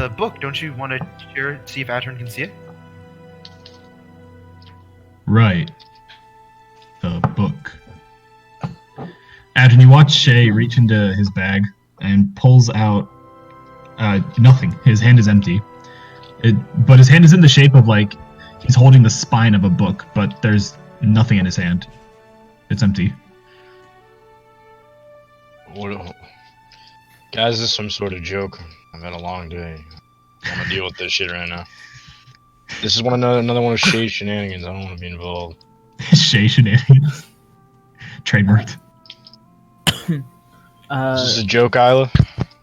the book. Don't you want to share it, see if Atron can see it? Right. The book. Adrian, you watch Shay reach into his bag and pulls out nothing. His hand is empty. But his hand is in the shape of like he's holding the spine of a book, but there's nothing in his hand. It's empty. What? Guys, this is some sort of joke. I've had a long day. I'm gonna deal with this shit right now. This is another one of Shay's shenanigans. I don't want to be involved. Shay shenanigans. Trademarked. Is this a joke, Isla?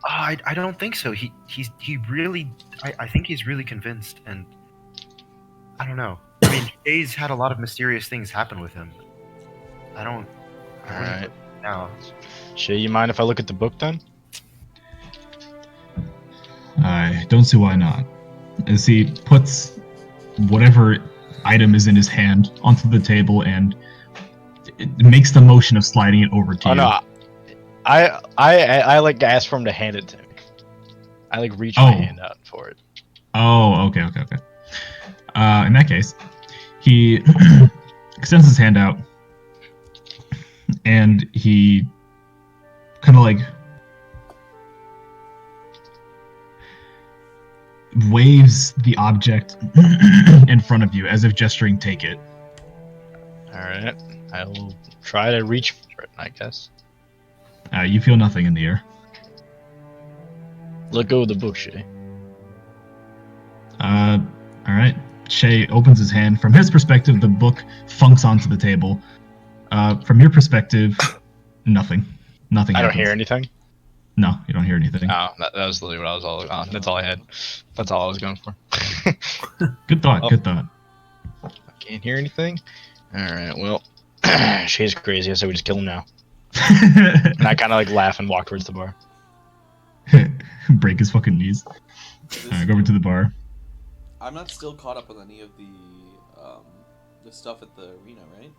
I don't think so. He really I think he's really convinced, and I don't know. I mean, Shay's had a lot of mysterious things happen with him. Alright. Now, Shay, you mind if I look at the book then? I don't see why not. As he puts whatever item is in his hand onto the table and it makes the motion of sliding it over to you. No. I like ask for him to hand it to me. I like reach my hand out for it. Oh, okay. In that case, he extends his hand out and he kind of like waves the object in front of you as if gesturing take it. Alright. I will try to reach for it, I guess. You feel nothing in the air. Let go of the book, Shay. Alright. Shay opens his hand. From his perspective, the book funks onto the table. From your perspective, nothing. Nothing I happens. don't hear anything? No, you don't hear anything. Oh, that was literally what I was all that's all I had. That's all I was going for. Good thought, good thought. I can't hear anything? Alright, well, Shay's crazy. I say we just kill him now. And I kind of like laugh and walk towards the bar. Break his fucking knees. Alright, go over to the bar. I'm not still caught up on any of the stuff at the arena, right?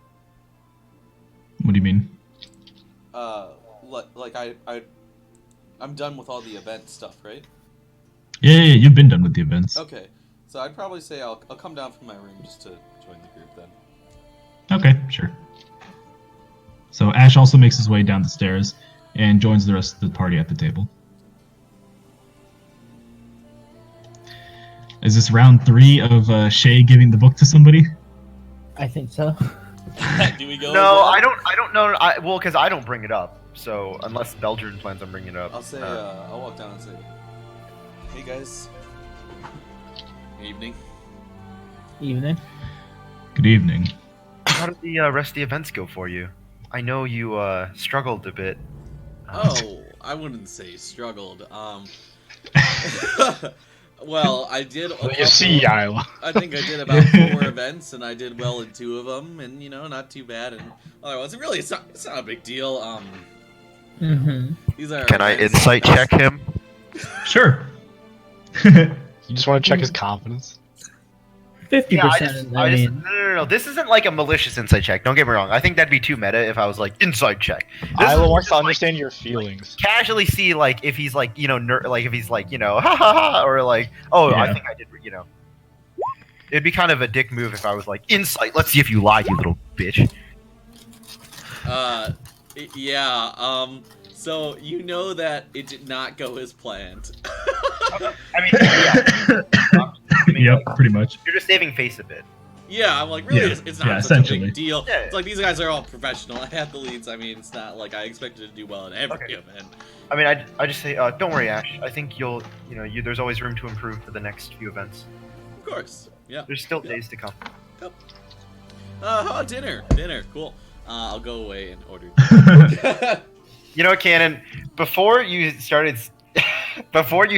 What do you mean? I'm done with all the event stuff, right? Yeah, you've been done with the events. Okay, so I'd probably say I'll come down from my room just to join the group then. Okay, sure. So Ash also makes his way down the stairs and joins the rest of the party at the table. Is this round 3 of Shay giving the book to somebody? I think so. Do we go? no, again? I don't know. Well, because I don't bring it up. So unless Belgian plans on bringing it up, I'll say I'll walk down and say, "Hey guys, evening." Evening. Good evening. How did the rest of the events go for you? I know you struggled a bit. Oh, I wouldn't say struggled. Well, I did. You see, Isla. I think I did about 4 events, and I did well in 2 of them, and not too bad. And otherwise, it's not a big deal. These are. Can I insight check him? Sure. You just want to check his confidence? 50%. I mean, No. This isn't like a malicious insight check. Don't get me wrong. I think that'd be too meta if I was like insight check. Isla wants to understand your feelings. Casually see like if he's like like if he's like ha ha ha or like I think I did It'd be kind of a dick move if I was like insight. Let's see if you lied, you little bitch. Yeah. So you know that it did not go as planned. I mean, yeah. Yep, pretty much. You're just saving face a bit. Yeah, I'm like, really, Yeah. it's not Yeah, such a essentially. big deal. Yeah. It's like, these guys are all professional athletes. I mean, it's not like I expected to do well in every event. I mean, I just say, don't worry, Ash. I think there's always room to improve for the next few events. Of course, yeah. There's still days to come. Yep. Dinner, cool. I'll go away and order. You know what, Cannon? Before you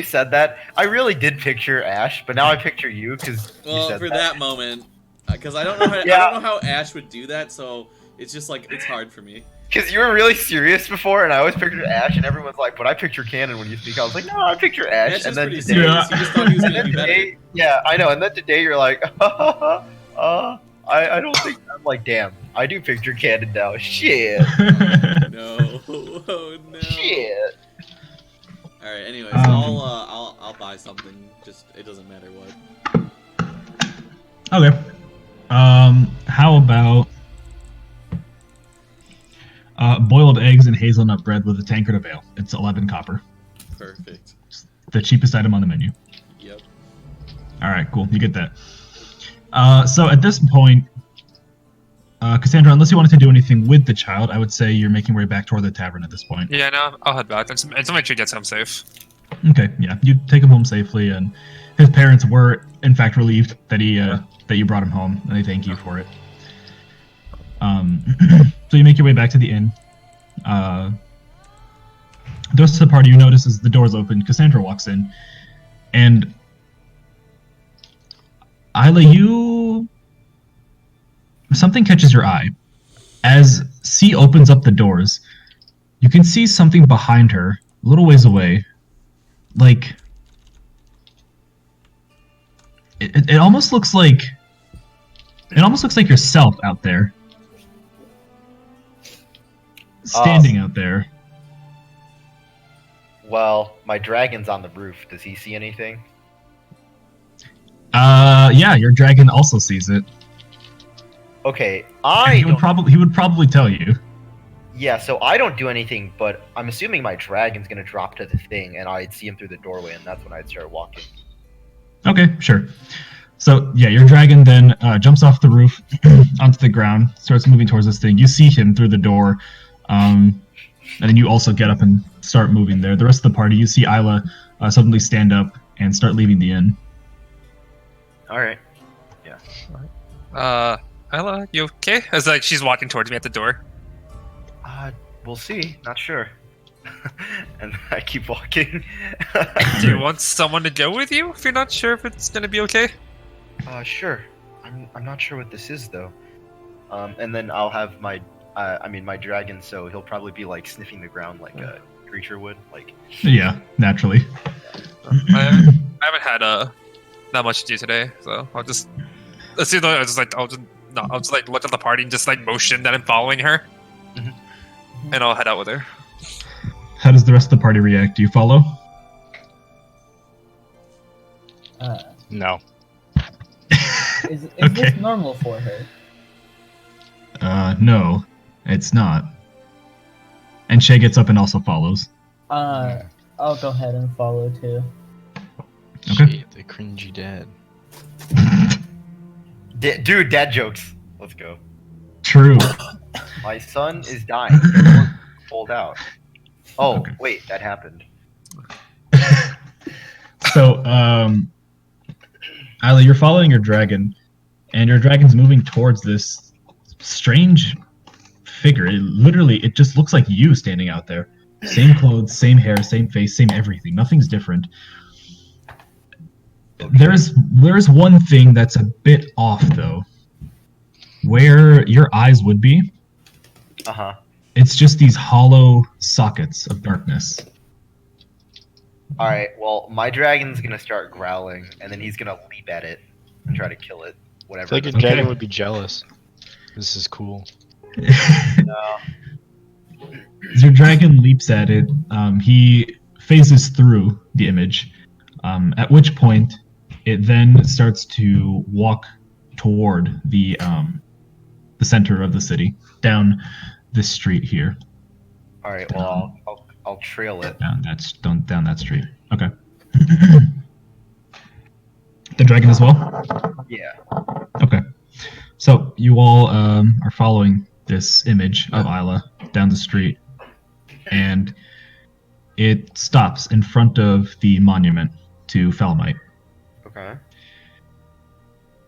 said that, I really did picture Ash, but now I picture you because you said for that. that moment, because I don't know how I don't know how Ash would do that, so it's just like it's hard for me. Because you were really serious before, and I always pictured Ash, and everyone's like, "But I picture Cannon when you speak." I was like, "No, I picture Ash." Ash And is then pretty today, serious. He just thought he was gonna be better. yeah, I know. And then today you're like, I don't think. I'm like, damn, I do picture Cannon now. Shit. No, oh no. Shit. All right. Anyways, I'll buy something. Just it doesn't matter what. Okay. How about boiled eggs and hazelnut bread with a tankard of ale? It's 11 copper. Perfect. The cheapest item on the menu. Yep. All right, cool. You get that. So at this point, Cassandra, unless you wanted to do anything with the child, I would say you're making your way back toward the tavern at this point. Yeah, no, I'll head back. And to make sure he gets home safe. Okay, yeah. You take him home safely, and his parents were, in fact, relieved that that you brought him home, and they thank you for it. So you make your way back to the inn. The rest of the party, you notice as the doors open, Cassandra walks in, and Isla, something catches your eye. As C opens up the doors, you can see something behind her, a little ways away. Like, it almost looks like yourself out there, standing out there. Well, my dragon's on the roof. Does he see anything? Yeah, your dragon also sees it. Okay, He would probably tell you. Yeah, so I don't do anything, but I'm assuming my dragon's gonna drop to the thing, and I'd see him through the doorway, and that's when I'd start walking. Okay, sure. So yeah, your dragon then jumps off the roof onto the ground, starts moving towards this thing. You see him through the door, and then you also get up and start moving there. The rest of the party, you see Isla suddenly stand up and start leaving the inn. All right. Ella, you okay? As like she's walking towards me at the door. We'll see. Not sure. And I keep walking. Do you want someone to go with you if you're not sure if it's gonna be okay? Sure. I'm not sure what this is though. And then I'll have my dragon, so he'll probably be like sniffing the ground like a creature would, like. Yeah, naturally. I haven't had that much to do today, so I'll just let's see. I'll just like look at the party and just like motion that I'm following her, and I'll head out with her. How does the rest of the party react? Do you follow? No. Is Okay. this normal for her? No, it's not. And Shay gets up and also follows. I'll go ahead and follow too. Okay. Shit, the cringy dad. Dude, dad jokes. Let's go. True. My son is dying. Pulled out. Oh, Okay. wait, that happened. So, Isla, you're following your dragon, and your dragon's moving towards this strange figure. It just looks like you standing out there. Same clothes, same hair, same face, same everything. Nothing's different. There's one thing that's a bit off, though. Where your eyes would be, it's just these hollow sockets of darkness. Alright, well, my dragon's gonna start growling, and then he's gonna leap at it and try to kill it. I Whatever. feel like a it is. dragon would be jealous. This is cool. No. As your dragon leaps at it, he phases through the image, at which point it then starts to walk toward the center of the city, down this street here. Alright, well, I'll trail it. Down that street. Okay. The dragon as well? Yeah. Okay. So you all are following this image of Isla down the street, and it stops in front of the monument to Falmite. Okay.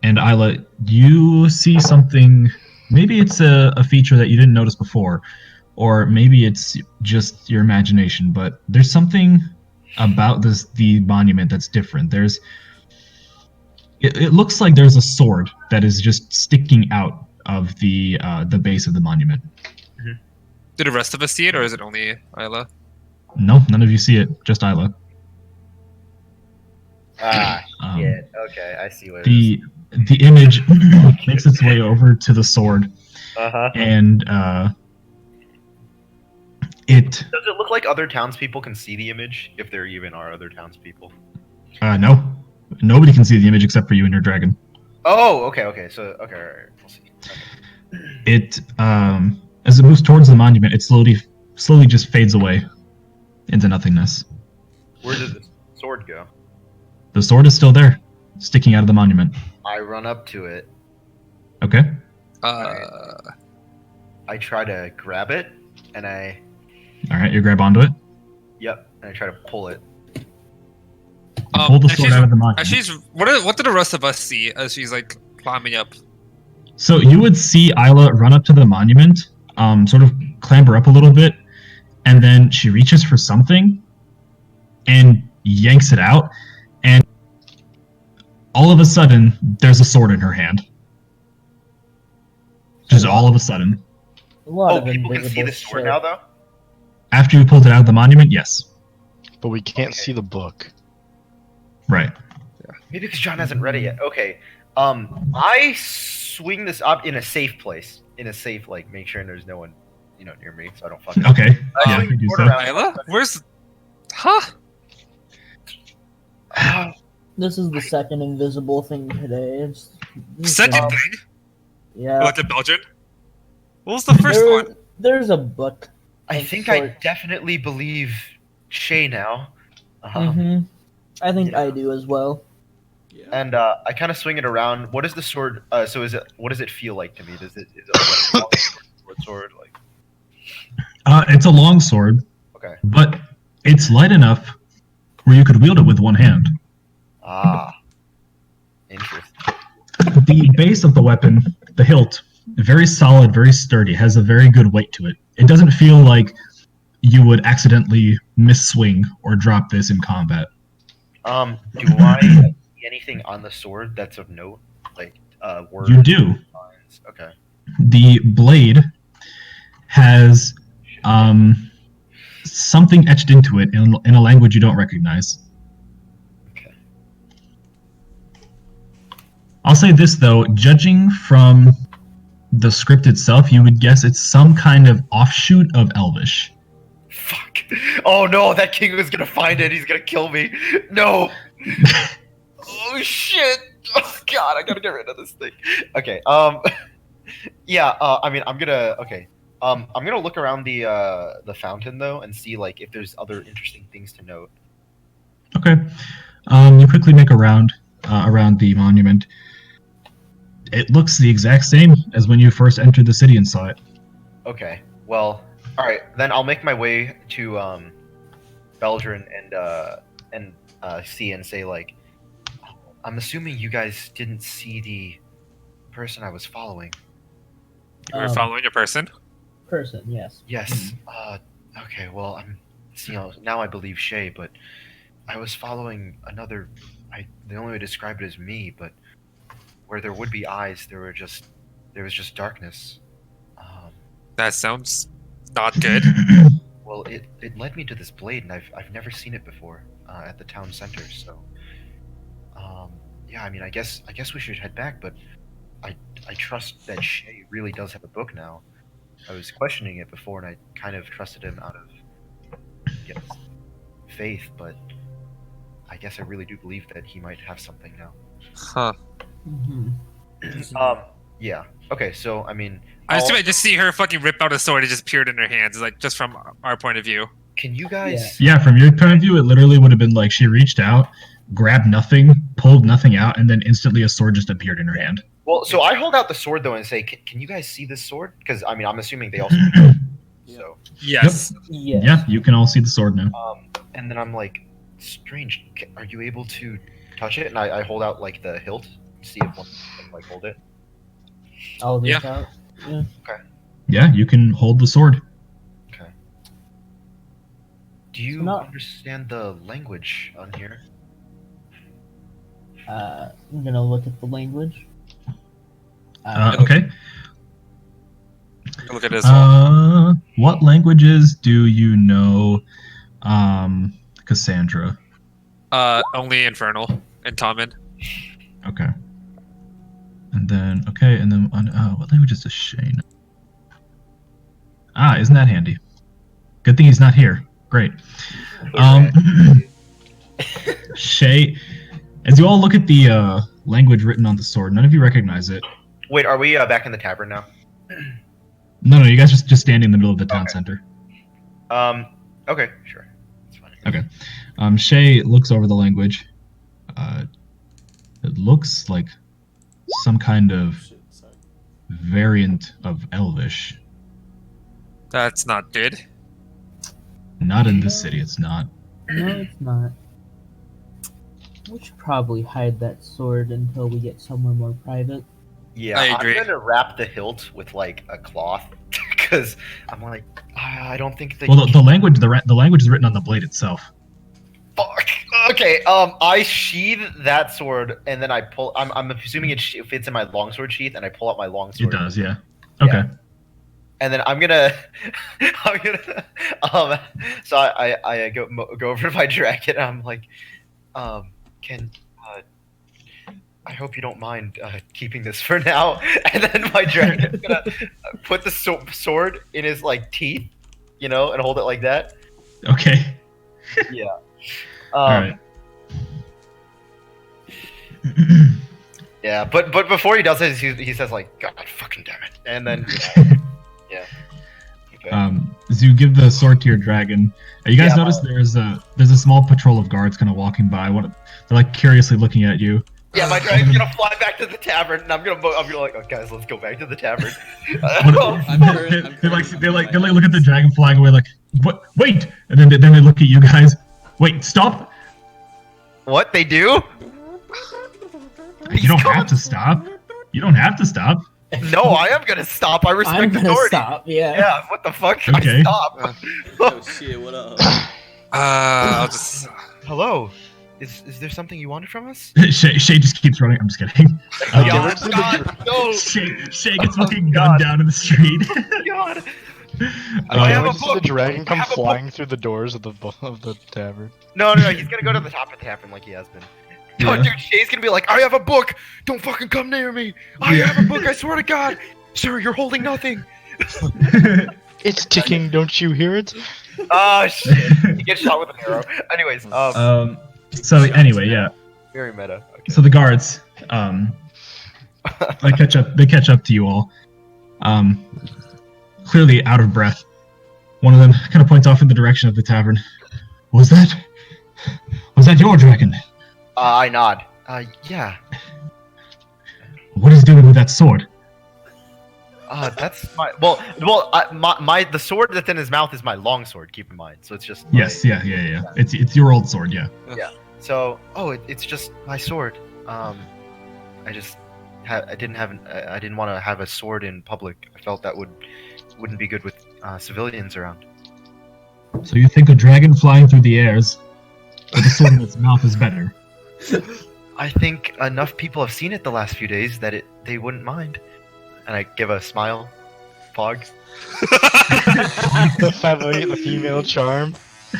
And Isla, you see something. Maybe it's a feature that you didn't notice before, or maybe it's just your imagination, but there's something about the monument that's different. It looks like there's a sword that is just sticking out of the base of the monument. Do the rest of us see it, or is it only Isla? No, none of you see it, just Isla. Shit. Okay, I see what it is. The image makes its way over to the sword, Uh-huh. and Does it look like other townspeople can see the image, if there even are other townspeople? No. Nobody can see the image except for you and your dragon. Oh, okay. So, okay, all right. We'll see. Okay. It, as it moves towards the monument, it slowly just fades away into nothingness. Where did the sword go? The sword is still there, sticking out of the monument. I run up to it. Okay. I try to grab it, and All right, you grab onto it. and I try to pull it. Pull the sword out of the monument. What did the rest of us see as she's like climbing up? So you would see Isla run up to the monument, sort of clamber up a little bit, and then she reaches for something and yanks it out, and all of a sudden, there's a sword in her hand. Just all of a sudden. A lot of People can see invisible the sword shit. now, though? After you pulled it out of the monument, yes. But we can't Okay. see the book. Right. Maybe because John hasn't read it yet. Okay. I swing this up in a safe place. In a safe, like, make sure there's no one, near me, so I don't fucking... Okay. I Yeah, swing you the do sword so. around. Isla? Where's... Huh? This is the second invisible thing today. It's Second thing? Yeah. Like the Belgian? What was the first one? There's a book. I of think I sorts. definitely believe Shay now. Mhm. I think Yeah. I do as well. Yeah. And I kind of swing it around. What is the sword? So what does it feel like to me? Is it like a long sword? Like, It's a long sword, okay. but it's light enough where you could wield it with one hand. Ah. Interesting. The base of the weapon, the hilt, very solid, very sturdy, has a very good weight to it. It doesn't feel like you would accidentally misswing or drop this in combat. Do I see anything on the sword that's of note? Like, words? You do. Lines? Okay. The blade has something etched into it in a language you don't recognize. Okay. I'll say this, though, judging from the script itself, you would guess it's some kind of offshoot of Elvish. Fuck. Oh no, that king was gonna find it. He's gonna kill me. No. Oh shit. Oh god, I gotta get rid of this thing. Okay. Yeah. I mean, I'm gonna. Okay. I'm gonna look around the fountain though and see like if there's other interesting things to note. Okay. You quickly make a round around the monument. It looks the exact same as when you first entered the city and saw it. Okay. Well. All right. Then I'll make my way to Belgian and see and say like, I'm assuming you guys didn't see the person I was following. You were following your person? Person, yes. Yes. Okay. Well, now I believe Shay, but I was following another. The only way to describe it is me, but where there would be eyes, there was just darkness. That sounds not good. Well, it led me to this blade, and I've never seen it before at the town center. So, yeah. I mean, I guess we should head back, but I trust that Shay really does have a book now. I was questioning it before, and I kind of trusted him out of faith, but I guess I really do believe that he might have something now. Huh. Yeah. Okay. So, I mean, I assume I just see her fucking rip out a sword and just appeared in her hands, like just from our point of view. can you guys? Yeah, from your point of view, it literally would have been like she reached out, grabbed nothing, pulled nothing out, and then instantly a sword just appeared in her hand. Well, so I hold out the sword though and say, "Can you guys see this sword?" Because I mean, I'm assuming they also. So. Yes. Yes. Yeah, you can all see the sword now. And then I'm like, strange. Are you able to touch it? And I hold out like the hilt, see if one can like hold it. I'll reach Yeah. out. Yeah. Yeah, you can hold the sword. Okay. Do you not- understand the language on here? I'm gonna look at the language. Okay. Look at this one. What languages do you know, Cassandra? Only Infernal and Tommen. Okay. And then, what language is this Shay know? Isn't that handy? Good thing he's not here. Great. Shay, as you all look at the language written on the sword, none of you recognize it. Wait, are we back in the tavern now? No, you guys just standing in the middle of the town center. Okay, sure. That's fine. Okay. Shay looks over the language. It looks like some kind of Shit, sorry. variant of Elvish. That's not good. Not in this city, it's not. No, it's not. We should probably hide that sword until we get somewhere more private. Yeah, I agree. I'm gonna wrap the hilt with like a cloth because I'm like, I don't think they. Well, the language is written on the blade itself. Fuck. Okay. I sheathe that sword and then I pull. I'm assuming it fits in my longsword sheath, and I pull out my longsword. It does, yeah. Okay. And then I'm gonna, So I go over to my dragon. And I'm like, I hope you don't mind keeping this for now. And then my dragon's gonna put the sword in his like teeth, and hold it like that. Okay. Yeah. All right. Yeah, but before he does it, he says like, "God fucking damn it," and then yeah. Okay. As you give the sword to your dragon, you guys notice there's a small patrol of guards kind of walking by. They're like curiously looking at you. Yeah, my dragon's gonna fly back to the tavern, and I'm gonna like, oh guys, let's go back to the tavern. They look at the dragon flying away, like, what? Wait! And then they look at you guys. Wait! Stop! What they do? You don't have to stop. You don't have to stop. No, I am gonna stop. I respect I'm gonna authority. stop. Yeah. Yeah, what the fuck? Okay. I stop. Oh shit, what up? I'll just. Hello. Is there something you wanted from us? Shay just keeps running. I'm just kidding. God, no. Shay gets fucking gunned down in the street. God. I have can't a wait to see the book. dragon come I have a flying through the doors of the tavern. No, he's gonna go to the top of the tavern like he has been. No, Yeah. dude, Shay's gonna be like, I have a book! Don't fucking come near me! I have a book, I swear to God! Sir, you're holding nothing! It's ticking, don't you hear it? Oh, shit. He gets shot with an arrow. Anyways, So anyway, yeah. very meta. Okay. So the guards, they catch up to you all. Clearly out of breath. One of them kind of points off in the direction of the tavern. Was that your dragon? I nod. Yeah. What is he doing with that sword? That's my the sword that's in his mouth is my long sword. Keep in mind, so it's just Yes, yeah. It's your old sword, yeah. So it's just my sword. I didn't want to have a sword in public. I felt that wouldn't be good with civilians around. So you think a dragon flying through the airs with a sword in its mouth is better? I think enough people have seen it the last few days that they wouldn't mind. And I give a smile, Pog. the female charm.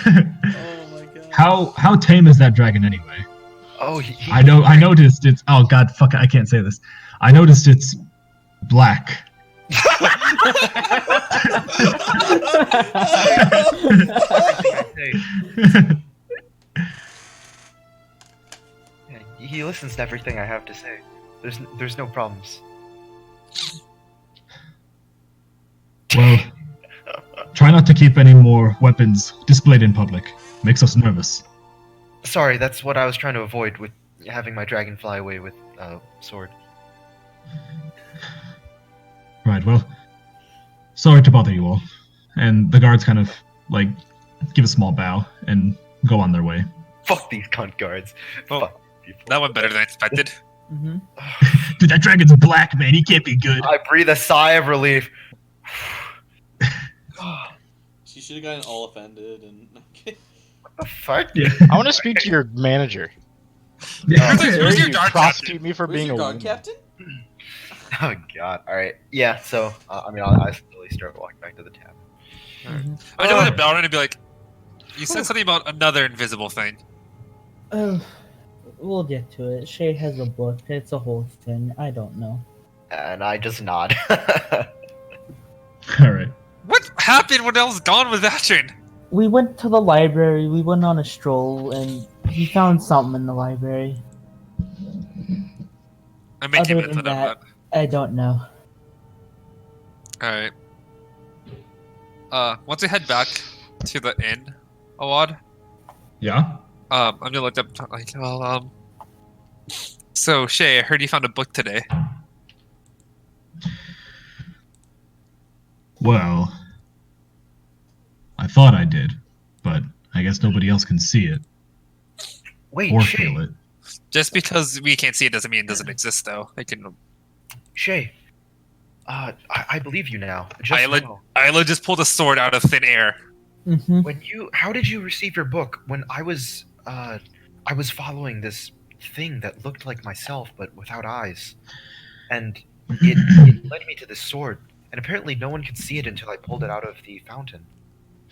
Oh my god. How tame is that dragon anyway? Oh, I noticed it's. Oh god, fuck! I can't say this. I noticed it's black. He listens to everything I have to say. There's no problems. Well, try not to keep any more weapons displayed in public. Makes us nervous. Sorry, that's what I was trying to avoid with having my dragon fly away with sword. Right, well, sorry to bother you all. And the guards kind of, like, give a small bow and go on their way. Fuck these cunt guards. Oh, Fuck people. that went better than expected. Mm-hmm. Dude, that dragon's black, man. He can't be good. I breathe a sigh of relief. She should have gotten all offended and. What the fuck? Yeah. I want to speak to your manager. Where's your You dog prosecute me for Where's being your a dog woman. captain? Oh god. All right. Yeah. So I slowly start walking back to the tavern. Mm-hmm. I'm gonna look at Balron and be like, "You said something about another invisible thing." We'll get to it. Shay has a book. It's a whole thing. I don't know. And I just nod. All right. What? happened when I was gone with Atrin? We went to the library, we went on a stroll, and he found something in the library. I make Other you than mention that, that. I don't know. Alright. Once we head back to the inn, Illiad, Yeah. I'm gonna look up, like, well, so, Shay, I heard you found a book today. Well, I thought I did, but I guess nobody else can see it Wait, or Shay. feel it. Just because we can't see it doesn't mean it doesn't exist, though. I can. Shay. I believe you now. Just now. Isla just pulled a sword out of thin air. Mm-hmm. How did you receive your book? When I was following this thing that looked like myself but without eyes, and it led me to this sword. And apparently, no one could see it until I pulled it out of the fountain.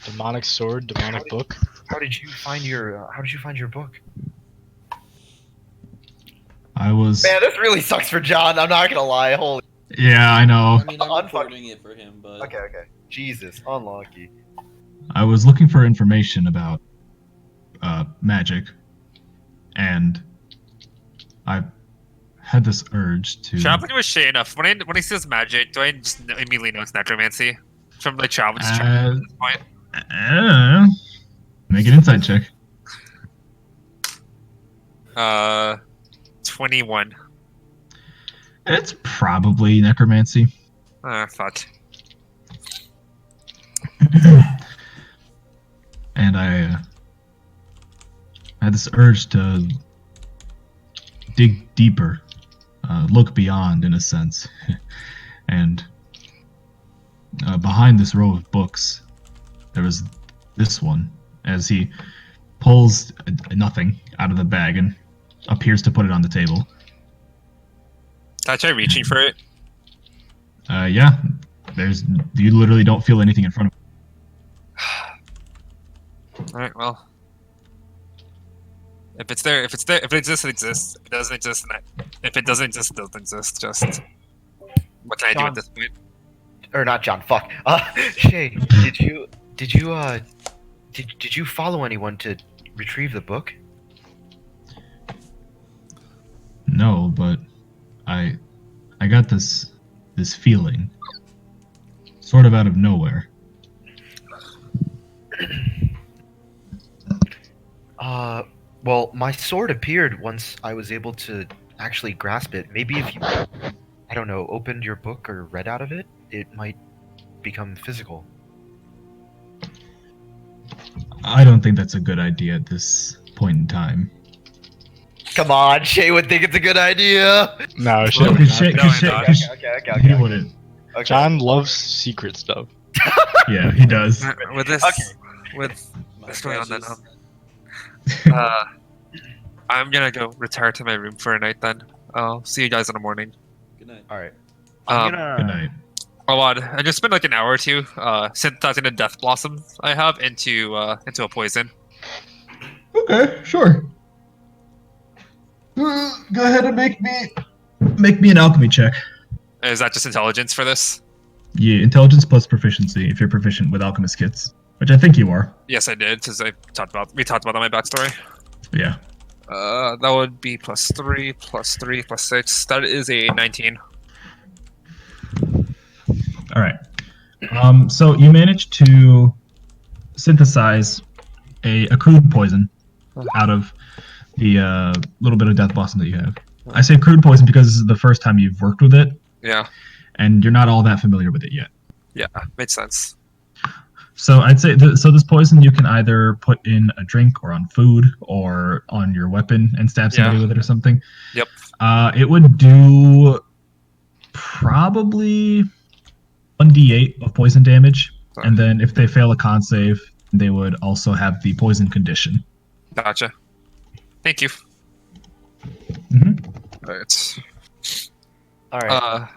Demonic sword, demonic book. How did you find your book? I was. Man, this really sucks for John. I'm not gonna lie. Holy. Yeah, I know. I mean, I'm Unfuck- recording it for him, but Okay. Jesus, unlucky. I was looking for information about magic, and I had this urge to. Traveling with Shay enough. When he says magic, do I just immediately know it's necromancy? From like travel to Uh, this point. Make an insight check. 21. It's probably necromancy. Fuck. And I had this urge to dig deeper, look beyond, in a sense. And behind this row of books, there was this one, as he pulls nothing out of the bag and appears to put it on the table. Did I try reaching for it? Yeah, you literally don't feel anything in front of Alright, well. If it exists, it exists. If it doesn't exist, if it doesn't exist, it doesn't exist. Just what can I do John. at this point? Or not John. Fuck. Shay, did you follow anyone to retrieve the book? No, but I got this feeling, sort of out of nowhere. Well, my sword appeared once I was able to actually grasp it. Maybe if you, I don't know, opened your book or read out of it, it might become physical. I don't think that's a good idea at this point in time. Come on, Shay would think it's a good idea. No, Well, shit. 'cause Shay- No, 'cause Shay- no. 'cause Okay. he wouldn't. Okay. John loves secret stuff. Yeah, he does. With this, Okay. with my this going on, then precious. I'm gonna go retire to my room for a night. Then I'll see you guys in the morning. Good night. All right. I'm gonna. Good night. I just spent like an hour or two synthesizing the death blossoms I have into a poison. Okay, sure. Go ahead and make me an alchemy check. Is that just intelligence for this? Yeah, intelligence plus proficiency if you're proficient with alchemist kits, which I think you are. Yes, I did, because we talked about that in my backstory. Yeah. That would be +3, +3, +6. That is a 19. All right. So you managed to synthesize a crude poison out of the little bit of death blossom that you have. I say crude poison because this is the first time you've worked with it, Yeah, and you're not all that familiar with it yet. yeah, makes sense. So I'd say so. This poison you can either put in a drink or on food or on your weapon and stab somebody Yeah. with it or something. Yep. It would do probably 1d8 of poison damage, Sorry. and then if they fail a con save, they would also have the poison condition. Gotcha. Thank you. Mhm. Alright. All right.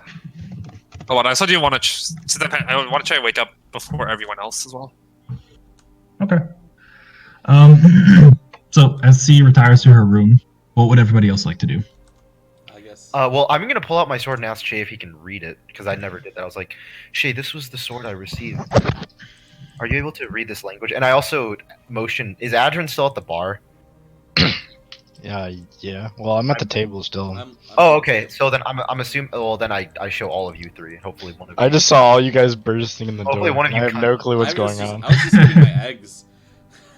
Oh, what I also do want to. I want to try to wake up before everyone else as well. Okay. So as C retires to her room, what would everybody else like to do? I guess. Well, I'm gonna pull out my sword and ask Shay if he can read it because I never did that. I was like, Shay, this was the sword I received. Are you able to read this language? And I also motion. Is Adrian still at the bar? Yeah. Well, I'm at the table still. I'm Oh, okay. So then I'm assuming. Well, then I show all of you three, and hopefully one of you. I just saw all you guys bursting in the Hopefully door. one of and you I have cut- no clue what's I was going just- on. I was just eating my eggs.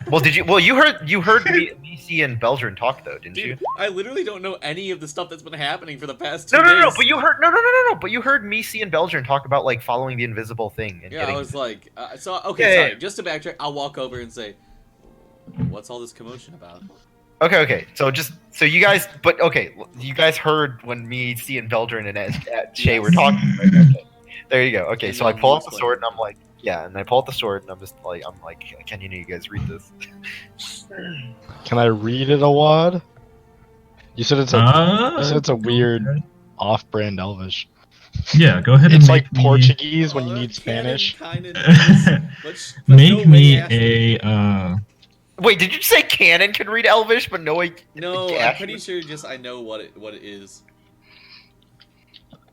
Well, did you? Well, you heard me, C, and Belgian talk though, didn't you? Dude, I literally don't know any of the stuff that's been happening for the past No, 2 no, no, no. days. But you heard no. But you heard me, C, and Belgian talk about like following the invisible thing and Yeah, getting. I was like, okay, Yeah, sorry. Just to backtrack, I'll walk over and say, "What's all this commotion about?" Okay. So you guys, but okay, you guys heard when me, C, and Belgian and Shay were talking. Right? Okay. There you go. Okay, And so I then pull you out the explain. sword and I'm like, yeah, and I pull out the sword and I'm like, can you guys read this? Can I read it, Awad? You said it's a weird off-brand Elvish. Yeah, go ahead and It's make like me, Portuguese when you Well, need canon Spanish. kinda does, but make no me way, Ashley. Wait, did you say Canon can read Elvish, but no, No, I'm Ash- pretty sure just I know what it is.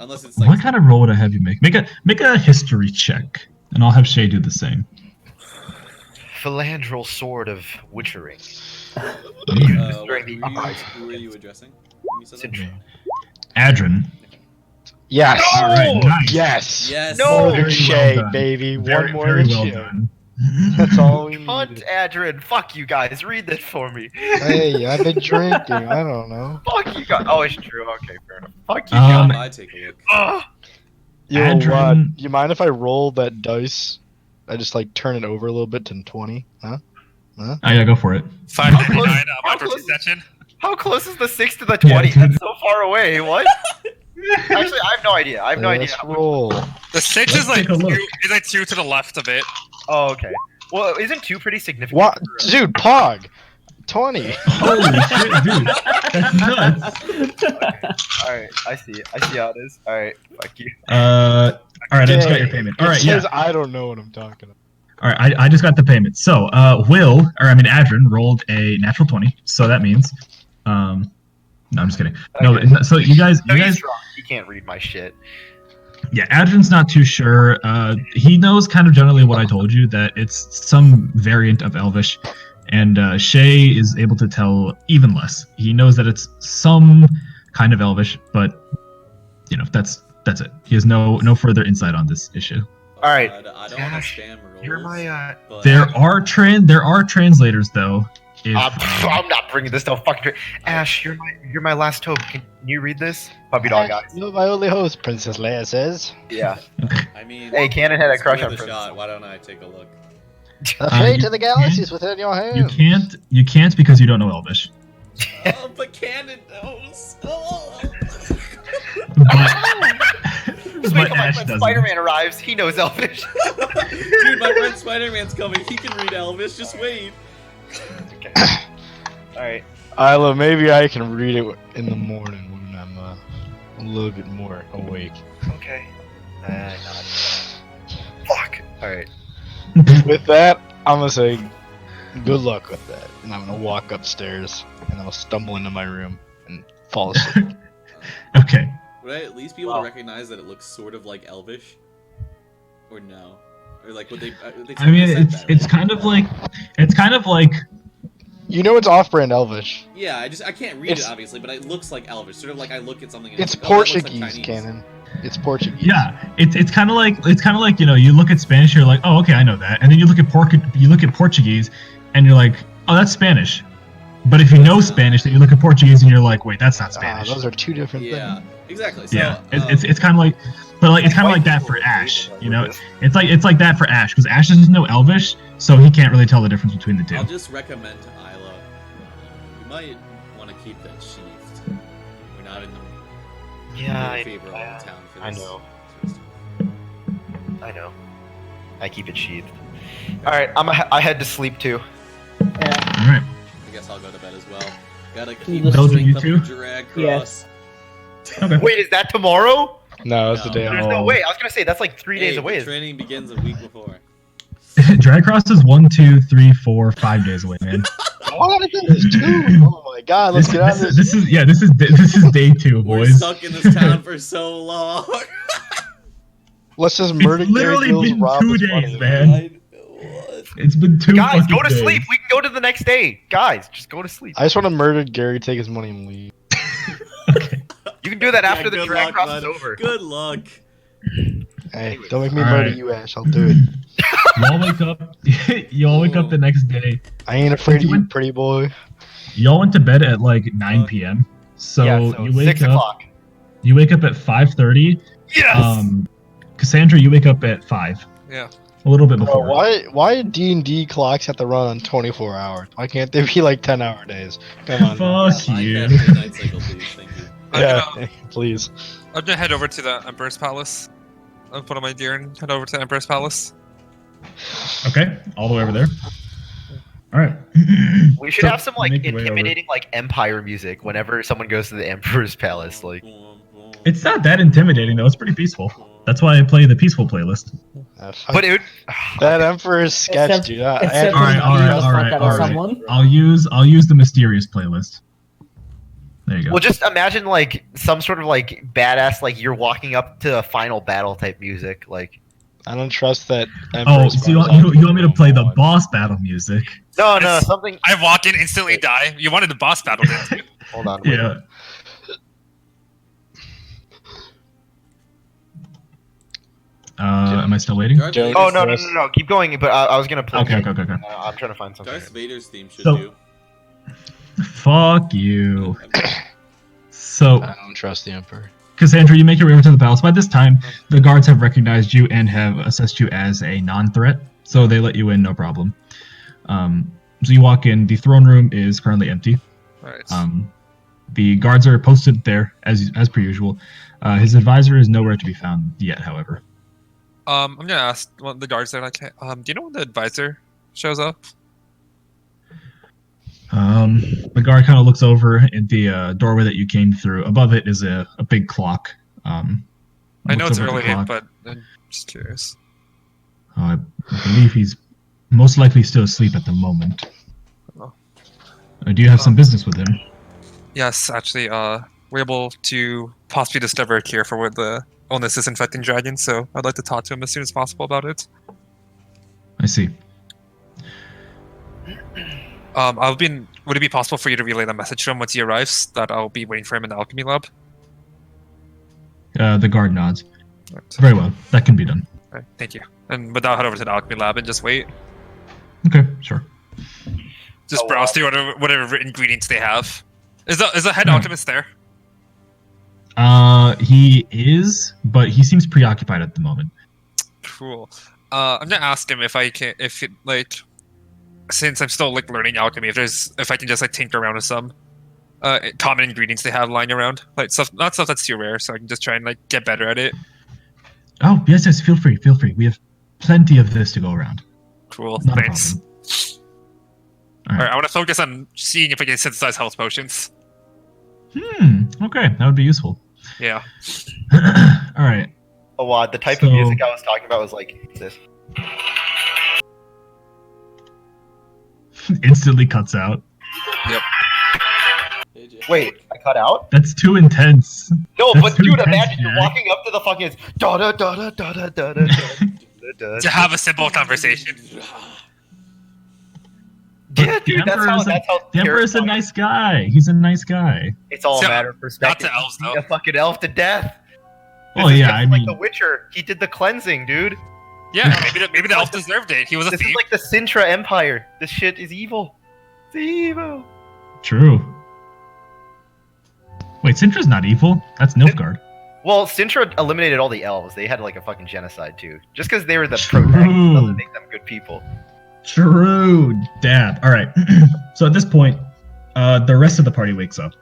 Unless it's like what kind of roll would I have you make? Make a history check, and I'll have Shay do the same. Philandral sword of witchering. during the uprising. who are you addressing? When you said that? Citron. Adrin. Yes. No! All right, nice. Yes. Yes. No! More than Very well Shay, done. baby. Very, One more very than well Shay. done. That's all we Hunt need. Adrian, fuck you guys, read this for me. Hey, I've been drinking. I don't know. Fuck you guys. Oh, it's true. Okay, fair enough. Fuck you Um, guys. I take a look. Ugh. Yo, Adrian- what? You mind if I roll that dice? I just like turn it over a little bit to 20, huh? Oh yeah, go for it. 559 How micro close- session. How close is the 6 to the 20? Yeah, That's so far away. What? Actually, I have no idea. I have no idea. Let's roll. The 6 Let's is like take a look. is like 2 to the left of it. Oh, okay. Well, isn't 2 pretty significant? What? for, Dude, Pog! 20! Holy shit, dude! That's nuts. Alright, I see how it is. Alright, fuck you. All right, I just got your payment. All It right, yeah. says I don't know what I'm talking about. All right, I just got the payment. So, Adrian rolled a natural 20. So that means, no, I'm just kidding. No, Okay. so you guys, He's drunk. He can't read my shit. yeah, Adrian's not too sure. He knows kind of generally what I told you, that it's some variant of Elvish, and Shay is able to tell even less. He knows that it's some kind of Elvish, but you know, that's it. He has no further insight on this issue. Alright. I don't want to Ash, spam rolls. You're my but There are translators though. If, I'm not bringing this to a fucking. Ash, you're my last hope. Can you read this? Puppy dog eyes. You're my only host, Princess Leia says. Yeah. I mean, Hey, Cannon had a it's crush worth on a Princess. shot. Why don't I take a look? The fate you of the galaxy is within your hands. you can't because you don't know Elvish. Oh, but Cannon knows. Oh. Just wait But till my Ash friend doesn't. Spider-Man arrives. He knows Elvish. Dude, my friend Spider-Man's coming. He can read Elvis. Just wait. Okay. Alright. Isla, maybe I can read it in the morning when I'm a little bit more awake. Okay. Not. Fuck. Alright. With that, I'm gonna say good luck with that, and I'm gonna walk upstairs and I'll stumble into my room and fall asleep. Okay. Would I at least be able Wow. to recognize that it looks sort of like Elvish? Or no? Or like, would they? They I mean, said that, it's right? kind of like You know it's off-brand Elvish. Yeah, I can't read it It's- obviously, but it looks like Elvish. Sort of like I look at something. And It's like, oh, that looks like Portuguese, Chinese. Canon. It's Portuguese. yeah, it's kind of like you know, you look at Spanish, you're like, oh okay, I know that, and then you look at Portuguese, and you're like, oh that's Spanish. But if you know Spanish, then you look at Portuguese and you're like, wait, that's not Spanish. Those are two different Yeah, things. exactly. So, Yeah, it's kind of like, but like it's kind of like that for Ash. You know, it's like that for Ash because Ash doesn't know Elvish, so he can't really tell the difference between the two. I'll just recommend to Isla, you might want to keep that sheathed. We're not in the Yeah, favorable town for I this. know. I know. I keep it sheathed. Alright, I head to sleep too. All right. I guess I'll go to bed as well. Gotta Those keep are the you strength too? up the drag cross. Yes. Okay. Wait, is that tomorrow? No, it's the No. day. There's no way. I was gonna say that's like 3 days Hey, away. the training begins a week before. Drag Cross is 1, 2, 3, 4, 5 days away, man. What? I think there's two. Oh my god, let's get out of this. This is day 2, We're boys. stuck in this town for so long. Let's just It's murder literally Gary Gills, been rob 2 his days, money. man. I know. It's been 2 Guys, fucking go to days. sleep. We can go to the next day. Guys, just go to sleep. I just want to murder Gary, take his money, and leave. Okay. You can do that after the good drag luck, cross bud. is over. Good luck. Hey, don't make me All murder right. you, Ash. I'll do it. Y'all wake up. Y'all wake up the next day. I ain't afraid of You you, went- pretty boy. Y'all went to bed at like 9 p.m. So, Yeah, so you wake 6 up. o'clock. You wake up at 5:30. Yes! Cassandra, you wake up at 5. Yeah. A little bit Bro, before. why D&D clocks have to run on 24 hours? Why can't they be like 10-hour days? Come on. man. Fuck Yeah, you. Minecraft Midnight Cycle, please. Thank you. Yeah, please. I'm gonna head over to the Emperor's Palace. I'll put on my gear and head over to Emperor's Palace. Okay, all the way over there. All right. We should have some like make your way over. intimidating like Empire music whenever someone goes to the Emperor's Palace. Like, It's not that intimidating though. It's pretty peaceful. That's why I play the peaceful playlist. Fuck. but it would. That Emperor's sketch, Except- dude. except All right, when all you right, beat the all fuck right, out all of right. someone. I'll use the mysterious playlist. There you go. Well, just imagine like some sort of like badass like you're walking up to a final battle type music. Like, I don't trust that. Oh, Emperor's so you want, you want me to play the boss battle music? no, It's- something. I walk in, instantly die. You wanted the boss battle, didn't you? Hold on. Wait. Yeah. Am I still waiting? Darth Joe- Oh Vader's, no! Keep going. But I was gonna play. Okay. I'm trying to find something. Darth Vader's theme should So- do. Fuck you. So, I don't trust the Emperor. Cassandra, you make your way over to the palace. By this time, the guards have recognized you and have assessed you as a non-threat, so they let you in, no problem. So you walk in. The throne room is currently empty. Right. The guards are posted there as per usual. His advisor is nowhere to be found yet, however. I'm gonna ask one of the guards there, like, hey, do you know when the advisor shows up? The guard kind of looks over at the doorway that you came through. Above it is a big clock. I know Looks it's over at the early, clock. but I'm just curious. I believe he's most likely still asleep at the moment. Oh. Do you have some business with him? Yes, actually, we're able to possibly discover a cure for what the illness is infecting dragons, so I'd like to talk to him as soon as possible about it. I see. Would it be possible for you to relay the message to him once he arrives that I'll be waiting for him in the alchemy lab? The guard nods. Right. Very well. That can be done. Alright, thank you. And but I'll head over to the alchemy lab and just wait. Okay, sure. Just Oh, browse wow. through whatever ingredients they have. Is the head Yeah. alchemist there? He is, but he seems preoccupied at the moment. Cool. I'm gonna ask him if since I'm still like learning alchemy, if I can just like tinker around with some common ingredients they have lying around, like not stuff that's too rare, so I can just try and like get better at it. Oh, yes, feel free. We have plenty of this to go around. Cool. Not a Thanks. problem. All right, I want to focus on seeing if I can synthesize health potions. Okay, that would be useful. Yeah. All right. Oh wow, the type So- of music I was talking about was like this. Instantly cuts out. Hey, Jay. Wait, I cut out? That's too intense. No, That's but too dude, intense, imagine you're Jack. walking up to the fucking da da da da da da da da da. To have a simple conversation. Yeah, The dude, that's how. Emperor's That's how. The Emperor's a terrifying- nice guy. He's a nice guy. It's all a So, matter of perspective. not to elves, He beat though. a fucking elf to death. Oh This is yeah, just I like mean, The Witcher. He did the cleansing, dude. Yeah, maybe the elf deserved it. He was a This thief. is like the Sintra Empire. This shit is evil. It's evil. true. Wait, Sintra's not evil. That's Nilfgaard. Well, Sintra eliminated all the elves. They had like a fucking genocide too. Just because they were the protagonists doesn't make them good people. True. Dad. All right. So at this point, the rest of the party wakes up.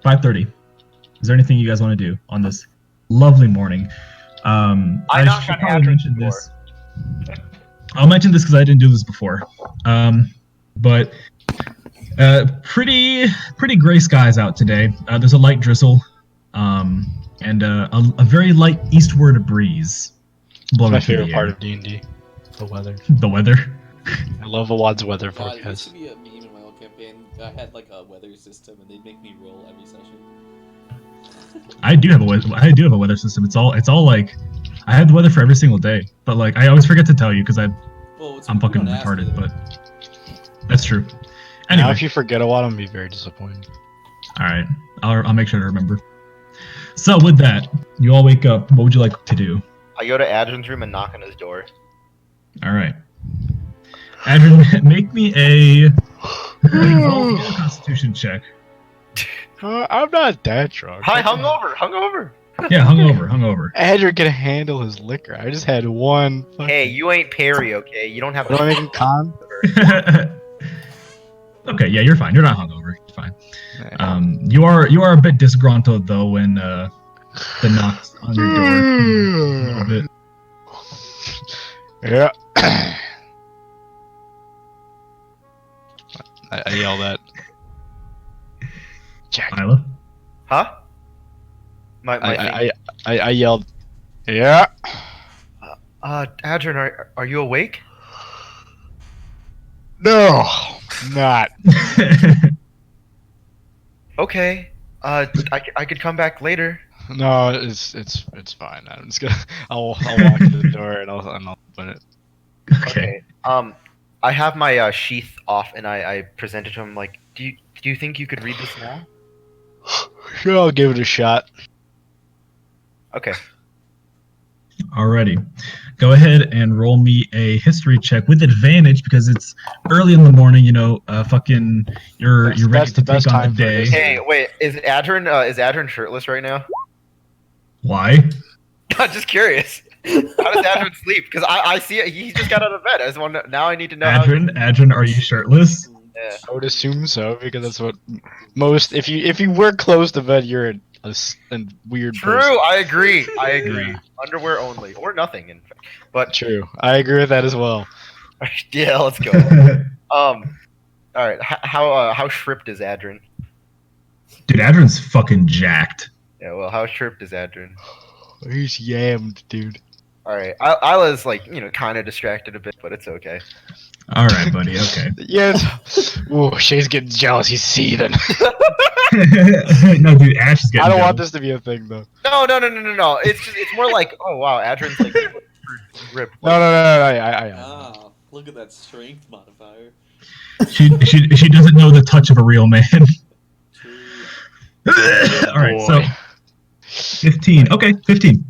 5:30. Is there anything you guys want to do on this lovely morning? I knocked should on probably Adrian's mention this. I'll mention this because I didn't do this before. But pretty gray skies out today. There's a light drizzle, and a very light eastward breeze blowing My through favorite the part air. of D&D. The weather. The weather. I love Illiad's weather God, this forecast. should be a meme in my old campaign. I had like a weather system, and they'd make me roll every session. I do have a weather system. It's all like I have the weather for every single day, but like I always forget to tell you because I Well, it's, I'm we fucking don't ask retarded, either. but that's true. Now, Anyway, if you forget a lot, I'm gonna be very disappointed. all right, I'll make sure to remember. So with that, you all wake up. What would you like to do? I go to Adrian's room and knock on his door. All right, Adrian, make me a Constitution check. I'm not that drunk. Hi, hungover. Yeah, hungover. Andrew can handle his liquor. I just had one. Hey, you ain't Perry, okay? You don't have. What am I making con? Okay, yeah, you're fine. You're not hungover. It's fine. You are a bit disgruntled though when the knocks on your door a little bit. Yeah. I yell that. Jack. Isla. Huh? I yelled. Yeah. Adrian, are you awake? No, not. Okay. I could come back later. No, it's fine. I'm just gonna. I'll walk to the door and I'll open it. Okay. I have my sheath off and I presented to him like, do you think you could read this now? Sure, I'll give it a shot. Okay. Alrighty. Go ahead and roll me a history check with advantage because it's early in the morning. You know, fucking, you're ready That's to the best take on time the for day. this. Hey, wait, is Adrian shirtless right now? Why? I'm just curious. How does Adrian sleep? Because I see it. He just got out of bed. I just want to, now I need to know. Adrian, are you shirtless? Yeah. I would assume so because that's what most. If you were close to bed, you're a weird. True. person. I agree. Yeah. Underwear only, or nothing, in fact. But True. I agree with that as well. yeah, let's go. All right. How shripped is Adrian? Dude, Adrian's fucking jacked. Yeah. Well, how shripped is Adrian? He's yammed, dude. All right. Isla's like kind of distracted a bit, but it's okay. All right, buddy. Okay. Yes. Ooh, Shay's getting jealous. He's seething. No, dude, Ash is getting. I don't want jealous. this to be a thing, though. No. It's more like, oh wow, Adrian's like ripped. No. I Ah, look at that strength modifier. She doesn't know the touch of a real man. True. All right, Boy. so 15. Okay, 15.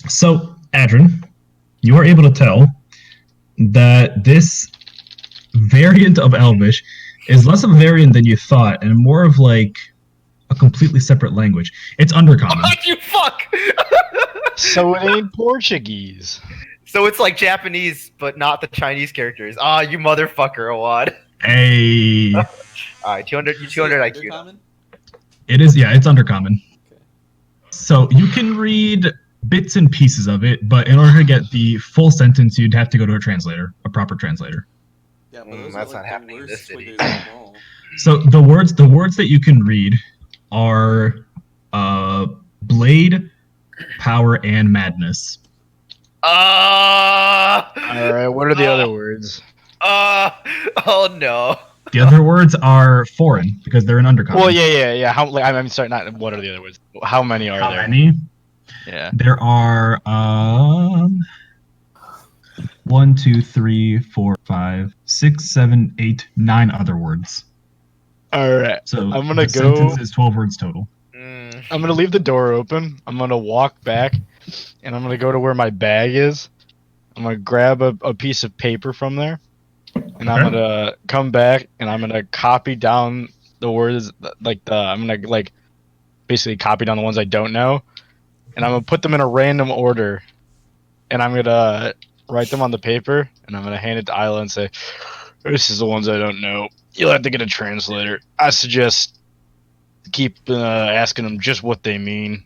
So, Adrian, you are able to tell that this variant of Elvish is less of a variant than you thought, and more of like a completely separate language. It's undercommon. What you fuck? So it ain't Portuguese. So it's like Japanese, but not the Chinese characters. Ah, you motherfucker, Awad. Hey, All right, 200 IQ. Undercommon? it is. Yeah, it's undercommon. Okay. So you can read bits and pieces of it, but in order to get the full sentence, you'd have to go to a translator, a proper translator. Yeah, but those That's are not like happening the in worst this city. Twiggers of them all. So the words that you can read are blade, power, and madness. Alright, what are the other words? Oh no. The other words are foreign because they're an undercommon. Well, yeah. How? Like, I'm sorry. Not what are the other words? How many are How there? many? Yeah. There are 1, 2, 3, 4, 5, 6, 7, 8, 9 other words. All right. So I'm gonna the go. sentence is 12 words total. I'm gonna leave the door open. I'm gonna walk back, and I'm gonna go to where my bag is. I'm gonna grab a piece of paper from there, and I'm Okay. gonna come back, and I'm gonna copy down the words. I'm gonna like basically copy down the ones I don't know, and I'm gonna put them in a random order, and I'm gonna write them on the paper, and I'm gonna hand it to Isla and say, "This is the ones I don't know. You'll have to get a translator. I suggest keep asking them just what they mean,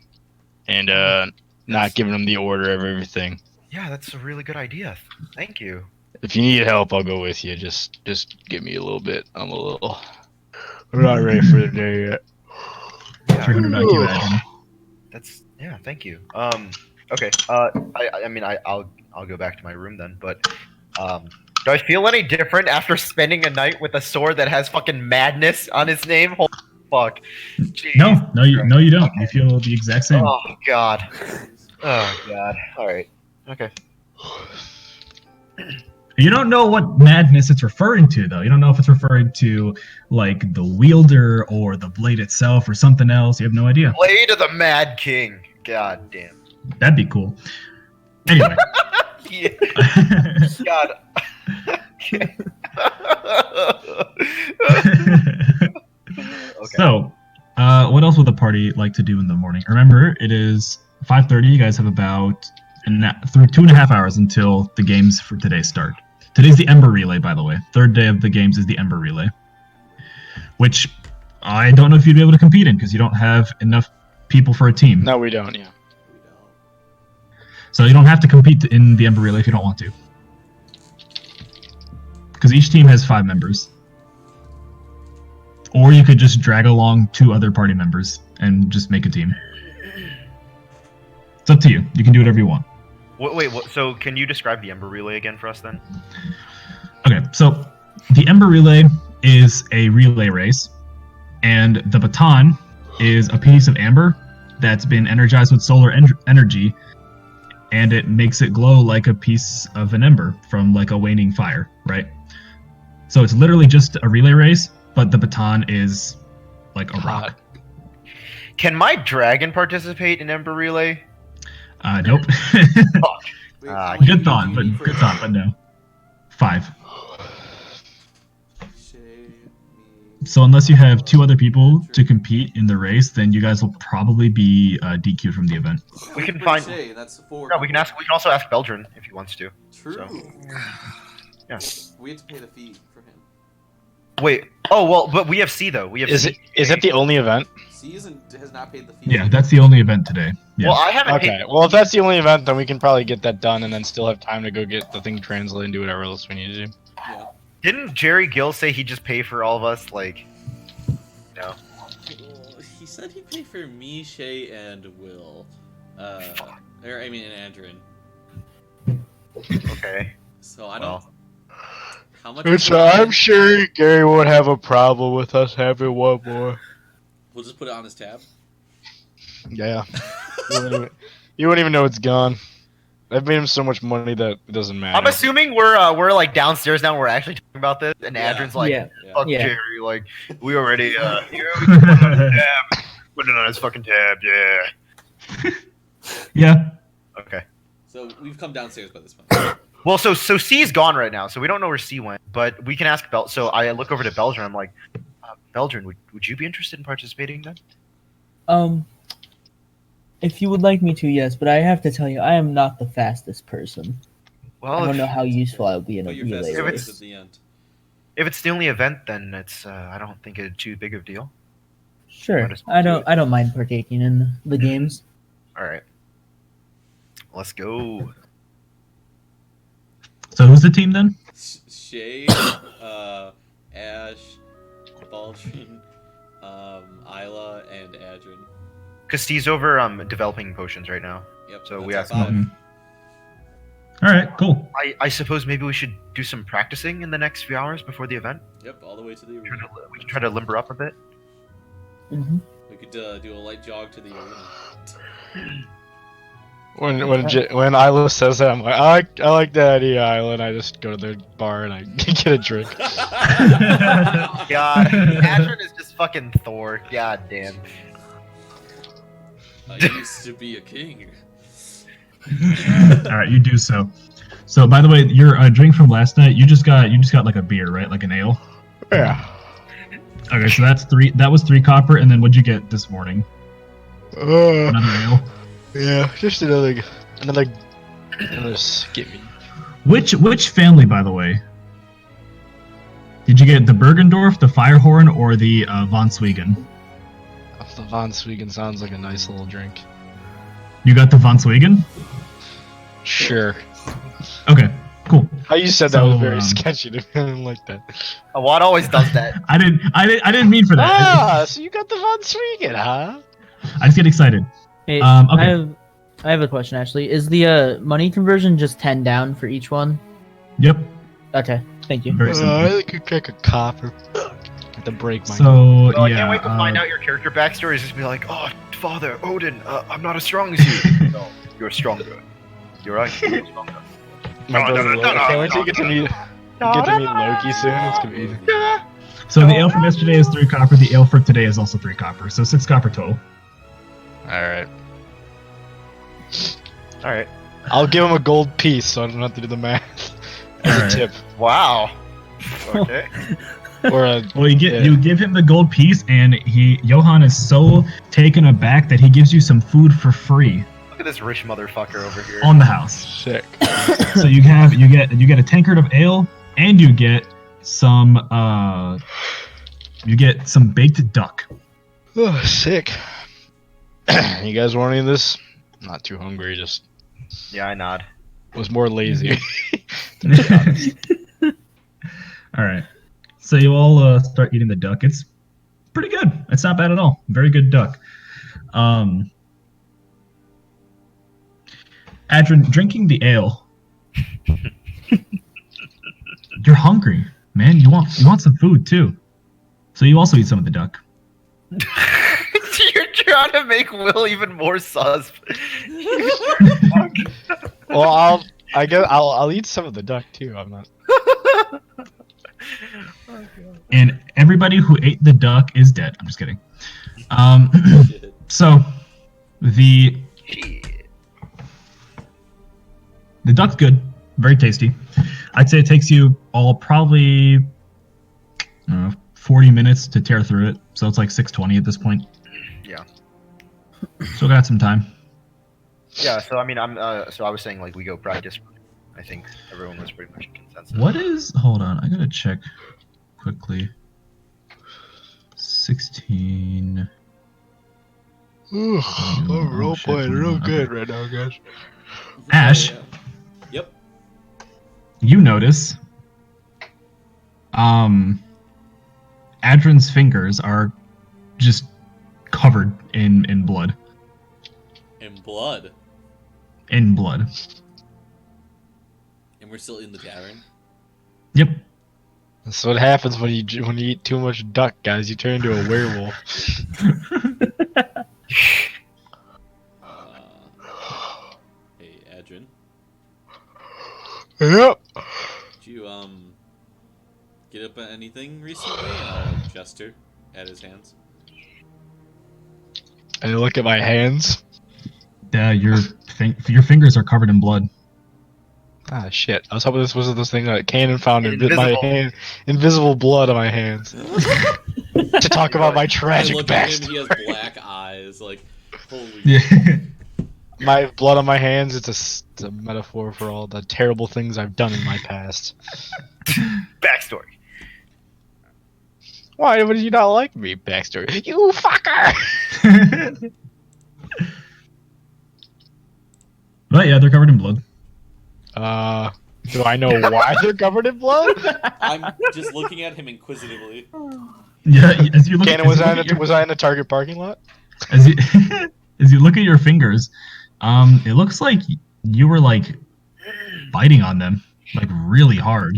and not giving them the order of everything. Yeah, that's a really good idea. Thank you. If you need help, I'll go with you. Just give me a little bit. I'm not ready for the day yet." Yeah, 300 IQ, Adrian. thank you. Okay. I'll go back to my room then. But do I feel any different after spending a night with a sword that has fucking madness on its name? Holy fuck. Jeez. No, you don't. You feel the exact same. Oh god. Oh god. All right. Okay. You don't know what madness it's referring to, though. You don't know if it's referring to, like, the wielder or the blade itself or something else. You have no idea. Blade of the Mad King. God damn. That'd be cool. Anyway. Yeah. God. Okay. So, what else would the party like to do in the morning? Remember, it is 5:30. You guys have about through 2.5 hours until the games for today start. Today's the Ember Relay, by the way. Third day of the games is the Ember Relay, which I don't know if you'd be able to compete in because you don't have enough people for a team. No, we don't. Yeah. We don't. So you don't have to compete in the Ember Relay if you don't want to. Because each team has 5 members. Or you could just drag along 2 other party members and just make a team. It's up to you. You can do whatever you want. Wait, so can you describe the Ember Relay again for us then? Okay, so the Ember Relay is a relay race, and the baton is a piece of amber that's been energized with solar energy, and it makes it glow like a piece of an ember from like a waning fire, right? So it's literally just a relay race, but the baton is like a rock. Can my dragon participate in Ember Relay? Nope. Wait, Ah, how many Good do thought, you but need for good a thought, but no. 5. Shay, me. So unless you have 2 other people to compete in the race, then you guys will probably be DQ'd from the event. We can bring find- Shay, that's 4. No, we can also ask Beldrin if he wants to. True. So. Yeah. We have to pay the fee for him. Wait. Oh well, but we have C though. We have. Is C. it the only event? C has not paid the fee. Yeah, that's the only event today. Yeah. Well, I haven't. Okay. Well, if that's the only event, then we can probably get that done and then still have time to go get the thing translated and do whatever else we need to do. Yeah. Didn't Jerry Gill say he'd just pay for all of us? Like, no. Well, he said he'd pay for me, Shay, and Will. And Andrin. Okay. So I don't. Well. How much? Which I'm sure Gary won't have a problem with us having one more. We'll just put it on his tab. Yeah. You won't even know it's gone. I've made him so much money that it doesn't matter. I'm assuming we're like downstairs now. We're actually talking about this, and Yeah. Adrian's like, Yeah. "Fuck Yeah. Jerry, like we already yeah, we put it on his tab. Put it on his fucking tab, yeah." Yeah. Okay. So we've come downstairs by this point. Well, so C's gone right now, so we don't know where C went, but we can ask So I look over to Beldrin. I'm like, Beldrin, would you be interested in participating then? If you would like me to, yes, but I have to tell you, I am not the fastest person. I Well, don't know how useful I would be in a But your relay fastest If race race. at the end. if it's the only event, then it's I don't think it's too big of a deal. Sure, Might as well do it. I don't mind partaking in the games. All right, let's go. So who's the team then? Shay, Ash, Baldrin, Isla, and Adrin. Because C's over developing potions right now. Yep. So that's we our asked 5. Mhm. All right, cool. I suppose maybe we should do some practicing in the next few hours before the event. Yep, all the way to the arena. We can try to limber up a bit. Hmm. We could do a light jog to the arena. When Isla says that, I'm like, I like that idea, Isla, and I just go to the bar and I get a drink. God, Adrian is just fucking Thor. God damn. I used to be a king. All right, you do so. So, by the way, your drink from last night, you just got like a beer, right? Like an ale. Yeah. Okay, so that's 3. That was 3 copper, and then what'd you get this morning? Another ale. Yeah, just another skivvy. Which family, by the way? Did you get the Bergendorf, the Firehorn, or the von Swiegen? The Von Swiegen sounds like a nice little drink. You got the von Swiegen? Sure. Okay, cool. How you said that was So, very sketchy to me. I didn't like that. Awad always does that. I didn't mean for that. Ah, so you got the Von Swiegen, huh? I just get excited. Hey, Okay. I have a question actually. Is the money conversion just 10 down for each one? Yep, Okay, thank you. very simple. I could crack a copper. Have to break my. So Oh, I yeah, can't wait to find out your character backstory. Just be like, oh, Father Odin, I'm not as strong as you. No, you're stronger. You're right. You're stronger. My brother Loki. Can't wait till you get to meet Loki soon. It's gonna be. So the ale from yesterday is 3 copper. The ale for today is also 3 copper. So 6 copper total. All right. All right. I'll give him a gold piece, so I don't have to do the math. As Alright. a tip, Wow. Okay. or a. Well, Yeah. you give him the gold piece, and Johan is so taken aback that he gives you some food for free Look at this rich motherfucker over here. on the house. Sick. So you get a tankard of ale, and you get some baked duck. Oh, sick. You guys want any of this? I'm not too hungry. Just Yeah, I nod. was more lazy. All right. So you all start eating the duck. It's pretty good. It's not bad at all. Very good duck. Adrian, drinking the ale. You're hungry, man. You want some food too. So you also eat some of the duck. You're trying to make Will even more sus. Well, I'll eat some of the duck too. I'm not. And everybody who ate the duck is dead. I'm just kidding. Shit. So the duck's good, very tasty. I'd say it takes you all probably 40 minutes to tear through it. So it's like 6:20 at this point. Yeah. Still got some time. Yeah. So I mean, so I was saying like we go practice. I think everyone was pretty much in consensus. What is? Hold on, I gotta check quickly. 16. I'm Oh, shit, roleplaying real okay. good right now, guys. Ash. Yeah. Yep. You notice, Adrin's fingers are just covered in blood. And blood. In blood. And we're still in the tavern. Yep. That's what happens when you eat too much duck, guys. You turn into a werewolf. Hey, Adrian. Yep. Did you get up at anything recently? And I'll gesture at his hands. And you look at my hands. Your fingers are covered in blood. Ah, shit. I was hoping this wasn't this thing that Cannon found in my Invisible. hand. Invisible blood on my hands. To talk about my I tragic look at him, past. he has black eyes. Like, holy Yeah. My blood on my hands, it's a metaphor for all the terrible things I've done in my past. Backstory. Why would you not like me? Backstory. You fucker! But yeah, they're covered in blood. Do I know why they're covered in blood? I'm just looking at him inquisitively. Yeah, as you look. Cannon, as you look at your- was I in a Target parking lot? As you as you look at your fingers, it looks like you were like biting on them, like really hard.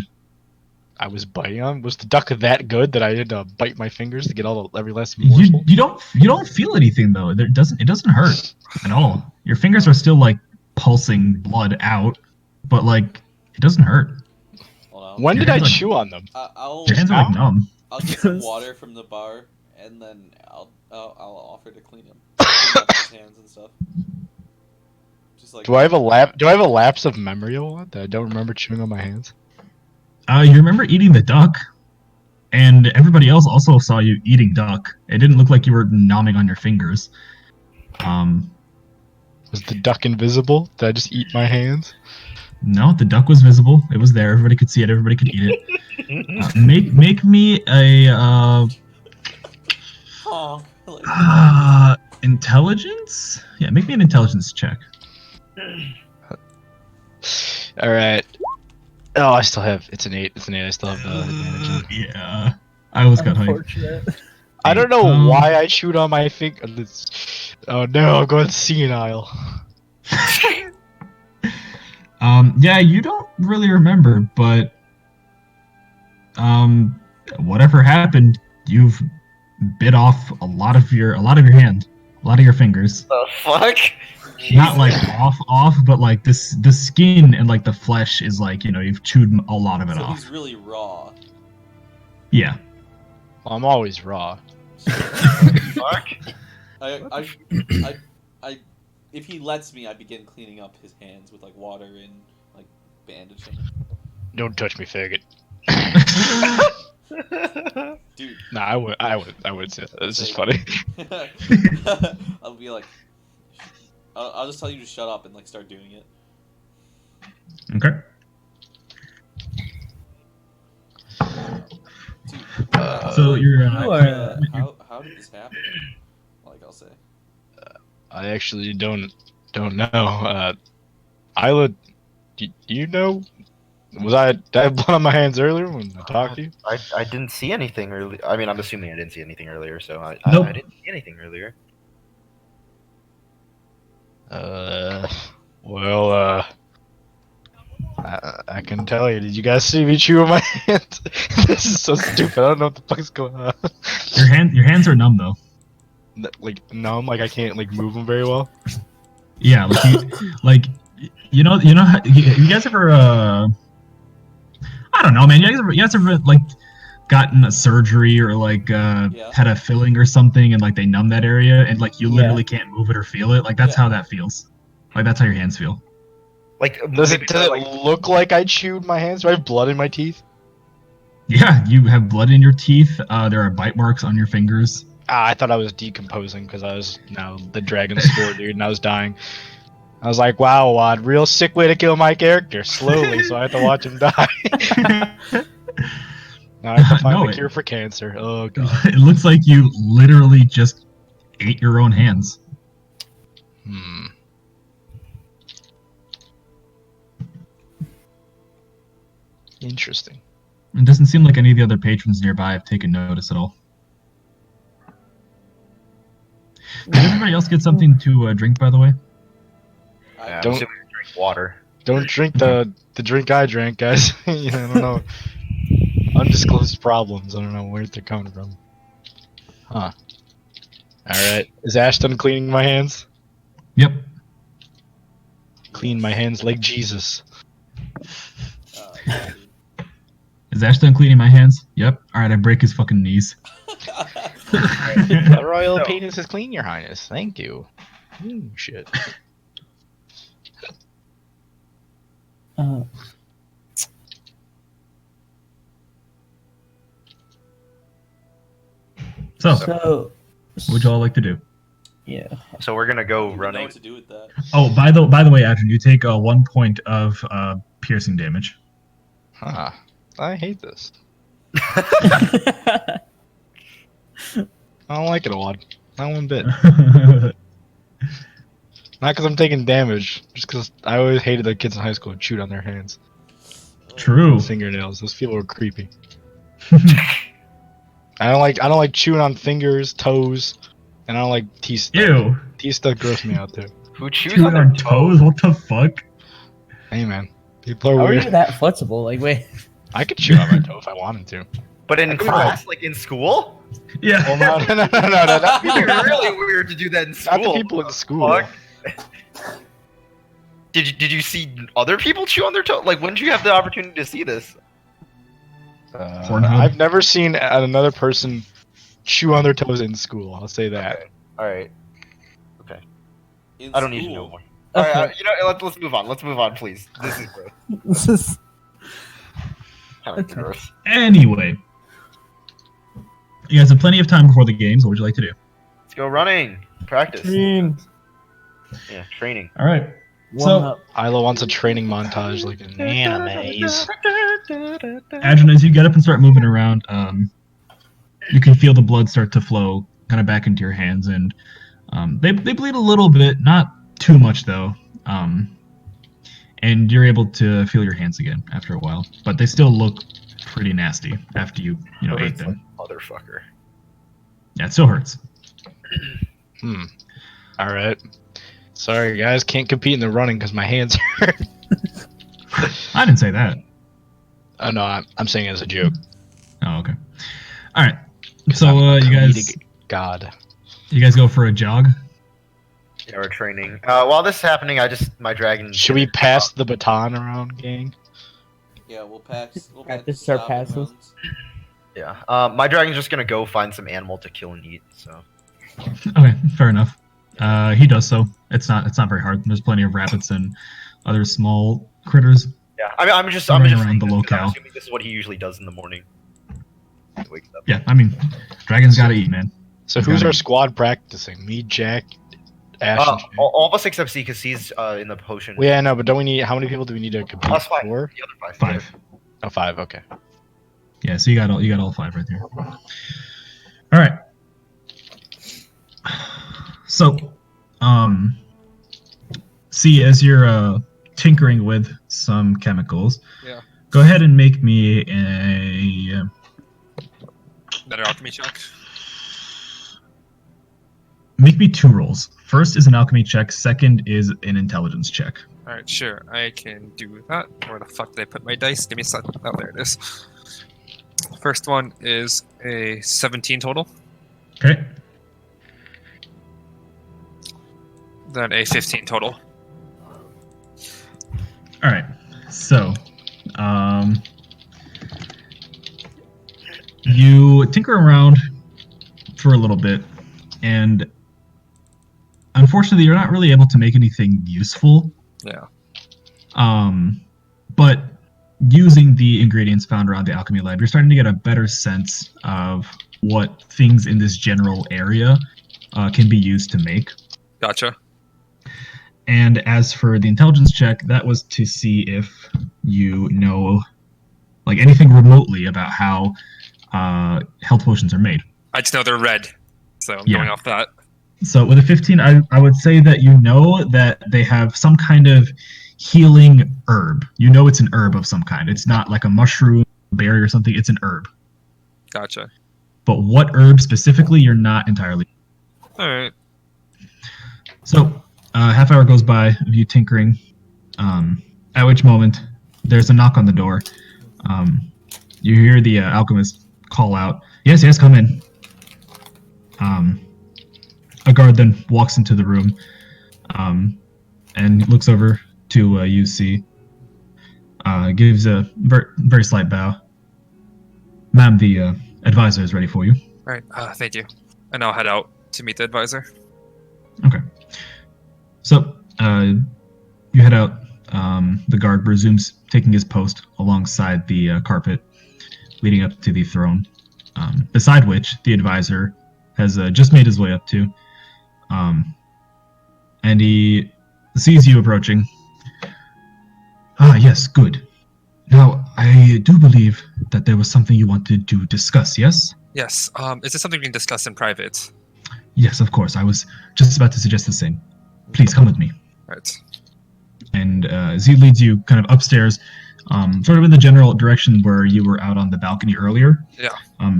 I was biting on. Was the duck that good that I had to bite my fingers to get every last morsel? You don't feel anything though. It doesn't hurt at all. Your fingers are still like pulsing blood out, but like it doesn't hurt. Hold on. When Your did I hands are- chew on them? I'll Your hands are like numb. I'll get some water from the bar, and then I'll offer to clean him, clean up his hands and stuff. Just like Do I have a lapse of memory a lot that I don't remember chewing on my hands? You remember eating the duck, and everybody else also saw you eating duck. It didn't look like you were nomming on your fingers. Was the duck invisible? Did I just eat my hands? No, the duck was visible. It was there. Everybody could see it. Everybody could eat it. Make me a honk. Like, intelligence. Yeah, make me an intelligence check. All right. Oh, I still have. It's an 8. It's an 8. I still have the advantage. Yeah, I almost got hyped. Unfortunate. I don't know why I chewed on my finger. Oh no, I'm going senile. Yeah, you don't really remember, but whatever happened, you've bit off a lot of your hand. A lot of your fingers. The fuck? Not like off, but like this, the skin and like the flesh is like, you know, you've chewed a lot of it So off. he's really raw. Yeah. Well, I'm always raw. Fuck. I, if he lets me, I begin cleaning up his hands with like water and like bandaging. Don't touch me, faggot. Dude. Nah, I would say that. It's just funny. I'll be like, I'll just tell you to shut up and like start doing it. Okay. Dude, So you're. how did this happen? Like I'll say. I actually don't know. Isla, do you know? Did I have blood on my hands earlier when I talked to you? I didn't see anything early. I mean, I'm assuming I didn't see anything earlier, so Nope. I didn't see anything earlier. Well, I can tell you. Did you guys see me chew on my hands? This is so stupid. I don't know what the fuck's going on. Your hands are numb though. Like numb, like I can't like move them very well. Yeah, like you know how, you guys ever I don't know, man. You guys ever like gotten a surgery or like had a filling or something and like they numb that area and like you literally can't move it or feel it? Like that's how that feels. Like that's how your hands feel. Like, Does it look like I chewed my hands? Do I have blood in my teeth? Yeah, you have blood in your teeth. There are bite marks on your fingers. I thought I was decomposing because I was now the dragon spore dude and I was dying. I was like, wow, Wad, real sick way to kill my character slowly, so I have to watch him die. Now I have to find the cure for cancer. Oh god. It looks like you literally just ate your own hands. Interesting. It doesn't seem like any of the other patrons nearby have taken notice at all. Did everybody else get something to drink, by the way? I'm Don't- assuming you drink water. Don't drink the drink I drank, guys. I don't know. Undisclosed problems. I don't know where they're coming from. Huh. Alright. Is Ashton cleaning my hands? Yep. Clean my hands like Jesus. Yeah, Is Ashton cleaning my hands? Yep. Alright, I break his fucking knees. The royal So- penis is clean, your highness. Thank you. Shit. So, what'd y'all like to do? Yeah. So we're gonna go know running. what to do with that. Oh, by the way, Adrian, you take 1 point of piercing damage. Huh. I hate this. Uh, I don't like it a lot. Not one bit. Not because I'm taking damage, just because I always hated the kids in high school who chewed on their hands. True. Fingernails. Those people were creepy. I don't like chewing on fingers, toes, and I don't like teeth stuff. Ew. Teeth stuff gross me out too. Who chews Chewing on their on toes? What the fuck? Hey man, people are How are you weird. that flexible? Like, wait. I could chew on my toe if I wanted to. But in class, like in school, Yeah. Well, no, not it'd be really weird to do that in school. not the people in school. Fuck. Did you see other people chew on their toe? Like, when did you have the opportunity to see this? Pornhub? I've never seen another person chew on their toes in school. I'll say that. Okay. All right. In I don't need to school. know more. All right. You know, let's move on. Let's move on, please. This is gross. This is Kind of Okay. gross. Anyway. You guys have plenty of time before the games. What would you like to do? Let's go running. Practice. dream. Yeah, training. All right. Warm up. Isla wants a training montage like in animes. Adrian, as you get up and start moving around, you can feel the blood start to flow kind of back into your hands, and they bleed a little bit, not too much though. And you're able to feel your hands again after a while, but they still look pretty nasty after you ate Hurts them. like motherfucker. Yeah, it still hurts. All right. Sorry guys, can't compete in the running because my hands hurt. I didn't say that. Oh no, I'm saying it as a joke. Oh, okay. All right. So you guys God. go for a jog. Yeah, we're training. While this is happening, my dragon. Should we pass the baton around, gang? Yeah, we'll pass. We'll Practice pass our stopping passes. rounds. Yeah. My dragon's just gonna go find some animal to kill and eat. So. Okay, fair enough. He does so. It's not very hard. There's plenty of rabbits and other small critters. Yeah. I mean, I'm just Running saying around the this 'cause I'm locale. assuming this is what he usually does in the morning. He wakes up. Yeah, I mean, dragons gotta eat, man. So He's who's gotta our eat. squad practicing? Me, Jack, Ash, and Shay. All of us except C, because C's in the potion. Well, yeah, no, but don't we need? How many people do we need to compete? Us five. 4? The other 5. 5. Oh, 5. Okay. Yeah, so you got all 5 right there. All right. So, see, as you're tinkering with some chemicals, Yeah. go ahead and make me a Better alchemy check. make me 2 rolls. First is an alchemy check. Second is an intelligence check. Alright, sure. I can do that. Where the fuck did I put my dice? Give me a sec. Oh, there it is. First one is a 17 total. Okay. Then a 15 total. All right. So, you tinker around for a little bit, and unfortunately, you're not really able to make anything useful. Yeah. But using the ingredients found around the alchemy lab, you're starting to get a better sense of what things in this general area can be used to make. Gotcha. And as for the intelligence check, that was to see if you know, like, anything remotely about how health potions are made. I just know they're red. So I'm Yeah. going off that. So with a 15, I would say that you know that they have some kind of healing herb. You know it's an herb of some kind. It's not like a mushroom, berry, or something. It's an herb. Gotcha. But what herb specifically, you're not entirely. Alright. So, half hour goes by of you tinkering, at which moment there's a knock on the door. You hear the alchemist call out, "Yes, yes, come in." A guard then walks into the room and looks over to UC, gives a very slight bow. "Ma'am, the advisor is ready for you." Alright, thank you. And I'll head out to meet the advisor. Okay. So, you head out. The guard resumes taking his post alongside the carpet leading up to the throne, beside which the advisor has just made his way up to. And he sees you approaching. "Ah, yes, good. Now, I do believe that there was something you wanted to discuss, yes?" Yes, is this something we can discuss in private? "Yes, of course. I was just about to suggest the same. Please come with me." Right. And Z leads you kind of upstairs, sort of in the general direction where you were out on the balcony earlier. Yeah.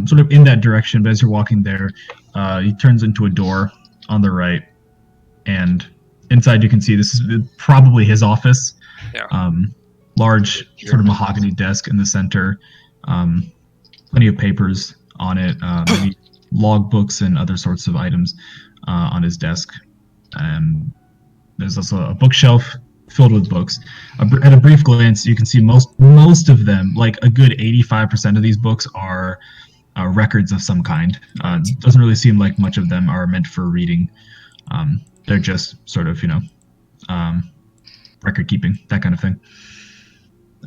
Sort of in that direction, but as you're walking there, he turns into a door on the right, and inside you can see this is probably his office. Yeah. Large sort of mahogany desk in the center, plenty of papers on it, maybe log books and other sorts of items on his desk. There's also a bookshelf filled with books. At a brief glance, you can see most of them, like a good 85% of these books, are records of some kind. Doesn't really seem like much of them are meant for reading. They're just sort of, record keeping, that kind of thing.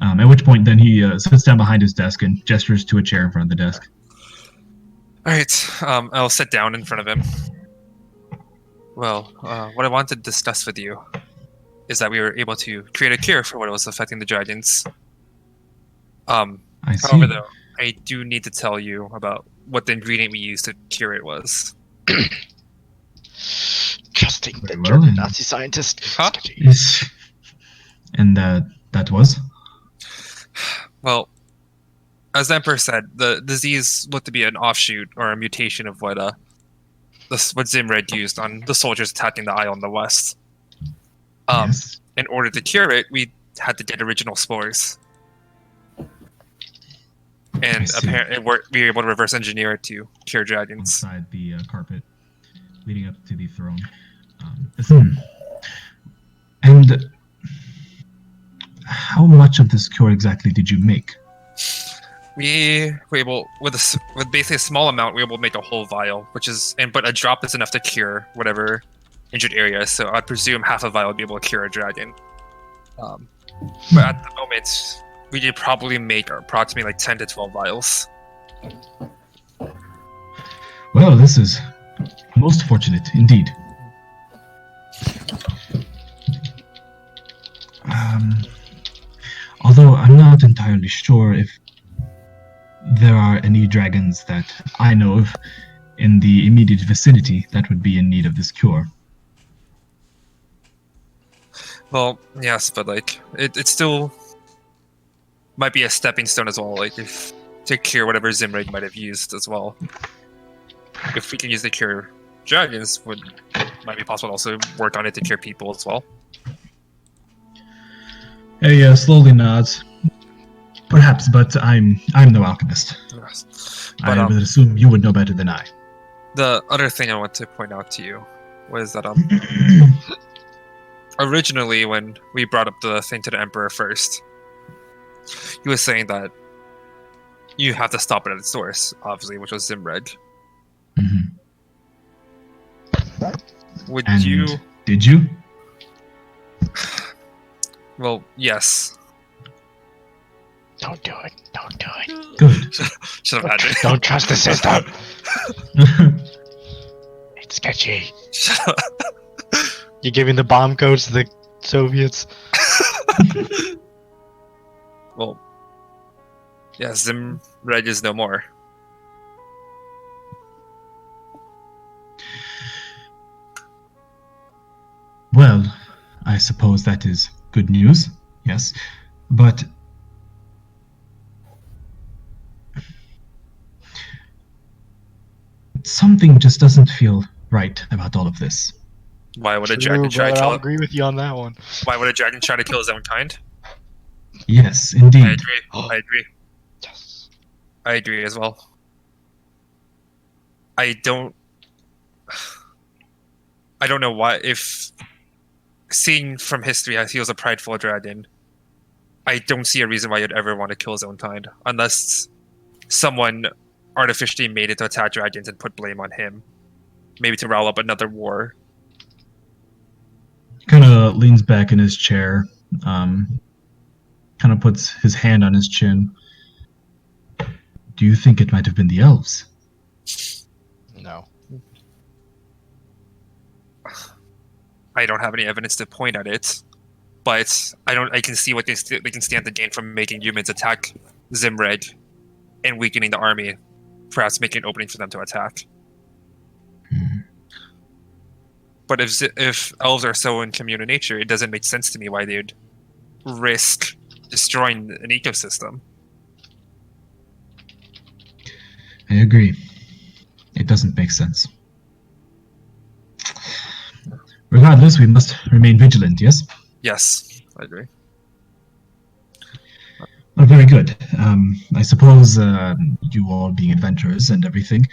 At which point, then he sits down behind his desk and gestures to a chair in front of the desk. Alright, I'll sit down in front of him. Well, what I wanted to discuss with you is that we were able to create a cure for what was affecting the dragons. I see. However, though, I do need to tell you about what the ingredient we used to cure it was. Trusting the Very well, German then. Nazi scientist. Huh? Sketchy. Yes. And that was? Well, as the Emperor said, the disease looked to be an offshoot or a mutation of what Zimred used on the soldiers attacking the Isle in the west. Yes. In order to cure it, we had to get original spores. And see. apparently, we were able to reverse engineer it to cure dragons. Outside the carpet leading up to the throne, And how much of this cure exactly did you make? We were able, with basically a small amount, we were able to make a whole vial, but a drop is enough to cure whatever injured area. So I'd presume half a vial would be able to cure a dragon. But at the moment, we did probably make approximately like 10 to 12 vials. Well, this is most fortunate indeed. Although I'm not entirely sure if there are any dragons that I know of in the immediate vicinity that would be in need of this cure. Well, yes, but like it still might be a stepping stone as well. Like if to cure whatever Zimrig might have used as well. If we can use it to cure dragons, might be possible to also work on it to cure people as well. He slowly nods. Perhaps, but I'm no alchemist. Yes. I But would assume you would know better than I. the other thing I want to point out to you was that originally when we brought up the thing to the Emperor first, he was saying that you have to stop it at its source, obviously, which was Zimreg. Mhm. Would And you? did you? Well, yes. Don't do it. Don't do it. Good. Should have had it. Don't trust the system. It's sketchy. Shut up. You're giving the bomb codes to the Soviets. Well, yeah, Zimreg is no more. Well, I suppose that is good news, yes. But something just doesn't feel right about all of this. Why would a True, dragon try to brother, I'll kill? agree with you on that one. Why would a dragon try to kill his own kind? Yes, I indeed. agree. I agree. Yes. I agree as well. I don't know why. If seeing from history how he was a prideful dragon, I don't see a reason why you'd ever want to kill his own kind, unless someone artificially made it to attack dragons and put blame on him, maybe to rile up another war. He kind of leans back in his chair, kind of puts his hand on his chin. Do you think it might have been the elves? No. I don't have any evidence to point at it, but I can see what they can stand to gain from making humans attack Zimreg and weakening the army, perhaps making an opening for them to attack. But if elves are so in commune in nature, it doesn't make sense to me why they'd risk destroying an ecosystem. I agree. It doesn't make sense. Regardless, we must remain vigilant, yes? Yes, I agree. Well, very good. I suppose you all being adventurers and everything,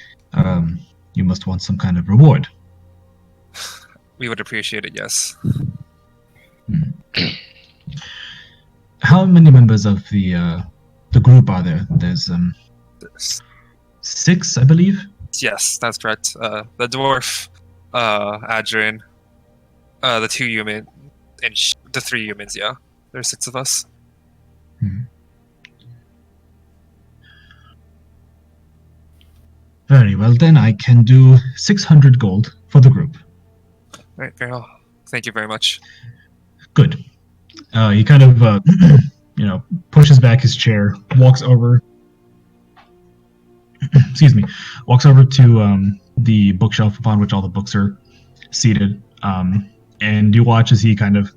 you must want some kind of reward. We would appreciate it, yes. How many members of the group are there? There's 6, I believe. Yes, that's correct. The dwarf, Adrian, the 2 human, and the 3 humans, yeah. There's 6 of us. Very well, then I can do 600 gold for the group. Right, very well. Thank you very much. Good. He kind of, pushes back his chair, walks over. Excuse me. Walks over to the bookshelf upon which all the books are seated, and you watch as he kind of,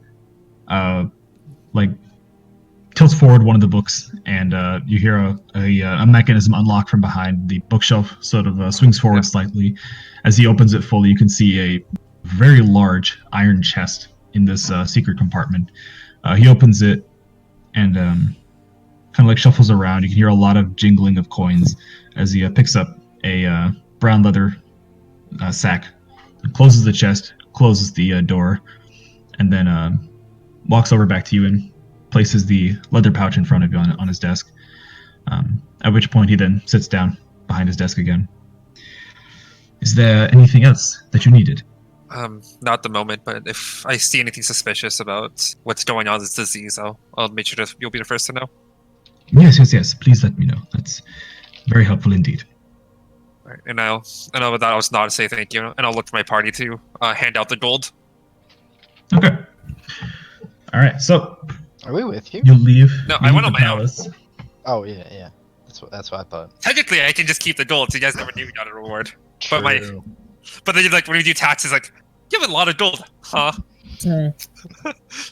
tilts forward one of the books, and you hear a mechanism unlock from behind the bookshelf. Sort of swings forward slightly. As he opens it fully, you can see a very large iron chest in this secret compartment. He opens it and kind of like shuffles around. You can hear a lot of jingling of coins as he picks up a brown leather sack, closes the chest, closes the door, and then walks over back to you and places the leather pouch in front of you on his desk. At which point he then sits down behind his desk again. Is there anything else that you needed? Not at the moment, but if I see anything suspicious about what's going on with this disease, I'll make sure you'll be the first to know. Yes. Please let me know. That's very helpful indeed. Right, and with that, I'll just nod and say thank you, and I'll look to my party to hand out the gold. Okay. All right. So Are we with you? you leave. No, you I leave went on the my own. palace. Oh yeah. That's what I thought. Technically, I can just keep the gold, so you guys never knew we got a reward. But then, like, when you do taxes, like, you have a lot of gold, huh?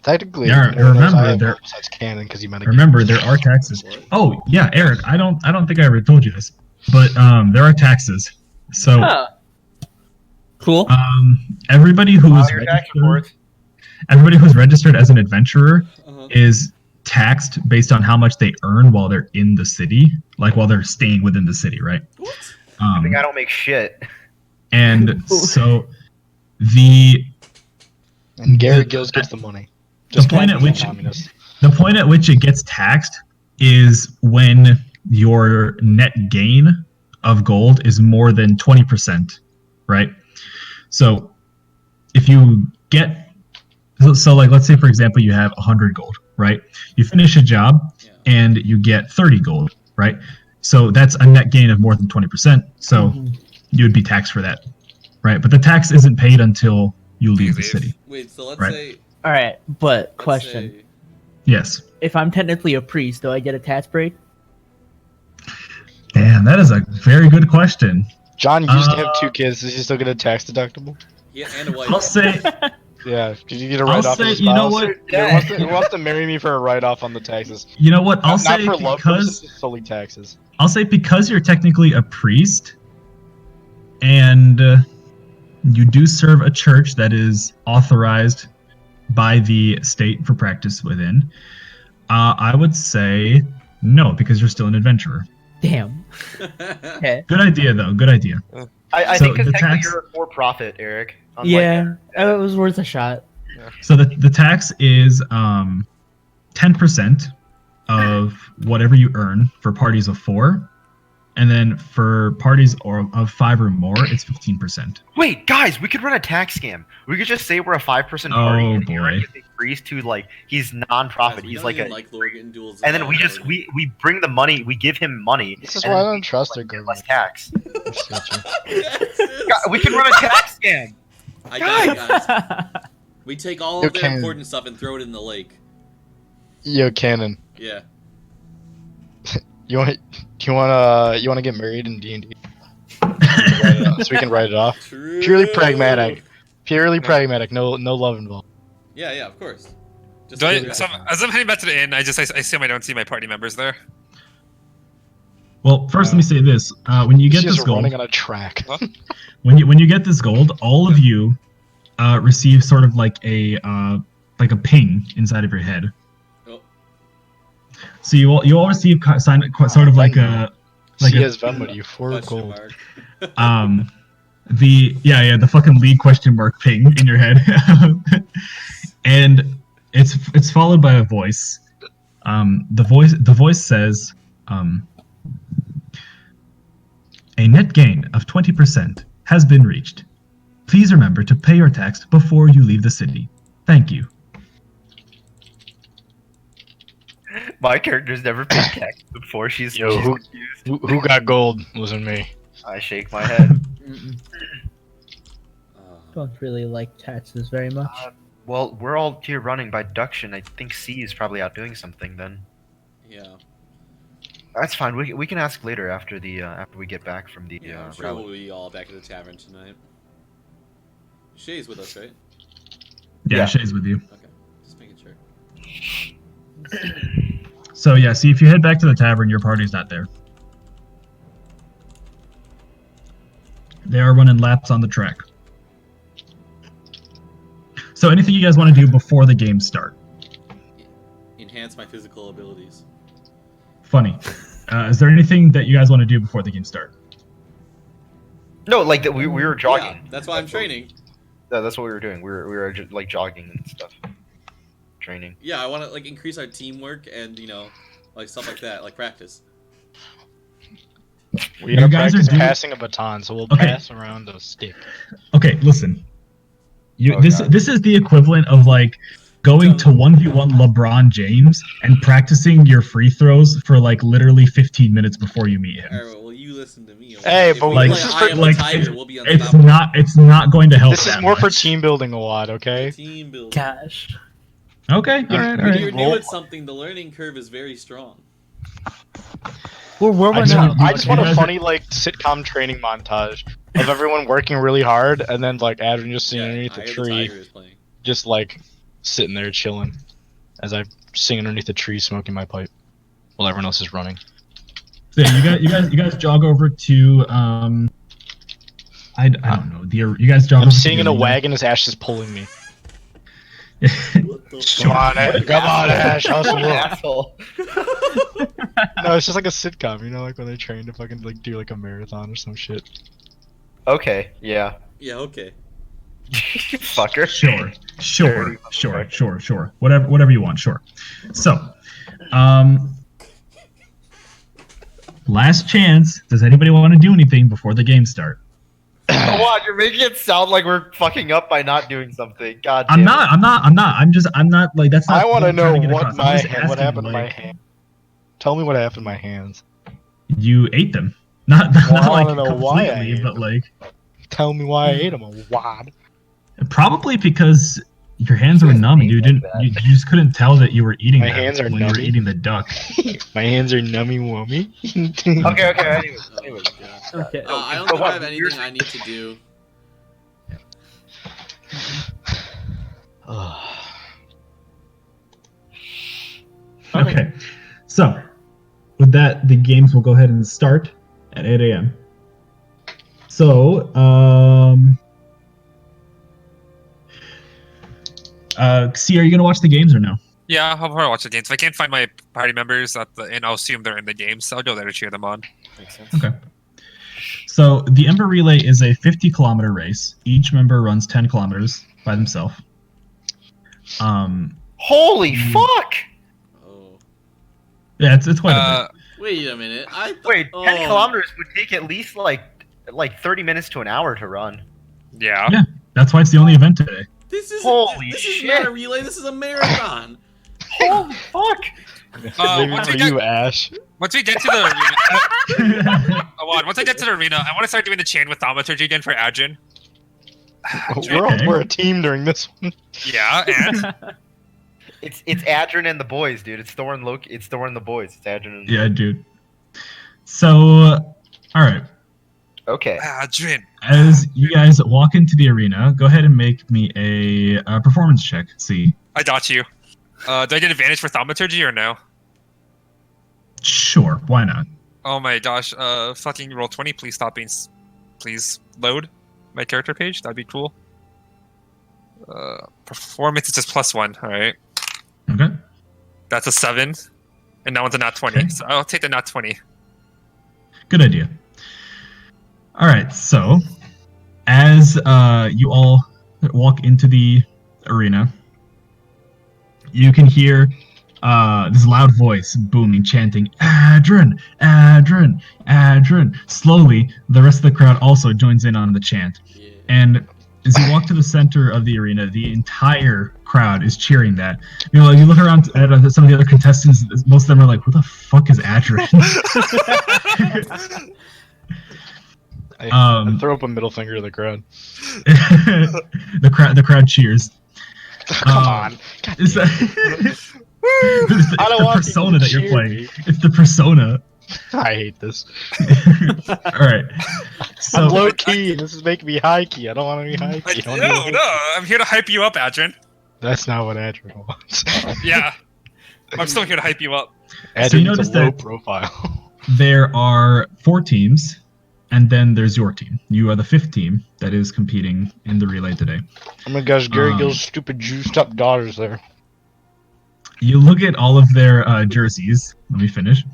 Technically, Yeah, no one knows I remember have there- gold besides canon because you might have. Remember, there are taxes. What? Oh yeah, Eric. I don't think I ever told you this, but there are taxes. So Huh. Cool. everybody who is Your tax reports. registered as an adventurer Uh-huh. is taxed based on how much they earn while they're in the city, like while they're staying within the city, right? What? I think I don't make shit. And so the And Gary Gills gets the money. The point at because which he's a communist. the point at which it gets taxed is when your net gain of gold is more than 20%, right? So if you get so like let's say for example you have 100 gold, right? You finish a job Yeah. and you get 30 gold, right? So that's a net gain of more than 20%. So Mhm. you would be taxed for that, right? But the tax isn't paid until you leave the city. Wait, so let's Right. say. All right, but let's question: say- Yes. if I'm technically a priest, do I get a tax break? Damn, that is a very good question. John used to have 2 kids. Is he still get a tax deductible? Yeah, and a wife. I'll say Yeah. Did you get a I'll write off? say, his you know spouse? what? Who wants to marry me for a write off on the taxes? You know what? I'll Not say for love because purposes, solely taxes. you're technically a priest, and you do serve a church that is authorized by the state for practice within. I would say no, because you're still an adventurer. Damn. Okay. Good idea, though. Good idea. I So think because the technically tax- you're a for-profit, Eric. Unlike Yeah, it was worth a shot. So the tax is 10% of whatever you earn for parties of 4, and then for parties of 5 or more, it's 15%. Wait, guys, we could run a tax scam. We could just say we're a 5% party. Oh, and Aaron boy. is a priest who he's non-profit. Guys, we He's don't like even a, like Lord getting duels. and then we bring the money. We give him money. This is and why I then don't trust their we get government. less tax. Sketchy. We can run a tax scam. I got it, guys. We take all You of their can. important stuff and throw it in the lake. Yo, Cannon. Yeah. You want to get married in D&D? So we can write it off. True. Purely pragmatic. Purely pragmatic. No love involved. Yeah, of course. Just Do give I, it so back. as I'm heading back to the inn, I assume I don't see my party members there. Well, first let me say this: when you get She's this gold, running on a track. when you get this gold, all of you receive sort of like a ping inside of your head. Oh. So you all receive sort of like a She has Venmo you for Question gold. mark. the fucking league question mark ping in your head, and it's followed by a voice. The voice says, a net gain of 20% has been reached. Please remember to pay your tax before you leave the city. Thank you. My character's never paid tax before. She's Yo, who- confused. Who got gold? Wasn't me. I shake my head. Mm-mm. Uh, Don't really like taxes very much. Well, we're all here running by deduction. I think C is probably out doing something then. yeah. That's fine. We can ask later after we get back from the Yeah, I'm sure rally. we'll be all back at the tavern tonight. Shay's with us, right? Yeah, Shay's with you. Okay. Just making sure. So yeah, see, if you head back to the tavern, your party's not there. They are running laps on the track. So anything you guys want to do before the games start? Enhance my physical abilities. Funny. Is there anything that you guys want to do before the games start? No, like that we were jogging. Yeah, that's why I'm training. That's what we were doing. We were just, like jogging and stuff, training. Yeah, I want to like increase our teamwork and like stuff like that, like practice. We You gotta guys are practice doing- passing a baton, so we'll Okay. pass around a stick. Okay, listen. Oh, This God. this is the equivalent of like going to 1v1 LeBron James and practicing your free throws for like literally 15 minutes before you meet him. Alright, well, you listen to me. Hey, If but we like- play this is I for- Am like, the Tiger, we'll be It's unstoppable. it's not going to help. This is that more for much. team building a lot, okay? Team building. Gosh. Okay, all right, all When you're right. new at something, the learning curve is very strong. Where I we're just, not. I just want You a guys funny like sitcom training montage of everyone working really hard, and then like Adrian just sitting Yeah, underneath I the Am the tree, Tiger is playing. just like sitting there chilling, as I sing underneath the tree, smoking my pipe, while everyone else is running. So yeah, you guys jog over to I don't know. You guys jog. I'm over to sitting the in a arena. wagon as Ash is pulling me. Sure. Come on, Ash, hustle What an up. asshole. No, it's just like a sitcom, like when they train to fucking like do like a marathon or some shit. Okay, yeah. Yeah, okay. Fucker. Sure. Whatever you want. Sure. So, last chance. Does anybody want to do anything before the game start? Come on, you're making it sound like we're fucking up by not doing something. God damn I'm it. not. I'm not like that's not. I want what to I'm know trying to get what across. I'm just what asking, happened to my like, hand. Tell me what happened to my hands. You ate them. Not Well, I like wanna know why I completely, ate but them. like Tell me why I ate them. A wad. probably because your hands were Just numb. ate You like didn't. that. You just couldn't tell that you were eating My them hands are when you were nummy. eating the duck. My hands are nummy wummy. Okay, anyways. Oh, anyways. God. Okay. I don't Go think I on, have you're- anything I need to do. Okay. So, with that, the games will go ahead and start at 8 a.m. So, C, are you gonna watch the games or no? Yeah, I'll probably watch the games. If I can't find my party members at the inn, I'll assume they're in the games, so I'll go there to cheer them on. Makes sense. Okay. So the Ember Relay is a 50-kilometer race. Each member runs 10 kilometers by themselves. Holy fuck! Oh. Yeah, it's quite a bit. Wait a minute. Wait, 10 oh. kilometers would take at least like 30 minutes to an hour to run. Yeah. Yeah. That's why it's the only event today. This is Holy this is shit. not a relay. This is a marathon. Holy fuck! Maybe once for we get- you, Ash. Once we get to the arena, once I get to the arena, I want to start doing the chain with thaumaturgy again for Adrian. We're a team during this one. Yeah, and It's Adrian and the boys, dude. It's Thor and Loki. It's Thor and the boys. It's Adrian and Yeah, dude. So, all right. Okay. Adrian. As you guys walk into the arena, go ahead and make me a performance check. See. I got you. Do I get advantage for thaumaturgy or no? Sure. Why not? Oh my gosh. Fucking roll 20. Please stop being. Please load my character page. That'd be cool. Performance is just +1. All right. Okay. That's a 7, and that one's a nat 20. Okay. So I'll take the nat 20. Good idea. All right. So, as you all walk into the arena, you can hear this loud voice booming, chanting, "Adrian, Adrian, Adrian." Slowly, the rest of the crowd also joins in on the chant. Yeah. And as you walk to the center of the arena, the entire crowd is cheering that. You know, you look around at some of the other contestants, most of them are like, "Who the fuck is Adrian?" I throw up a middle finger to the crowd. the crowd cheers. Come on. God Is damn that it. I don't the want persona people to that you're cheer playing? me. It's the persona. I hate this. All right. So I'm low key. This is making me high key. I don't want to be high key. No, I'm here to hype you up, Adrian. That's not what Adrian wants. Yeah. I'm still here to hype you up. Adrian needs notice a low that- profile. there are 4 teams, and then there's your team. You are the 5th team that is competing in the relay today. Oh my gosh, Gary Um, Gill's stupid juiced up daughters there. You look at all of their jerseys. Let me finish.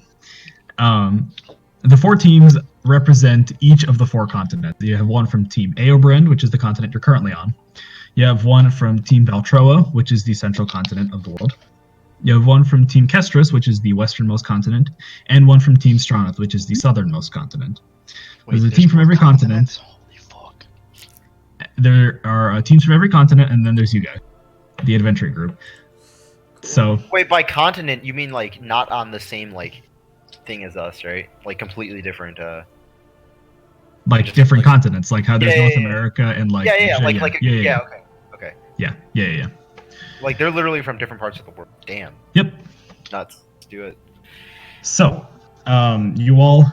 The 4 teams represent each of the 4 continents. You have one from Team Aobrand, which is the continent you're currently on. You have one from Team Valtroa, which is the central continent of the world. You have one from Team Kestris, which is the westernmost continent, and one from Team Stroneth, which is the southernmost continent. There's a team from every continent. Holy fuck. There are teams from every continent, and then there's you guys, the adventure group. So Wait, by continent you mean like not on the same like thing as us, right? Like completely different. like just, different like- continents, like how there's Yeah, North yeah, yeah. America and like yeah, Asia, okay, okay. yeah. Like they're literally from different parts of the world. Damn, Yep. nuts. Let's do it. So, you all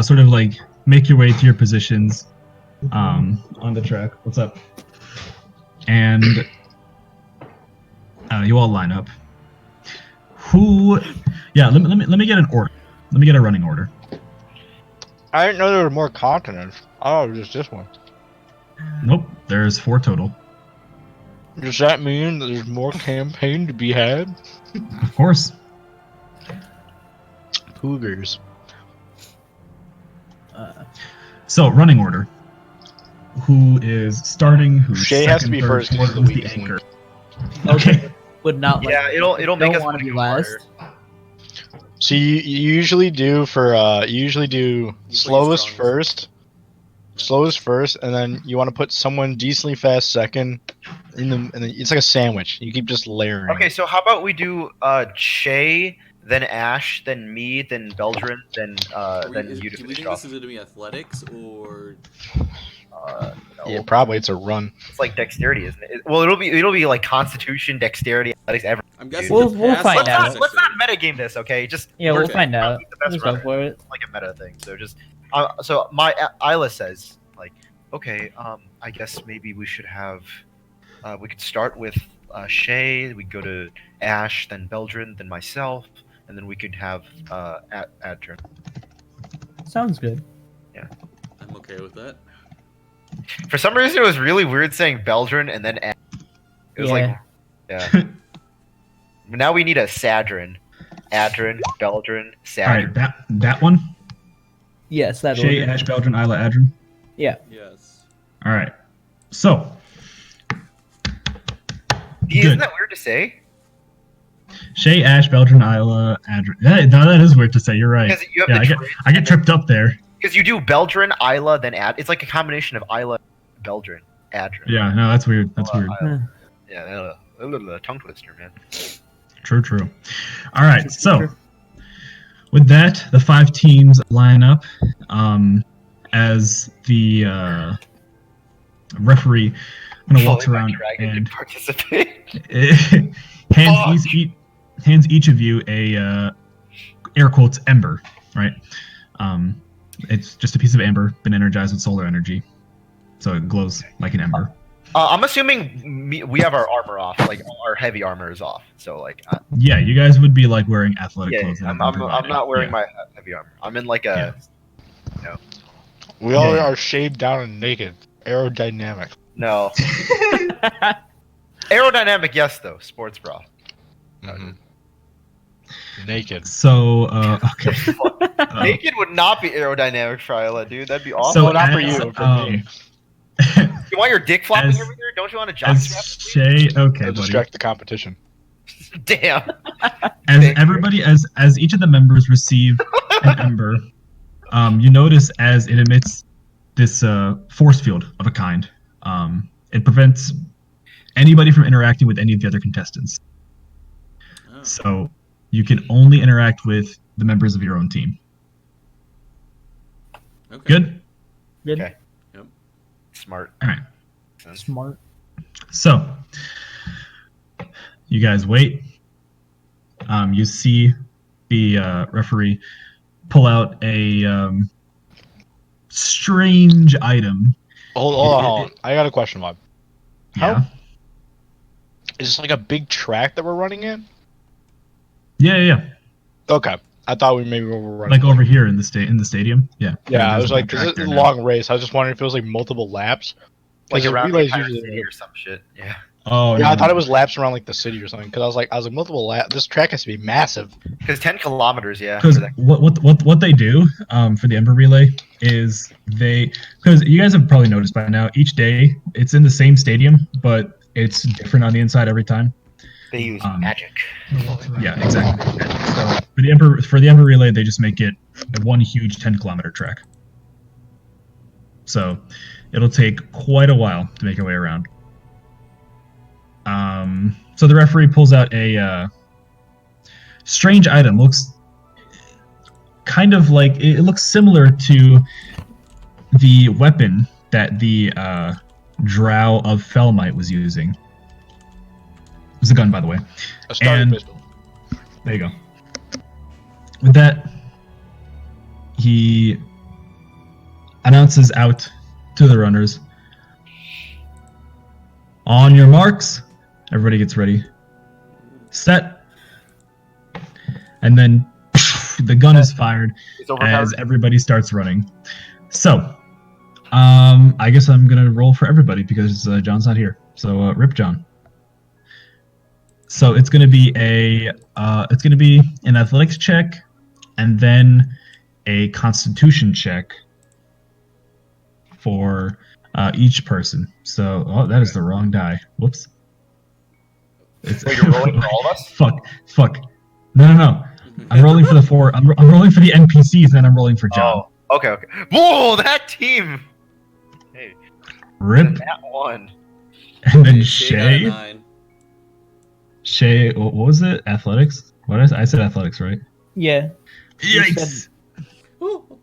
sort of like make your way to your positions on the track. What's up? And you all line up. Who? Yeah. Let me get an order. Let me get a running order. I didn't know there were more continents. Oh, just this one. Nope. There's 4 total. Does that mean that there's more campaign to be had? Of course. Cougars. So running order. Who is starting? Who's Shay second, has to be third, first 'cause fourth, he's the who's the weakest anchor? Okay. Okay. Would not like. Yeah, it'll make don't us want to be go last. harder. So you usually do for slowest strongest. first, and then you want to put someone decently fast second, and then it's like a sandwich. You keep just layering. Okay, so how about we do Shay, then Ash, then me, then Beldrin, then you to Do we finish think off. this is gonna be athletics or? No. Yeah, probably it's a run. It's like dexterity, isn't it? Well, it'll be like Constitution, Dexterity, athletics, everything. I'm guessing. We'll- the we'll pass find is out. Let's not dexterity. metagame this, okay? Just Yeah, we're we'll just find out. the best Let's go runner. for it. It's like a meta thing. So just so my Isla says like, okay, I guess maybe we should have we could start with Shay. We go to Ash, then Beldrin, then myself, and then we could have Adrian. Sounds good. I'm okay with that. For some reason, it was really weird saying Beldrin and then Ash. It was like, yeah. Now we need a Sadrin. Adrin, Beldrin, All Sadrin. right. That one. Yes, that Shay, order. Ash, Beldrin, Isla, Adrin. Yes. All right. So Isn't that weird to say? Shay, Ash, Beldrin, Isla, Adrin. That is weird to say. You're right. Because you have Yeah, the I get tripped up there. Because you do Beldrin, Isla, then Ad. It's like a combination of Isla, Beldrin, Adrin. Yeah, no, that's weird. That's weird. Isla. Yeah, a little tongue twister, man. True. All right, True, so true. with that, the 5 teams line up as the referee kind of walks Fully my around dragon and to participate. hands each of you a air quotes ember, right? It's just a piece of amber, been energized with solar energy, so it glows like an ember. I'm assuming we have our armor off, like our heavy armor is off. So like, Yeah, you guys would be like wearing athletic clothes. that I'm have been provided. not wearing Yeah. my heavy armor. I'm in like a We all Yeah. are shaved down and naked. Aerodynamic. no aerodynamic. Yes, though sports bra. Mhm. Naked. So okay. Naked would not be aerodynamic, Fryla, dude. That'd be awful. So Well, not for as, you, for me. You want your dick flopping as- over here? Don't you want a jock As strap? Shay, okay, To buddy. distract the competition. Damn. As Thank everybody, as each of the members receive an ember, you notice as it emits this force field of a kind. It prevents anybody from interacting with any of the other contestants. Oh. So you can only interact with the members of your own team. Okay. Good. Good. Okay. Smart. All right. Smart. So you guys wait. You see the referee pull out a strange item. Hold on. I got a question, Bob. Yeah. Is this like a big track that we're running in? Yeah. Okay. I thought we maybe were running. Like over here in the stadium. Yeah. Yeah, I There's was a like, big because track it's there a now. long race. I was just wondering if it was like multiple laps. Like 'Cause around the relays entire usually- city or some shit. Yeah. Oh Yeah, no, I thought no. it was laps around like the city or something. Because I was like multiple laps. This track has to be massive. Because 10 kilometers, yeah. Because for that- what they do for the Ember Relay is because you guys have probably noticed by now, each day it's in the same stadium, but it's different on the inside every time. They use Um, magic. Yeah, exactly. So for the Ember Relay, they just make it one huge 10-kilometer track. So it'll take quite a while to make your way around. So the referee pulls out a strange item. Looks kind of like it looks similar to the weapon that the Drow of Felmite was using. It was a gun, by the way. A starting And- pistol. There you go. With that, he announces out to the runners. On your marks, everybody gets ready. Set. And then the gun is fired It's overpowered. as everybody starts running. So, I guess I'm gonna roll for everybody because John's not here. So, rip John. So it's gonna be an athletics check, and then a Constitution check for each person. So, oh, that is the wrong die. Whoops. It's, Wait, you're rolling for all of us? Fuck. No. I'm rolling for the four. I'm rolling for the NPCs, and then I'm rolling for John. Oh, okay. Whoa, that team! Hey, Rip, that one. and then Shay got a Shay. 9. Shay, what was it? Athletics? What did I say? I said athletics, right? Yeah. You Yikes! Ooh.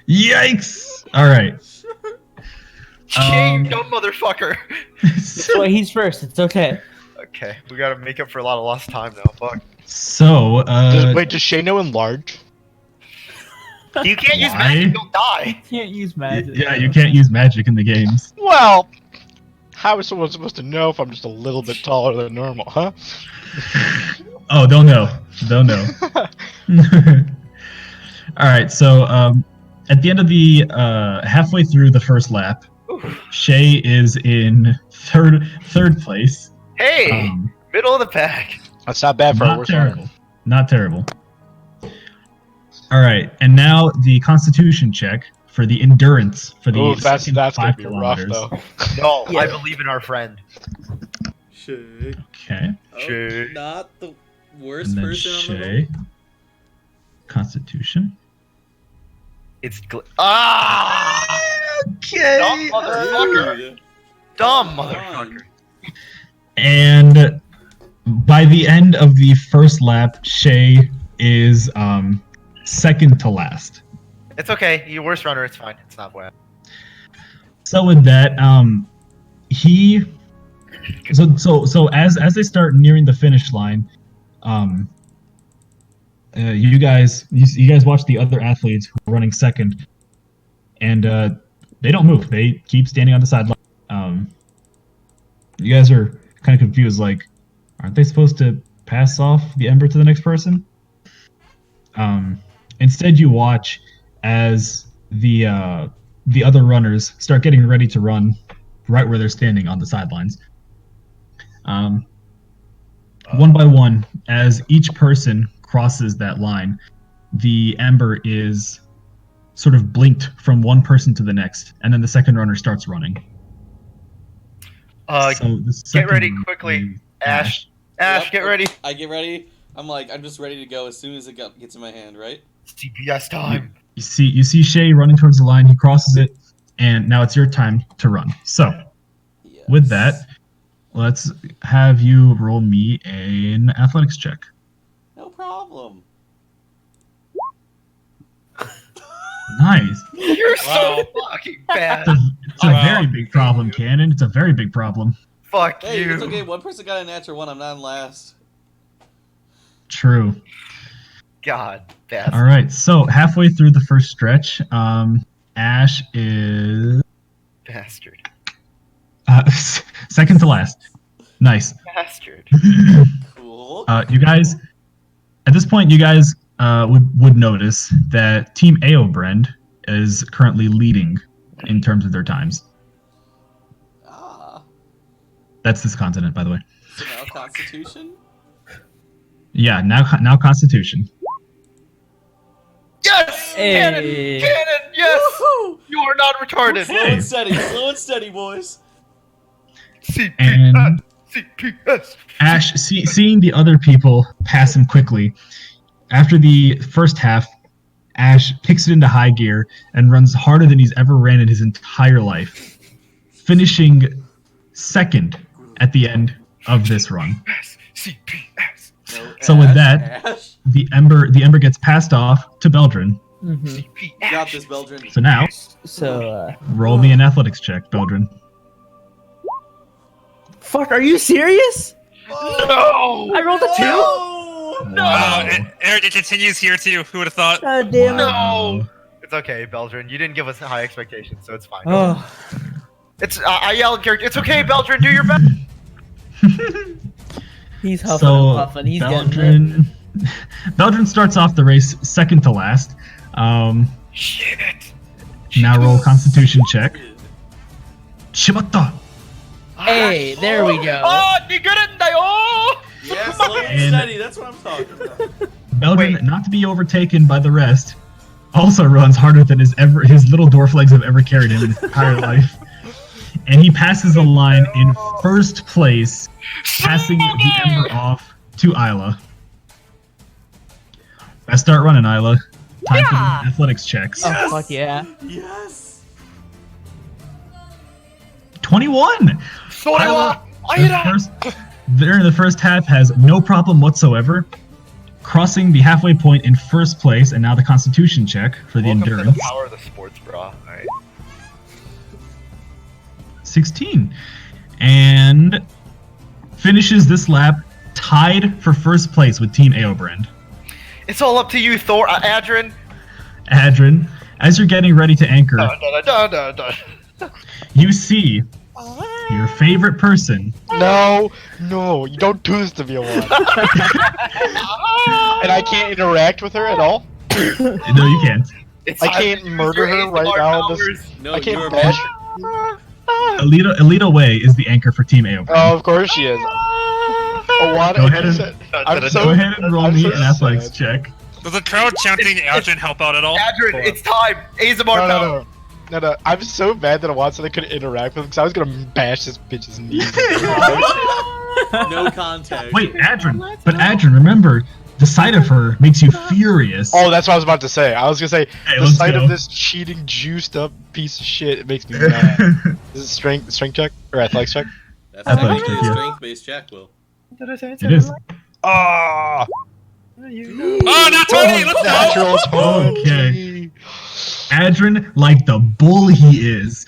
Yikes! All right. Shay, Um, you dumb motherfucker. That's why he's first. It's okay. Okay, we gotta make up for a lot of lost time now. Fuck. So, Wait, does Shay know enlarge? You can't use Why? magic, you'll die. Can't use magic. yeah, you can't use magic in the games. Well, how is someone supposed to know if I'm just a little bit taller than normal, huh? Oh, they'll know. All right. So, at the end of the halfway through the first lap, Ooh. Shay is in third place. Hey, middle of the pack. That's not bad for a Not worst terrible. runner. Not terrible. All right, and now the Constitution check for the endurance for the Ooh, that's second gonna 5 be rough kilometers. though. No, Yeah. I believe in our friend. Shay. Okay, Oh, Shay. not the worst and then person on the Shay. Constitution. It's ah, Okay. dumb motherfucker. Dude. Dumb Come on. motherfucker. And by the end of the first lap, Shay is second to last. It's okay. You worst runner. It's fine. It's not bad. So with that, so as they start nearing the finish line, you guys watch the other athletes who are running second, and they don't move. They keep standing on the sideline. You guys are kind of confused, like, aren't they supposed to pass off the ember to the next person? Instead, you watch as the other runners start getting ready to run right where they're standing on the sidelines. One by one, as each person crosses that line, the ember is sort of blinked from one person to the next, and then the second runner starts running. So the second ready runner quickly, is Ash. Ash, Yep, get ready. I get ready. I'm just ready to go as soon as it gets in my hand, right? CPS time. You see Shay running towards the line. He crosses it, and now it's your time to run. So Yes. with that, let's have you roll me an athletics check. No problem. Nice. You're so fucking bad. It's a very big problem, Cannon. It's a very big problem. Fuck Hey, you. it's okay. One person got a natural 1. I'm not in last. True. God, bad. All right. So halfway through the first stretch, Ash is Bastard. second to last. Nice. Bastard. Cool. You guys, at this point, you guys would notice that Team Aobrand is currently leading in terms of their times. Ah. That's this continent, by the way. So now Constitution? Yeah, now Constitution. Yes! Hey. Cannon! Cannon! Yes! Woohoo! You are not retarded. Slow and steady. Slow and steady, boys. And CPS. Ash, seeing the other people pass him quickly, after the first half, Ash kicks it into high gear and runs harder than he's ever ran in his entire life, finishing second at the end of this run. CPS. No, So with that, Ash. the Ember gets passed off to Beldrin. Mm-hmm. You got this, Belgian. So now, So, roll me an athletics check, Beldrin. fuck, are you serious? No! I rolled a 2? Wow. Eric, it continues here too. Who would have thought? God damn it. Wow. It's okay, Beldrin. You didn't give us high expectations, so it's fine. Oh. It's I yell at character. It's okay, Beldrin. Do your best. He's huffing So and puffing. He's getting it. Beldrin starts off the race second to last. Shit. Now roll Constitution check. Shibata. Hey, there we go. Oh, oh! Yes, slow and And- steady. That's what I'm talking about. Beldrin, Wait. not to be overtaken by the rest, also runs harder than his little dwarf legs have ever carried him in his entire life. And he passes the line in first place, passing the Ember off to Isla. Best start running, Isla. Time for the athletics checks. Oh, fuck yeah. Yes. 21! Soraya! During the first half has no problem whatsoever, crossing the halfway point in first place, and now the Constitution check for the Welcome to endurance. the power of the sports bra. Alright. 16. And finishes this lap tied for first place with Team Aobrand. It's all up to you, Thor. Adrian. Adrin, as you're getting ready to anchor, you see your favorite person. No, you don't do this to me, one. And I can't interact with her at all. No, you can't. It's I time can't to use murder your her right ASMR now. powers. No, I you can't were bash bad. Alita Way is the anchor for Team Aobrand. Oh, of course she is. Awada, Go ahead and- I'm so, Go ahead and roll I'm me so an athletics sad. check. Does the crowd chanting Adrian help out at all? Adrian, it's time. ASMR power. No. I'm so mad that Watson couldn't interact with him because I was gonna bash this bitch's knees. No contact. Wait, Adrin. But Adrin, remember, the sight of her makes you furious. Oh, that's what I was about to say. I was gonna say Hey, the let's sight go. of this cheating, juiced up piece of shit. It makes me mad. Is it strength check or athletics check? That's Athletics, actually a yeah. strength-based check, Will. It is. Ah, Oh, not 20! Let's go! natural 20. Okay. Adrin, like the bull he is,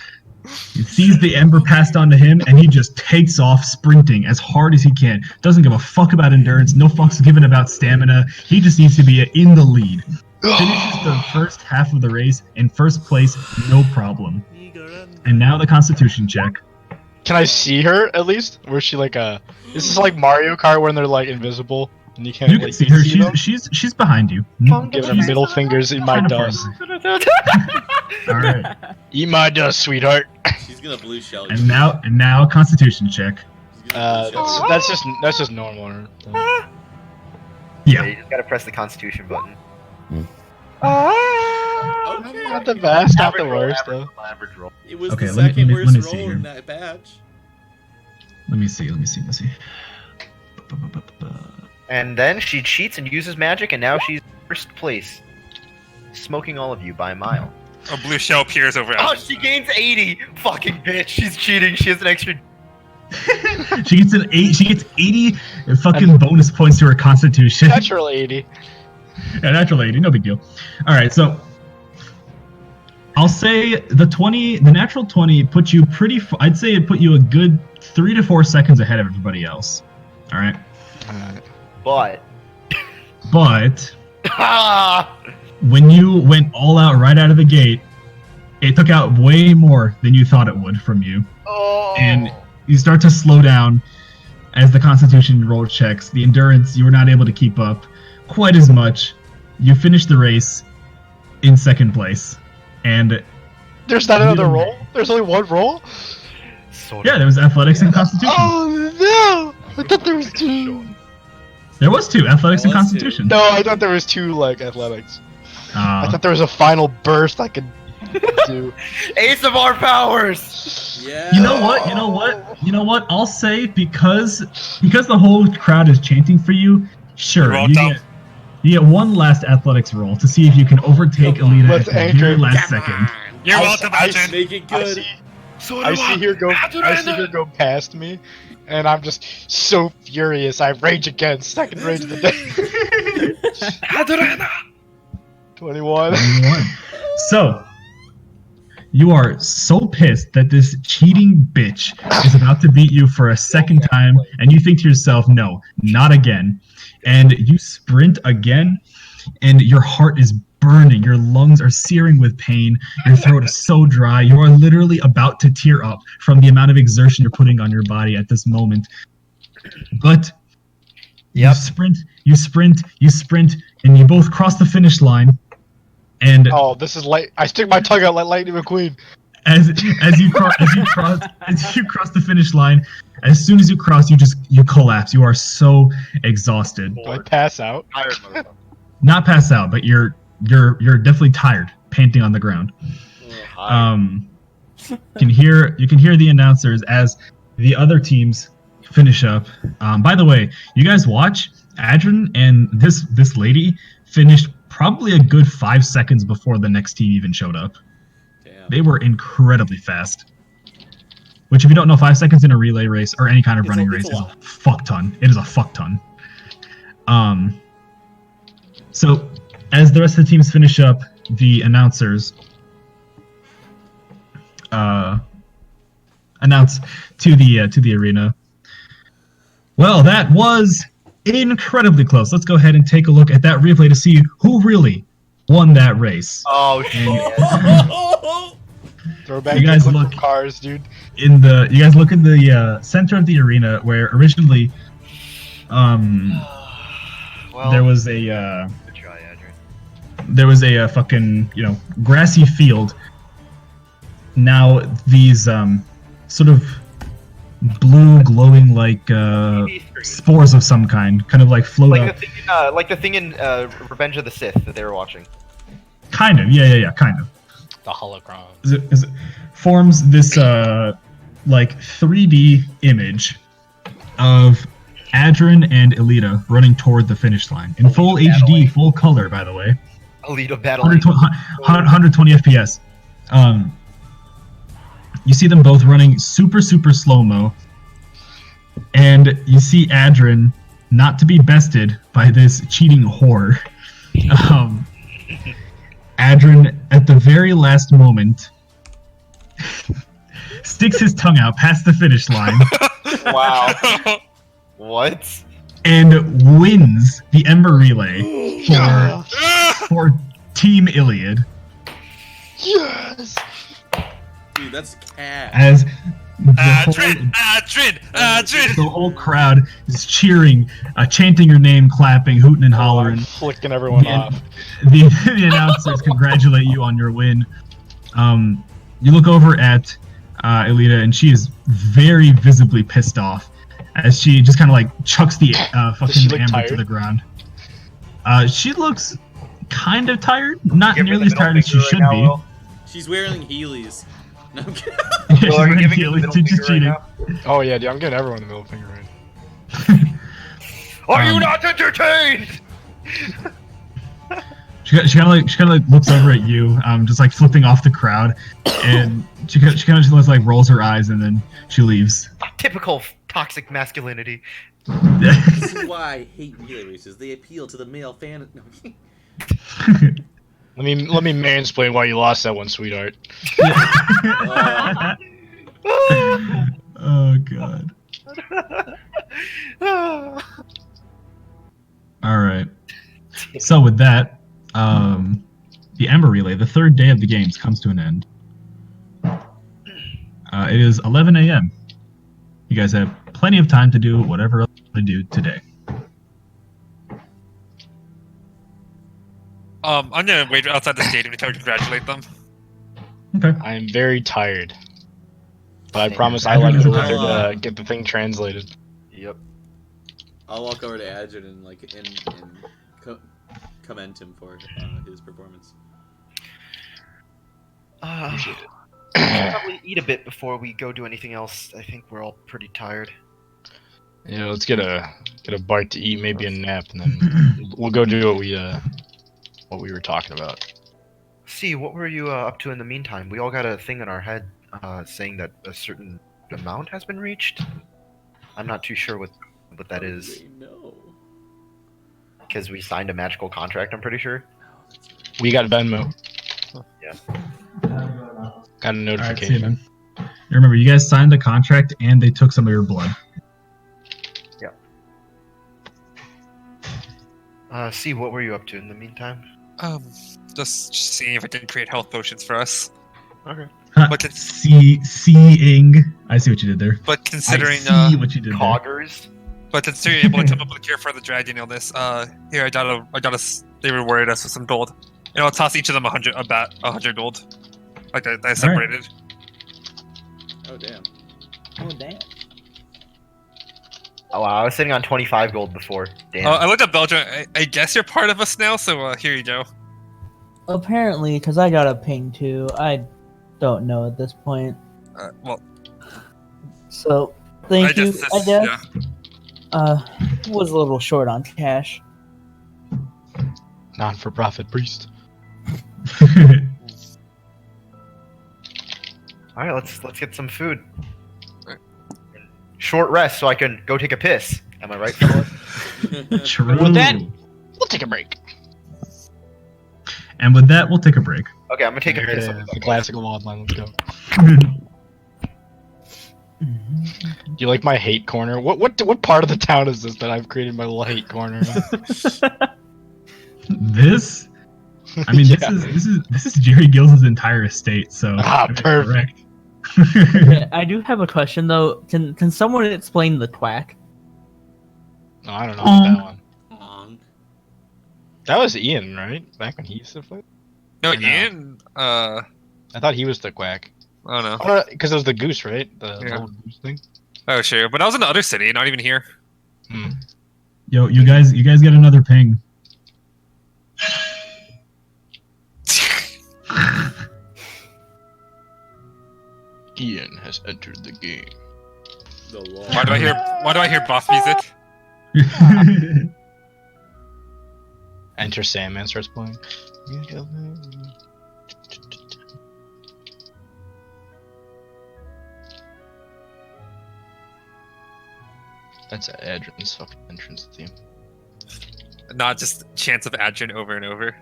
he sees the Ember passed on to him, and he just takes off sprinting as hard as he can. Doesn't give a fuck about endurance, no fucks given about stamina. He just needs to be in the lead. Finishes the first half of the race in first place, no problem. And now the Constitution check. Can I see her at least? Where's she like a? This is like Mario Kart when they're like invisible and you can't. You can like, see her. them? She's behind you. Giving her middle fingers in my Kinda dust. All right. Eat my dust, sweetheart. She's gonna blue shell you. And now a Constitution check. She's gonna blue shell you. That's just normal. Yeah, Yeah. you just gotta press the Constitution button. Okay. Not the best, not the Average roll, worst average though. roll, average roll. It was Okay, the let me- second let me worst see roll here. in that batch. Let me see. And then she cheats and uses magic, and now she's first place, smoking all of you by a mile. A blue shell appears over Oh, Adrian. she gains 80. Fucking bitch, she's cheating. She has an extra. She gets 80 fucking bonus points to her Constitution. Natural 80. Yeah, natural 80, no big deal. All right, so I'll say the natural 20 put you I'd say it put you a good 3 to 4 seconds ahead of everybody else. All right, But but ah, when you went all out right out of the gate, it took out way more than you thought it would from you, oh, and you start to slow down as the Constitution roll checks. The endurance, you were not able to keep up quite as much. You finished the race in second place, and There's not another roll? There's only one roll? sort yeah, of. there was athletics and Constitution. Oh no! I thought there was two. There was 2 athletics and There was two. Constitution. No, I thought there was two like athletics. I Uh, thought there was a final burst I could Dude. Ace of our powers. Yeah. You know what? You know what? You know what? I'll say because the whole crowd is chanting for you. Sure, Roll you down. get one last athletics roll to see if you can overtake Come on. Illiad Let's at the anchor. very last Come second. on. You're I- welcome, I- Adrian. Make it I good. see, So I see her go past me, and I'm just so furious. I rage against second rage of the day. 21. 21. So, you are so pissed that this cheating bitch is about to beat you for a second time, and you think to yourself, no, not again. And you sprint again, and your heart is burning. Your lungs are searing with pain. Your throat is so dry. You are literally about to tear up from the amount of exertion you're putting on your body at this moment. But you sprint, and you both cross the finish line. And Oh, this is light. I stick my tongue out like Lightning McQueen. as you cross the finish line, as soon as you cross, you collapse. You are so exhausted. Do I pass out? Not pass out, but you're definitely tired, panting on the ground. You can hear the announcers as the other teams finish up. By the way, you guys watch. Adrian and this lady finished probably a good 5 seconds before the next team even showed up. Damn. They were incredibly fast. Which, if you don't know, 5 seconds in a relay race or any kind of running race is a fuck ton. It is a fuck ton. So, as the rest of the teams finish up, the announcers announce to the arena. Well, that was incredibly close. Let's go ahead and take a look at that replay to see who really won that race. Oh shit! Throw back You guys the look- cars, dude. You guys look in the center of the arena where originally, Well, there was a good try, Adrian. there was a fucking grassy field. Now these sort of blue glowing like TV screen. spores of some kind kind of like float up. Like the thing in Revenge of the Sith that they were watching. Kind of, yeah, kind of. The holocron. It forms this like 3D image of Adrian and Elita running toward the finish line in full Alita HD, battling. full color, by the way. Alita battling. 120 FPS. You see them both running super slow-mo, and you see Adrian not to be bested by this cheating whore. Adrian, at the very last moment, sticks his tongue out past the finish line Wow. What? and wins the Ember Relay for Team Illiad. Yes! Dude, that's cat. As Adrian! the whole crowd is cheering, chanting your name, clapping, hooting and hollering. Flicking everyone Yeah. off. The announcers congratulate you on your win. You look over at Elita, and she is very visibly pissed off as she just kind of like chucks the she fucking look amber tired? to the ground. She looks kind of tired, not Give her nearly the as tired as she middle should finger be. right now, Will. She's wearing Heelys. No, I'm kidding. Yeah, she's Will, are you wearing giving heels, the middle she's just finger right cheating. now? Oh yeah, dude, I'm getting everyone the middle finger right. Are you Um, not entertained? She kind of like looks over at you, just like flipping off the crowd, and she kind of just like rolls her eyes and then she leaves. Typical toxic masculinity. This is why I hate relay races. They appeal to the male fan. No. Let me mansplain why you lost that one, sweetheart. Oh god. All right. So with that, the Ember Relay, the third day of the games, comes to an end. It is 11 a.m. You guys have plenty of time to do whatever else you want to do today. I'm gonna wait outside the stadium to congratulate them. Okay. I am very tired. But I promise I I like don't to know. get the thing translated. Yep. I'll walk over to Adrian and commend him for his performance. Appreciate it. We'll probably eat a bit before we go do anything else. I think we're all pretty tired. Yeah, let's get a bite to eat, maybe a nap, and then we'll go do what we were talking about. See, what were you up to in the meantime? We all got a thing in our head saying that a certain amount has been reached. I'm not too sure what that is No. because we signed a magical contract. I'm pretty sure. We got Venmo. Yeah. Got a All right, see you, notification. man. Remember, you guys signed the contract and they took some of your blood. See, what were you up to in the meantime? Just seeing if I can create health potions for us. Okay. But it's- Seeing. I see what you did there. But considering I see what you did there. Coggers. but considering you're able to come up with a cure for the dragon illness, here I got us. They rewarded us with some gold, and I'll toss each of them 100 gold, like I separated. Oh damn. Oh damn. Oh wow, I was sitting on 25 gold before. Damn. I looked up Belgium. I guess you're part of us now, so here you go. Apparently, because I got a ping too. I don't know at this point. Well, So thank you. I guess. Yeah. Was a little short on cash. Non-for-profit priest. All right, let's get some food. Short rest so I can go take a piss. Am I right, fellas? True. With that, we'll take a break. And with that, we'll take a break. Okay, I'm gonna take a Here it piss. is, I'll be the back. classical mod line. Let's go. Do you like my hate corner? What part of the town is this that I've created my little hate corner? This, I mean, Yeah. this is Jerry Gills' entire estate. So Ah, perfect. Yeah, I do have a question though. Can someone explain the quack? No, I don't know about that one. Honk. That was Ian, right? Back when he used to play. No, I know. Ian. I thought he was the quack. I don't know. Because it was the goose, right? The Yeah. little goose thing. Oh, sure. But I was in the other city, not even here. Yo, you guys get another ping. Ian has entered the game. The law. Why do I hear buff music? Enter Sandman starts playing. That's Adrian's fucking entrance theme. Not just chants of Adrian over and over.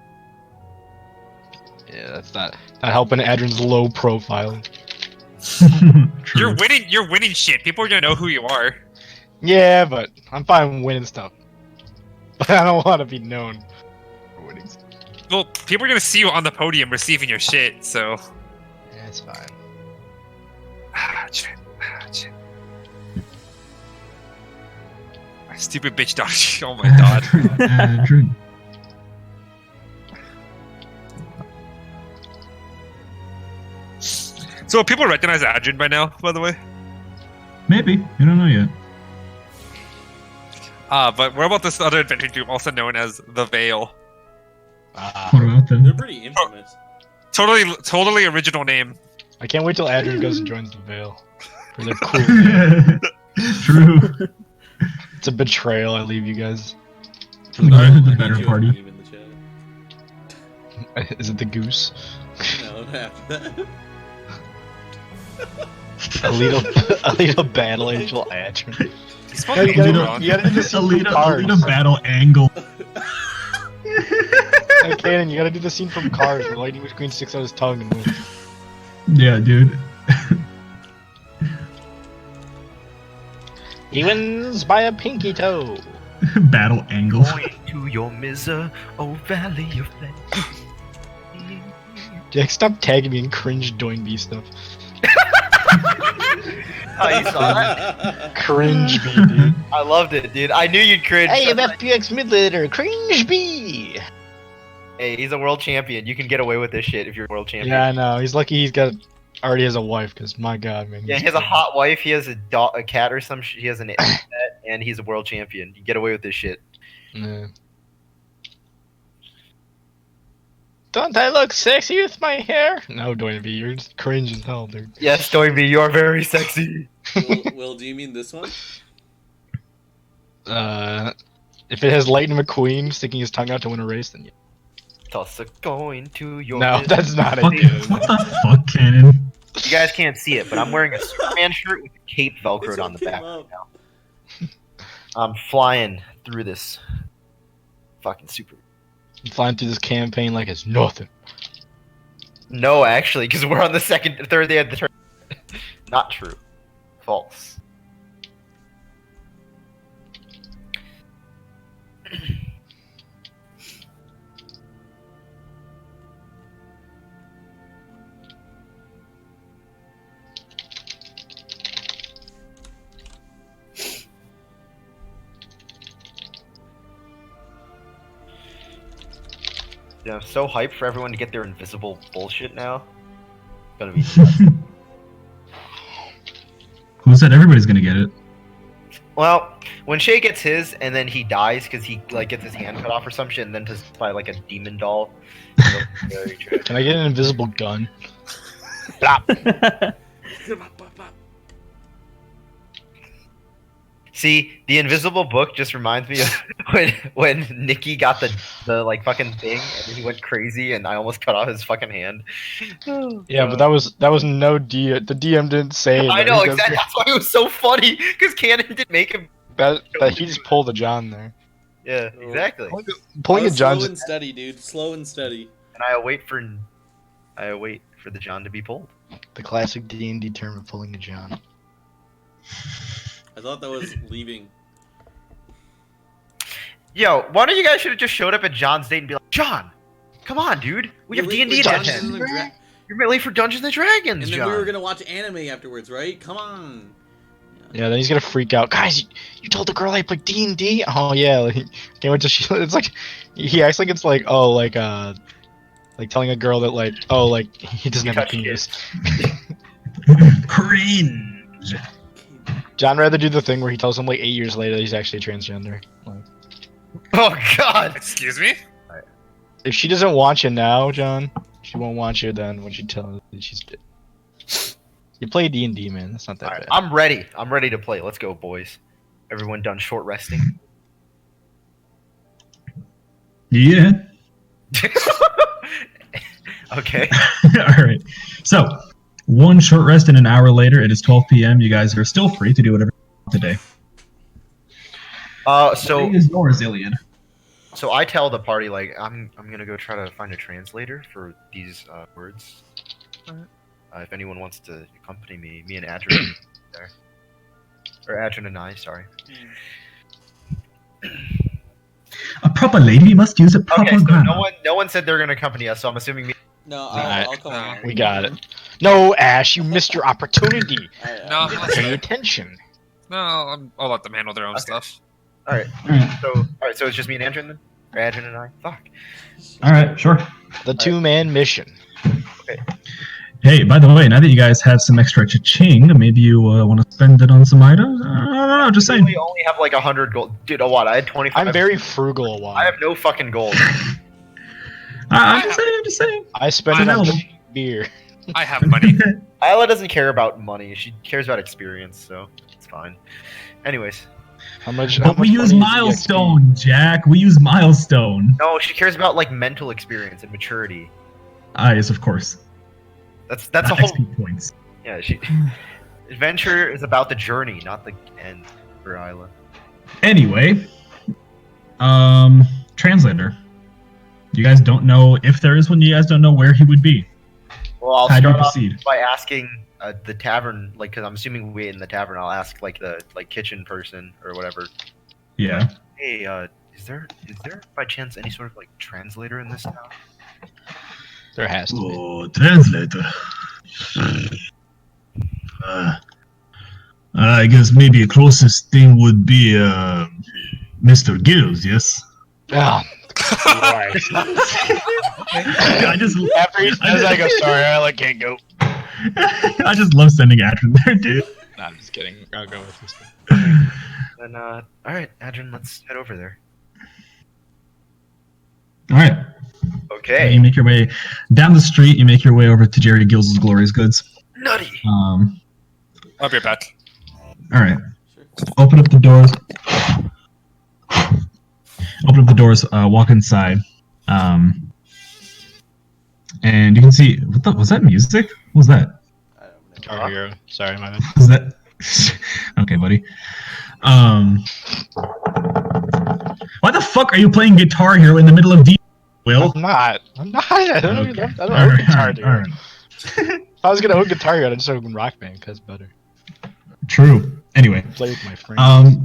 Yeah, that's not helping Adrian's low profile. True. You're winning shit. People are gonna know who you are. Yeah, but I'm fine winning stuff. But I don't want to be known for winning stuff. Well, people are gonna see you on the podium receiving your shit, so. Yeah, it's fine. Adrian. My stupid bitch dog. Oh my god. Adrian. So people recognize Adrian by now, by the way. Maybe. You don't know yet. But what about this other adventure group, also known as the Veil? What about They're them? pretty infamous. Totally original name. I can't wait till Adrian goes and joins the Veil. For their cool. True. It's a betrayal. I leave you guys. For the I better need you party. in the chat. Is it the goose? No, after that. Alita battle angel Adrian. He's fucking You gotta- wrong. you gotta do the scene from Alita Cars. battle angle. Hey, Kanan, you gotta do the scene from Cars where Lightning McQueen sticks out his tongue and moves. Yeah, dude. He wins by a pinky toe. Battle angle. Going to your miser, oh valley of flesh. Jack, stop tagging me in cringe Doinby stuff. Oh, you saw that? Cringe me, dude. I loved it, dude. I knew you'd cringe. Hey, I'm FPX mid later. Cringe me. Hey, he's a world champion. You can get away with this shit if you're a world champion. Yeah, I know. He's lucky he's already has a wife, because my god, man. Yeah, he has a hot wife. He has a cat or some. He has an pet, and he's a world champion. You get away with this shit. Yeah. Don't I look sexy with my hair? No, Doinby, you're just cringe as hell, dude. Yes, Doinby, you are very sexy. Will, do you mean this one? If it has Lightning McQueen sticking his tongue out to win a race, then yeah. Toss a coin to your. No, that's not Fuck, it. what the fuck, Cannon? You guys can't see it, but I'm wearing a Superman shirt with a cape velcroed This on one the came back up. right now. I'm flying through this fucking super. I'm flying through this campaign like it's nothing. No, actually, because we're on the third day of the turn. Not true. False. Yeah, I'm so hyped for everyone to get their invisible bullshit now. It's gonna be nuts. Who said everybody's gonna get it? Well, when Shay gets his and then he dies because he like gets his hand cut off or some shit, and then to by like a demon doll. So, very true. Can I get an invisible gun? See, the invisible book just reminds me of when Nikki got the like fucking thing and then he went crazy and I almost cut off his fucking hand. Yeah, but that was no D. The DM didn't say. I know that. exactly. That's why it was so funny because Cannon didn't make him. That he just pulled a John there. Yeah, exactly. Pulling a Slow John. and steady, dude. Slow and steady. And I await for the John to be pulled. The classic D&D term of pulling a John. I thought that was leaving. Yo, one of you guys should have just showed up at John's date and be like, John, come on, dude. We have You're late D&D for to Dungeons attend. and Dra- You're late for Dungeons and Dragons, And then John. we were gonna watch anime afterwards, right? Come on. Yeah, then he's gonna freak out. Guys, you told the girl I play D&D? Oh yeah, like, can't wait till she. It's like he acts like it's like like telling a girl that like he doesn't have a touched penis. Cringe. John rather do the thing where he tells him like 8 years later that he's actually transgender. Like, Oh God. Excuse me? if she doesn't want you now, John, she won't want you then when she tells that she's. You play D&D, man. That's not that Alright, bad. I'm ready. I'm ready to play. Let's go, boys. Everyone done short resting? Yeah. Okay. All right. So, one short rest and an hour later, it is 12 p.m. You guys are still free to do whatever you want today. So It is yours, Illiad. So I tell the party like I'm gonna go try to find a translator for these words. If anyone wants to accompany me, me and Adrian there, or Adrian and I, sorry. A proper lady must use a proper Okay, so grammar. no one said they're gonna accompany us, so I'm assuming me. No, Alright. I'll come along. We got it. No, Ash, you missed your opportunity. Alright, No, I'll- Pay attention. No, I'll let them handle their own Okay. stuff. All right, so it's just me and Adrian then, or Adrian and I. Fuck. All right, sure. The two-man mission. Hey, by the way, now that you guys have some extra cha-ching, maybe you want to spend it on some items? I don't know, just saying. We only have like 100 gold. Dude, a what? I had 25. I'm very frugal a lot. I have no fucking gold. I'm just saying. I spend I it on know. cheap beer. I have money. Isla doesn't care about money. She cares about experience, so it's fine. Anyways, How much? But we use milestone, Jack. We use milestone. no, she cares about like mental experience and maturity. Ah, yes, of course. That's a Not whole. XP points. Yeah, adventure is about the journey, not the end for Isla. Anyway, translator. You guys don't know if there is one. You guys don't know where he would be. Well, I'll How do you start off proceed? by asking the tavern, like, because I'm assuming we in the tavern. I'll ask like the kitchen person or whatever. Yeah. Hey, is there by chance any sort of like translator in this town? There has to be. Oh, translator. I guess maybe the closest thing would be Mr. Gills, yes? Ah, Christ. I just After he says, I go, sorry, I can't go. I just love sending Adrian there, dude. Nah, I'm just kidding. I'll go with this one. Then, all right, Adrian, let's head over there. Alright. You Okay. make your way down the street. You make your way over to Jerry Gills' Glorious Goods. Nutty. I'll be right back. All right. Sure. Open up the doors. Open up the doors. Walk inside. And you can see was that music? What was that? I don't know. Guitar Hero. Sorry, my bad. Was that? Okay, buddy. Why the fuck are you playing Guitar Hero in the middle of D? Will? I'm not. I don't Okay. own Alright, Guitar Hero. alright. If I was gonna own Guitar Hero, I'd just own Rock Band, because it's better. True. Anyway, Play with my friends.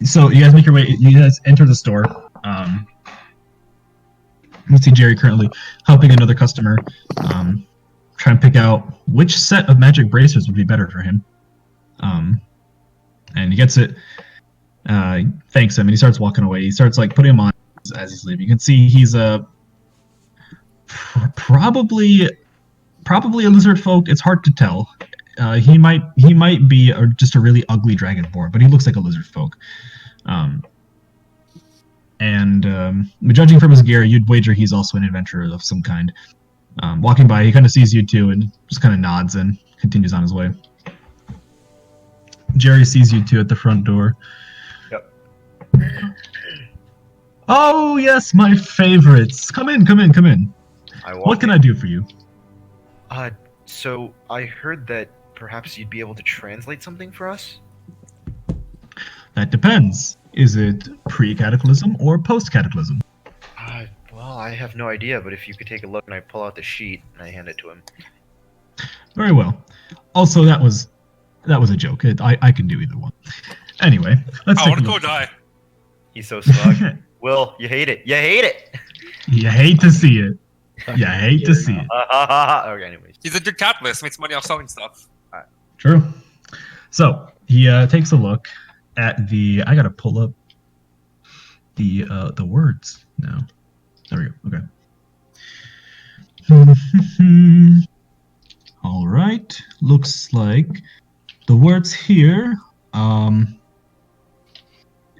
So you guys make your way. You guys enter the store. You see Jerry currently helping another customer, trying to pick out which set of magic bracers would be better for him. And he gets it. Thanks him, and he starts walking away. He starts like putting him on as he's leaving. You can see he's probably a lizard folk. It's hard to tell. He might be just a really ugly dragonborn, but he looks like a lizard folk. Judging from his gear, you'd wager he's also an adventurer of some kind. Walking by, he kind of sees you two and just kind of nods and continues on his way. Jerry sees you two at the front door. Yep. Oh yes, my favorites. Come in. What can I do for you? So I heard that perhaps you'd be able to translate something for us? That depends. Is it pre-cataclysm or post-cataclysm? Well, I have no idea, but if you could take a look, and I pull out the sheet and I hand it to him. Very well. Also, that was a joke. I can do either one. Anyway, let's I take want a to go look. die. He's so smug. Will, you hate it. You hate it! You hate to see it. You hate to see it. Okay, anyways. He's a good capitalist. Makes money off selling stuff. True. So he takes a look at the. I gotta pull up the words now. There we go. Okay. All right. Looks like the words here.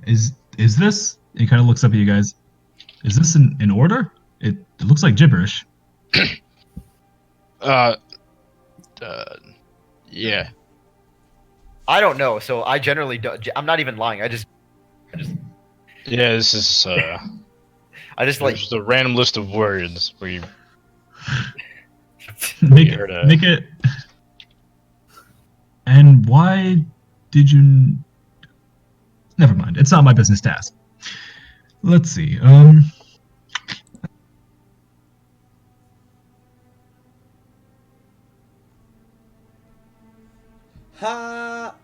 Is this? He kind of looks up at you guys. Is this in order? It looks like gibberish. Yeah. I don't know, so I generally don't. I'm not even lying. I just Yeah, this is like. just a random list of words where you Make heard it. Make it. And why did you? Never mind. It's not my business to ask. Let's see. Ha!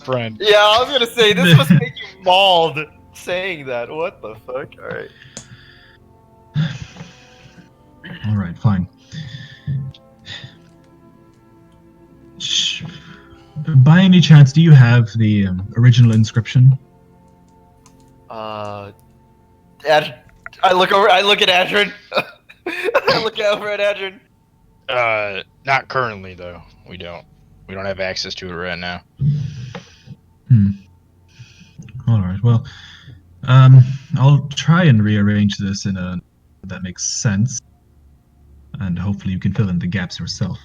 Friend. Yeah, I was gonna say this must make you mauled saying that. What the fuck? All right. All right, fine. By any chance, do you have the original inscription? I look over. I look at Adrian. I look over at Adrian. Not currently though. We don't have access to it right now. All right. Well, I'll try and rearrange this in a that makes sense, and hopefully you can fill in the gaps yourself.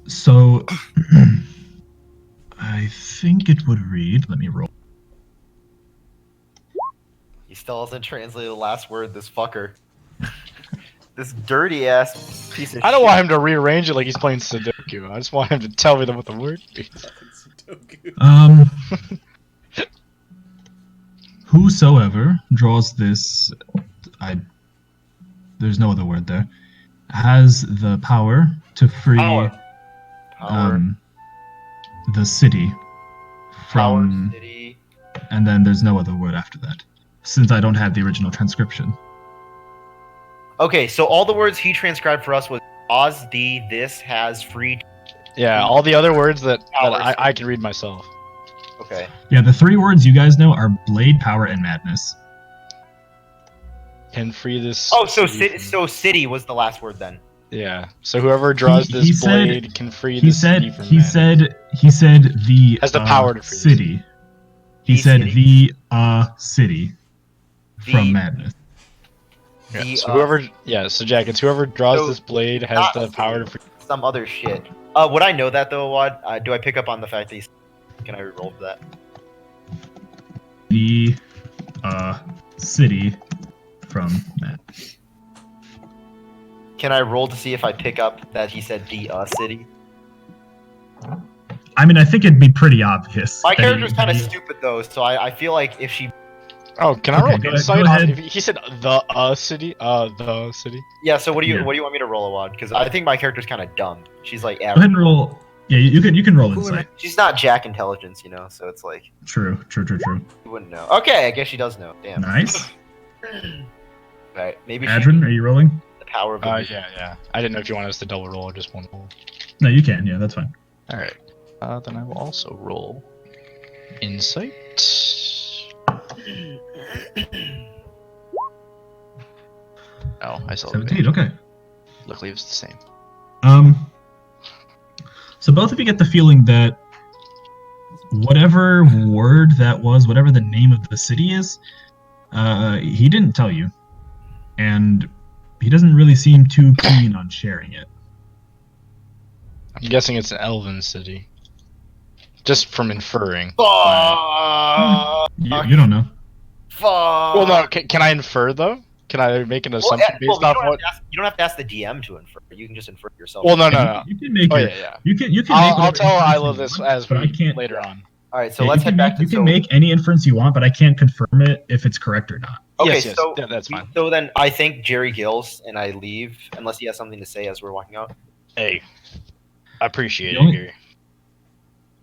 So, I think it would read. Let me roll. He still hasn't translated the last word. This fucker. This dirty ass piece of shit. I don't want him to rearrange it like he's playing Sudoku. I just want him to tell me what the word means. Whosoever draws this, there's no other word there, has the power to free Power. the city from, Power City. and then there's no other word after that, since I don't have the original transcription. Okay, so all the words he transcribed for us was Oz, this, has, free. Yeah, all the other words that Powers. I can read myself. Okay. Yeah, the three words you guys know are blade, power, and madness. Can free this. Oh, so city city was the last word then. Yeah. So whoever draws He this said- blade can free He this said city from he madness. said the Has the power to free the city. He The said city. the city from The- madness. Yeah, the, so whoever, so Jack, it's whoever draws so this blade has not the a power to city. free. Some other shit. Would I know that though, Wad? Do I pick up on the fact that he's... Can I reroll for that? The city from madness. Can I roll to see if I pick up that he said the city? I mean, I think it'd be pretty obvious. My that character's he- kind of he- stupid though, so I feel like if she... Oh, can I Okay, roll go insight on ahead. if he said the city? The city. Yeah, so what do you Yeah. want me to roll, Wad? Because I think my character's kind of dumb. She's like Go ahead and average. roll. Yeah, you can roll insight. She's not Jack intelligence, you know, so it's like... True. You wouldn't know. Okay, I guess she does know. Damn. Nice. Right, maybe she Adrian, are you rolling? the power of the Yeah. I didn't know if you wanted us to double roll or just one roll. No, you can. Yeah, that's fine. All right. Then I will also roll insight. Oh, I still have 17. Okay. Luckily, it's the same. So both of you get the feeling that whatever word that was, whatever the name of the city is, he didn't tell you, and he doesn't really seem too keen on sharing it. I'm guessing it's an elven city. Just from inferring. Fuck! You don't know. Fuck! Well, no. Can I infer though? Can I make an assumption based off what? You don't have to ask the DM to infer. You can just infer it yourself. Well, no. You can make Oh your, yeah. You can make I'll whatever tell inference Isla you this want, as but I we can't. later on. All right, so Yeah, let's you can head back make, to. you can make any inference you want, but I can't confirm it if it's correct or not. Okay, yes. so Yeah, that's fine. So then I think Jerry Gills and I leave unless he has something to say as we're walking out. Hey, I appreciate The it only- here.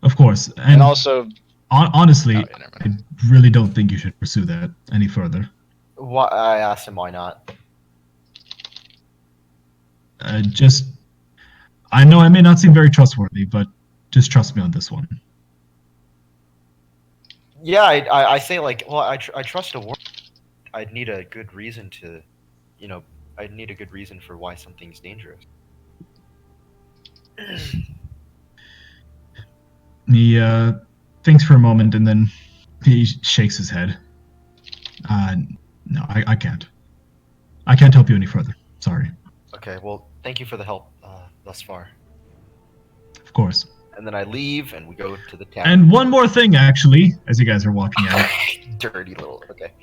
Of course, And also, honestly, oh, yeah, never I mind. really don't think you should pursue that any further. Why, I asked him why not. I know I may not seem very trustworthy, but just trust me on this one. Yeah, I say like, well, I trust a word. I'd need a good reason to, I'd need a good reason for why something's dangerous. He thinks for a moment and then he shakes his head. No, I can't. I can't help you any further. Sorry. Okay, well, thank you for the help thus far. Of course. And then I leave and we go to the town. And one more thing, actually, as you guys are walking out. Dirty little. Okay.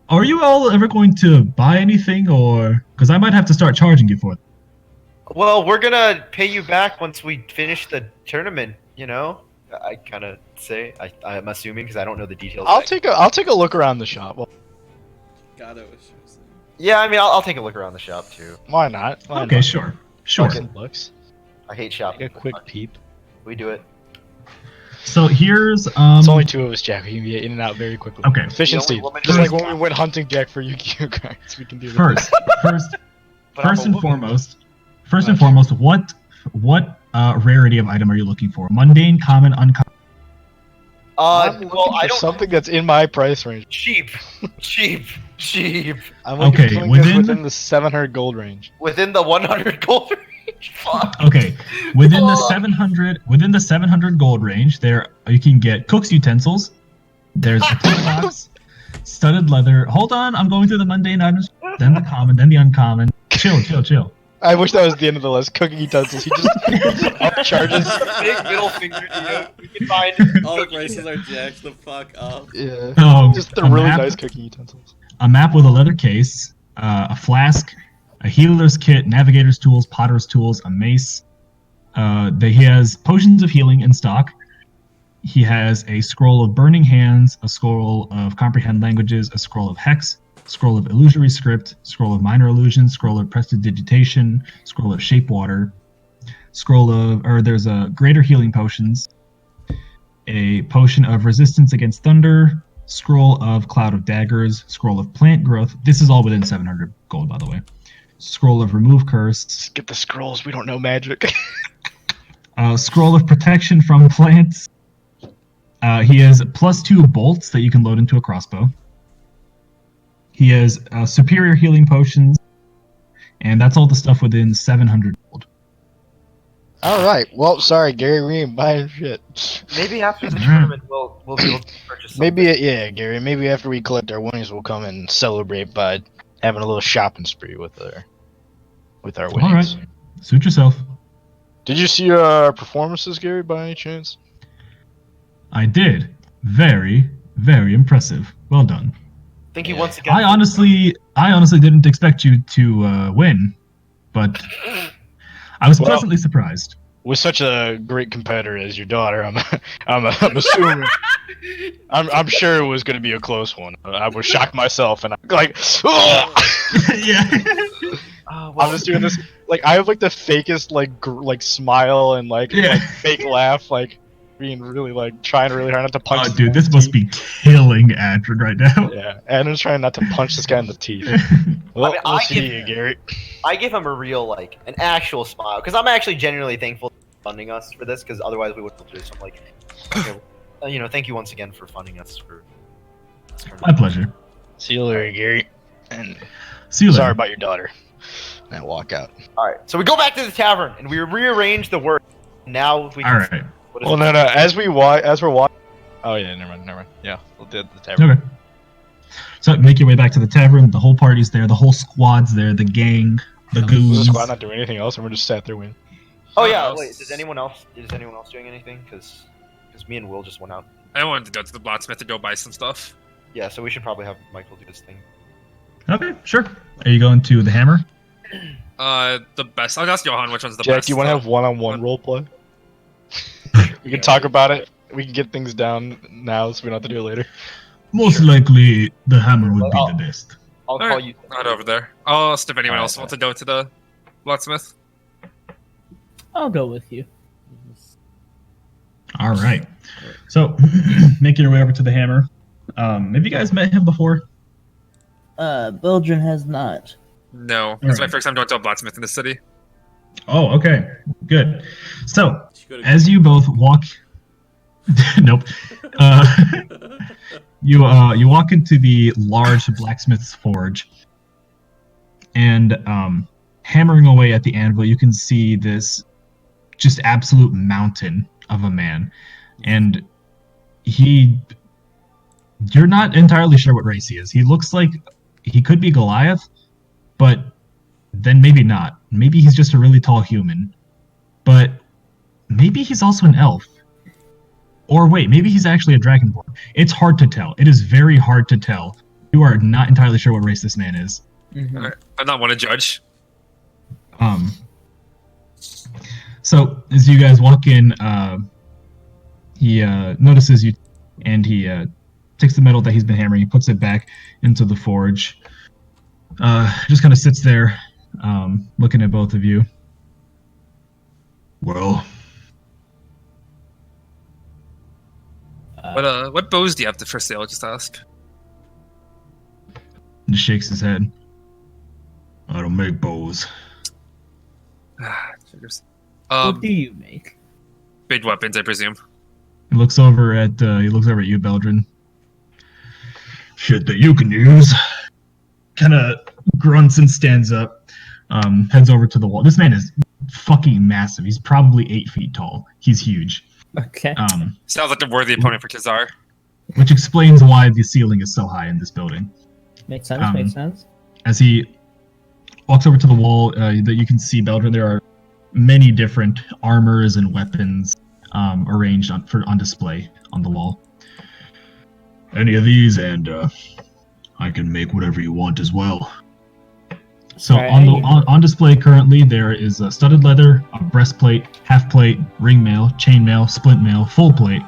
Are you all ever going to buy anything, or... Because I might have to start charging you for it. Well, we're gonna pay you back once we finish the tournament. I kind of say. I'm assuming because I don't know the details. I'll take a look around the shop. Well, God, I wish it was. Yeah, I mean, I'll take a look around the shop too. Why not? Why Okay, not? sure. Sure. Okay. Some looks. I hate shopping. Take a quick peep. We do it. So here's It's only two of us, Jack. We can get in and out very quickly. Okay. Efficiency. The only woman Just who like is- when we went hunting Jack for Yu-Gi-Oh cards, we can do this. first But I'm a and woman. foremost, what rarity of item are you looking for? Mundane, common, uncommon? I'm looking Well, I for don't. something that's in my price range. Cheap. I'm looking Okay, for something that's within- within the 700 gold range. Within the 100 gold range. Fuck. Okay, within the Oh. 700 gold range, there you can get cook's utensils. There's a toolbox, studded leather. Hold on, I'm going through the mundane items, then the common, then the uncommon. Chill. I wish that was the end of the list. Cooking utensils. He just upcharges. Big middle finger to you. We can find. All the prices are jacked the fuck up. Yeah. Oh, Just the a really map, nice cooking utensils. a map with a leather case, a flask, a healer's kit, navigator's tools, potter's tools, a mace. He has potions of healing in stock. He has a scroll of burning hands, a scroll of comprehend languages, a scroll of hex, scroll of illusory script, scroll of minor illusion, scroll of prestidigitation, scroll of shape water, there's a greater healing potions, a potion of resistance against thunder, scroll of cloud of daggers, scroll of plant growth. This is all within 700 gold, by the way. Scroll of remove curse, Just get the scrolls. We don't know magic. scroll of protection from plants. He has +2 bolts that you can load into a crossbow. He has superior healing potions, and that's all the stuff within 700 gold. All right. Well, sorry, Gary. We ain't buying shit. Maybe after the tournament, we'll be able to purchase something. Maybe, yeah, Gary. Maybe after we collect our winnings, we'll come and celebrate by having a little shopping spree with our winnings. All right. Suit yourself. Did you see our performances, Gary, by any chance? I did. Very, very impressive. Well done. Thank you Yeah. once again. I honestly didn't expect you to win, but I was Well- pleasantly surprised. With such a great competitor as your daughter, I'm assuming. I'm sure it was going to be a close one. I was shocked myself, and I'm like, "Ugh!" Yeah. Well, I'm just doing this. Like, I have like the fakest like smile and like fake laugh, like being really like trying really hard not to punch. Oh, this dude, guy this in the must be killing Adrian right now. teeth. Yeah, and I'm trying not to punch this guy in the teeth. Well, mean, we'll I see give- you, Gary. I give him a real, like, an actual smile, because I'm actually genuinely thankful for funding us for this, because otherwise we wouldn't do this. I'm like, okay, thank you once again for funding us for this tournament. My pleasure. See you later, Gary. And See you later. sorry about your daughter. And walk out. All right, so we go back to the tavern and we rearrange the words. Now we can. All right. What is Well, it? no. As we're watching. Oh yeah, never mind. Yeah, we'll do the tavern. Okay. So make your way back to the tavern. The whole party's there. The whole squad's there. The gang, the Was the goons. squad not doing anything else, and we're just sat there waiting? Oh yeah. else? Wait. Is anyone else doing anything? Because me and Will just went out. I wanted to go to the blacksmith to go buy some stuff. Yeah. So we should probably have Michael do this thing. Okay, sure. Are you going to the hammer? The best. I'll ask Johan which one's the Jack, best. do you want to have one-on-one role play? We can talk about it. We can get things down now, so we don't have to do it later. Most likely, the hammer would be Well, the best. I'll call Alright. you. Not over there. I'll ask if anyone Alright, else wants to go to the blacksmith. I'll go with you. All right. So, making your way over to the hammer. Have you guys met him before? Belgian has not. No, it's my Alright. first time going to a blacksmith in the city. Oh, okay. Good. So, You go to- as you both walk, nope. You walk into the large blacksmith's forge, and hammering away at the anvil, you can see this just absolute mountain of a man, and you're not entirely sure what race he is. He looks like he could be Goliath, but then maybe not. Maybe he's just a really tall human, but maybe he's also an elf. Or wait, maybe he's actually a dragonborn. It's hard to tell. It is very hard to tell. You are not entirely sure what race this man is. Mhm. Alright, I'm not one to judge. So as you guys walk in, he notices you, and he takes the metal that he's been hammering, he puts it back into the forge. just kind of sits there, looking at both of you. Well, What bows do you have for sale? Just ask. and just shakes his head. I don't make bows. Figures. What do you make? Big weapons, I presume. He looks over at you, Beldrin. Shit that you can use. Kind of grunts and stands up. Heads over to the wall. This man is fucking massive. He's probably 8 feet tall. He's huge. Okay. Sounds like a worthy opponent for Kazar. Which explains why the ceiling is so high in this building. Makes sense. Makes sense. As he walks over to the wall, that you can see, Beldrin, there are many different armors and weapons arranged on display on the wall. Any of these, and I can make whatever you want as well. So Right. on display currently, there is a studded leather, a breastplate, half plate, ring mail, chain mail, splint mail, full plate.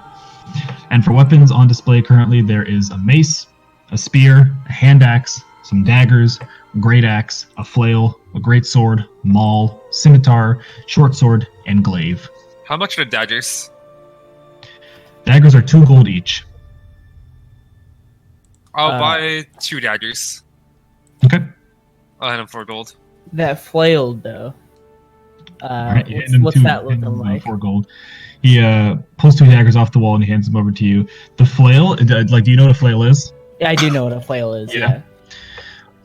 And for weapons on display currently, there is a mace, a spear, a hand axe, some daggers, a great axe, a flail, a great sword, maul, scimitar, short sword, and glaive. How much are the daggers? Daggers are 2 gold each. I'll buy 2 daggers. Okay. I'll hand him 4 gold. That flail, though. Alright, you hand him What's two- that hand looking him, like? 4 gold. He pulls 2 daggers off the wall and he hands them over to you. The flail, do you know what a flail is? Yeah, I do know what a flail is. Yeah.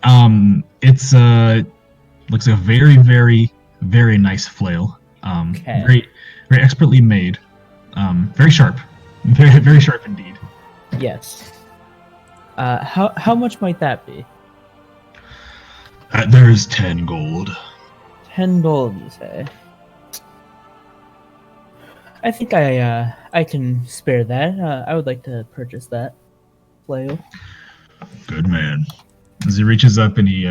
Yeah. It's looks like a very, very, very nice flail. Okay. Very, very expertly made. Very sharp. Very, very sharp indeed. Yes. How much might that be? There's 10 gold. 10 gold, you say? I think I can spare that. I would like to purchase that flail. Good man. As he reaches up and he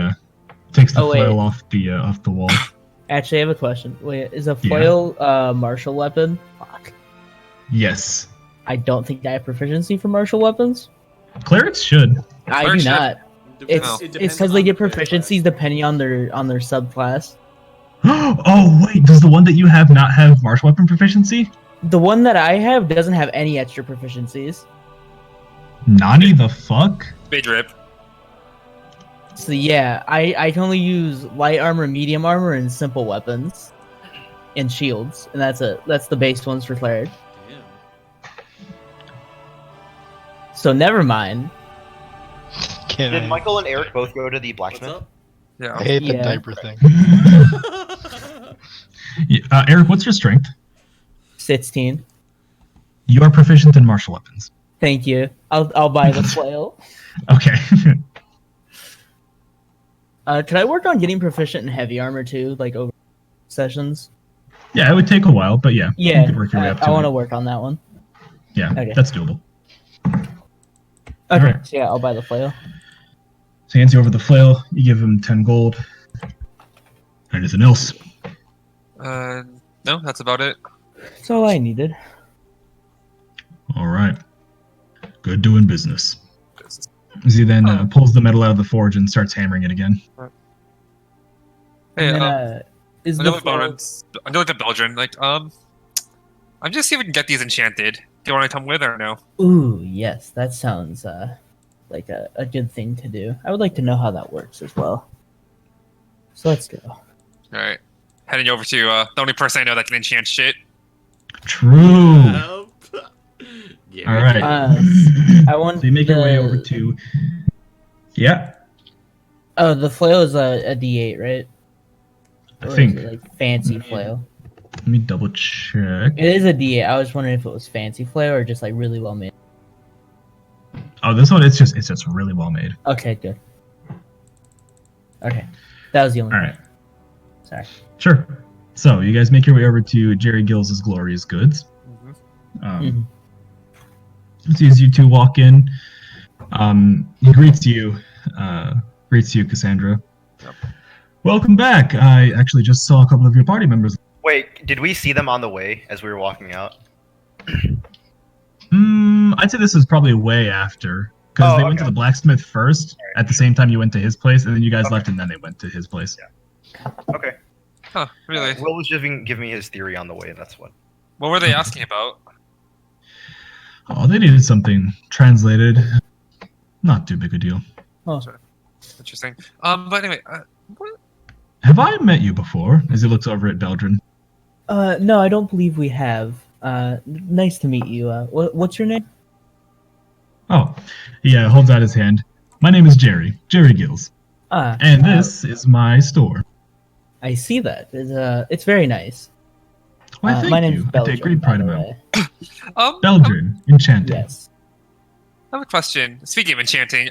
takes the Oh, wait. flail off the wall. Actually, I have a question. Wait, is a flail martial weapon? Fuck. Yes. I don't think I have proficiency for martial weapons. Clerics should. I Clerics do should. not. It's It depends because they on get the class. proficiencies depending on their subclass. Oh wait, does the one that you have not have martial weapon proficiency? The one that I have doesn't have any extra proficiencies. Nani the fuck? Big rip. So yeah, I can only use light armor, medium armor, and simple weapons, and shields, and that's the base ones for cleric. Damn. So never mind. Can Did I? Michael and Eric both go to the What's blacksmith? up? Yeah. I hate the Yeah. diaper thing. Eric, what's your strength? 16. You are proficient in martial weapons. Thank you. I'll buy the flail. Okay. Could I work on getting proficient in heavy armor too, like over sessions? Yeah, it would take a while, but yeah. Yeah, You could work your way up to I want to it. work on that one. Yeah, Okay. that's doable. Okay, Alright. so yeah, I'll buy the flail. So he hands you over the flail, you give him 10 gold. Anything else? No, that's about it. That's all I needed. Alright. Good doing business. As he then pulls the metal out of the forge and starts hammering it again. Hey, And then, is I the know flail... the Belgian. I'm just see if we can get these enchanted. Do you want to come with or no? Ooh, yes, that sounds like a good thing to do. I would like to know how that works as well. So let's go. All right, heading over to the only person I know that can enchant shit. True. Help. Yeah. All right. I want So you make your way the- over to. Yeah, Oh, the flail is a D8, right? I Or is think. it, like fancy flail. Let me double check. It is a D8. I was wondering if it was fancy flail or just like really well made. Oh, this one it's just really well made. Okay, good. Okay, that was the only. All right. Sorry. Sure. So you guys make your way over to Jerry Gill's Glorious Goods. Mhm. As you two walk in, he greets you, Cassandra. Yep. Welcome back. I actually just saw a couple of your party members. Wait, did we see them on the way as we were walking out? I'd say this is probably way after, Because Oh, they went to okay. the blacksmith first at the same time you went to his place, and then you guys left, and then they went to his place. Okay. Huh? Really? Will was just give me his theory on the way. That's what. What were they asking about? Oh, they needed something translated. Not too big a deal. Interesting. But anyway, what? Have I met you before? As he looks over at Beldrin. No, I don't believe we have. Nice to meet you. What's your name? Oh, yeah, holds out his hand. My name is Jerry Gills, and this is my store. I see that. It's very nice. Why, thank my name's you. I Belgium, take great pride by in the that. way. Beldrin, enchanted. Yes. I have a question. Speaking of enchanting,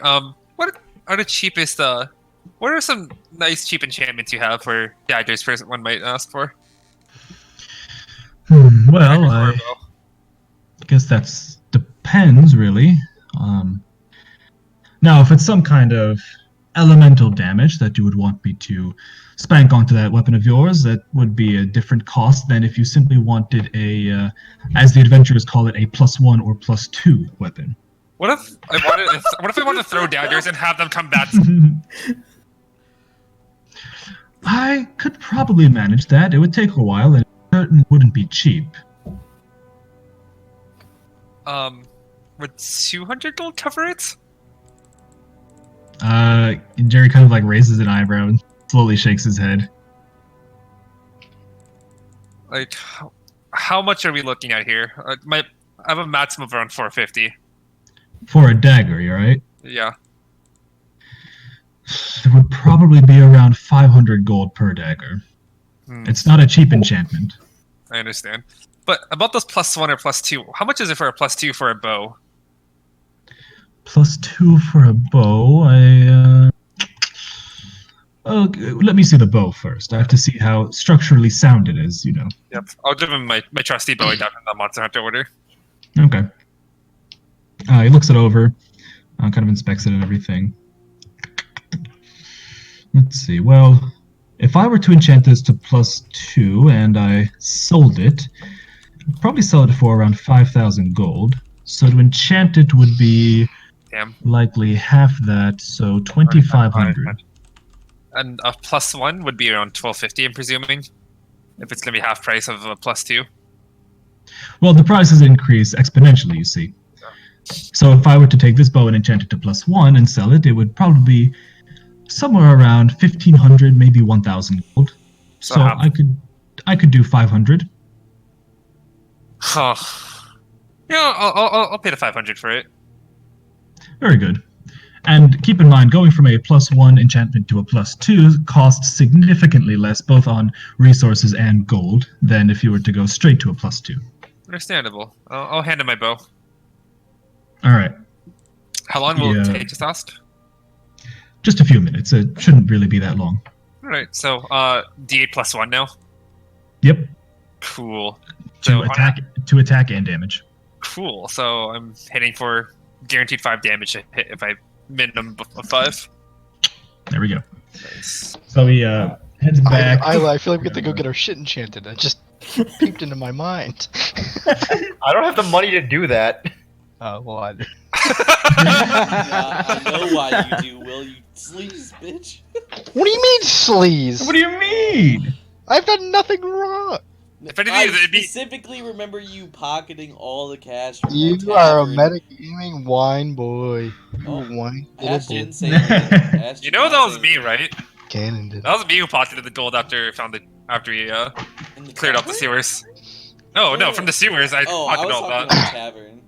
what are the cheapest? What are some nice cheap enchantments you have for daggers? First, one might ask for. Well, I guess that's depends really. Now, if it's some kind of elemental damage that you would want me to spank onto that weapon of yours, that would be a different cost than if you simply wanted a, as the adventurers call it, a +1 or +2 weapon. What if I wanted? What if I wanted to throw daggers and have them come back? I could probably manage that. It would take a while, and it certainly wouldn't be cheap. Would 200 gold cover it? Jerry kind of like raises an eyebrow and slowly shakes his head. Like, how much are we looking at here? I have a maximum of around 450. For a dagger, you right? Yeah. It would probably be around 500 gold per dagger. It's not a cheap enchantment. I understand. But about those +1 or +2, how much is it for a +2 for a bow? +2 for a bow, let me see the bow first. I have to see how structurally sound it is, you know. Yep. I'll give him my trusty bow I got from the Monster Hunter order. Okay. He looks it over, kind of inspects it and everything. Let's see. Well, if I were to enchant this to +2 and I sold it, I'd probably sell it for around 5,000 gold. So to enchant it would be likely half that, so 2,500. And a +1 would be around 1,250, I'm presuming, if it's going to be half price of a +2. Well, the prices increase exponentially, you see. So if I were to take this bow and enchant it to +1 and sell it, it would probably be somewhere around 1,500, maybe 1,000 gold. So I could do 500. Huh. Yeah, I'll pay the 500 for it. Very good. And keep in mind, going from a +1 enchantment to a +2 costs significantly less, both on resources and gold, than if you were to go straight to a +2. Understandable. I'll hand him my bow. All right. How long will it take, just asked? Just a few minutes. It shouldn't really be that long. All right, so D8 +1 now? Yep. Cool. To attack and damage. Cool. So I'm hitting for guaranteed 5 damage to hit if I minimum of 5. There we go. Nice. So he heads back. I feel like we have to go get our shit enchanted. That just peeped into my mind. I don't have the money to do that. Oh, well, I know why you do, Will. You sleaze, bitch. What do you mean, sleaze? What do you mean? I've done nothing wrong. If anything, I it'd be... specifically remember you pocketing all the cash from You the are a tavern. metagaming wine boy. Oh, You wine Ash little didn't boy. say anything. Ash You did know not that was say me, anything. right? Cannon did. That was me who pocketed the gold after he In the cleared up the tavern? sewers. No, from the sewers. I Oh, I pocketed was all talking that. about the tavern.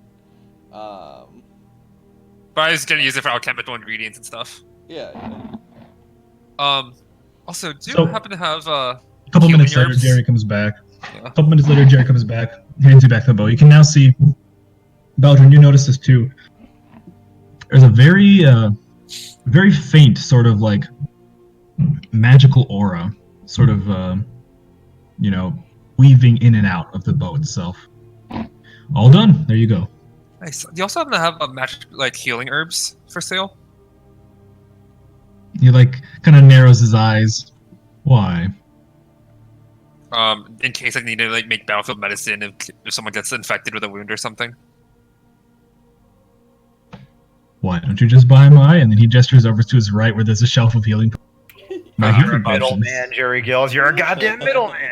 But I was gonna use it for alchemical ingredients and stuff. Yeah. Also, do you So- happen to have A couple healing minutes later, herbs? Jerry comes back. Yeah. A couple minutes later, Jerry comes back, hands you back the bow. You can now see, Beldrin, you notice this too. There's a very, very faint sort of like magical aura, sort of, weaving in and out of the bow itself. All done. There you go. Nice. Do you also happen to have a magic like healing herbs for sale? He kind of narrows his eyes. Why? In case I need to make battlefield medicine if someone gets infected with a wound or something. Why don't you just buy my? And then he gestures over to his right where there's a shelf of healing. My You're a healing potions. middleman, Jerry Gills. You're a goddamn middleman.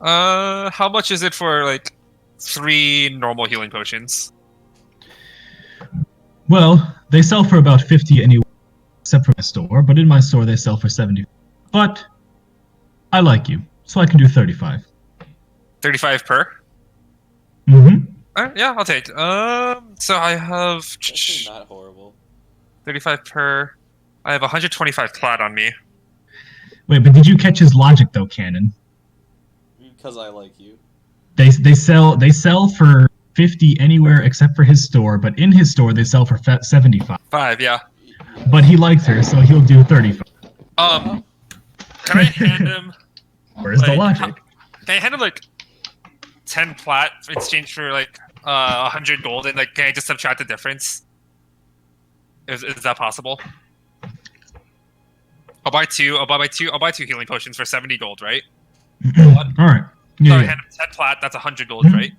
How much is it for like 3 normal healing potions? Well, they sell for about 50 anywhere, except for my store. But in my store, they sell for 70. But I like you, so I can do 35. 35 per? Mm-hmm. Yeah, I'll take. So I have Actually, not horrible. 35 per. I have 125 plat on me. Wait, but did you catch his logic though, Cannon? Because I like you. They sell for 50 anywhere except for his store, but in his store they sell for 75. 5, yeah. But he likes her, so he'll do 35. Can I hand him? Where's the like, logic? Can I hand him like 10 plat in exchange for like 100 gold, and like can I just subtract the difference? Is that possible? I'll buy two healing potions for 70 gold, right? All right. So Yeah, I yeah. hand him 10 plat, that's 100 gold, right?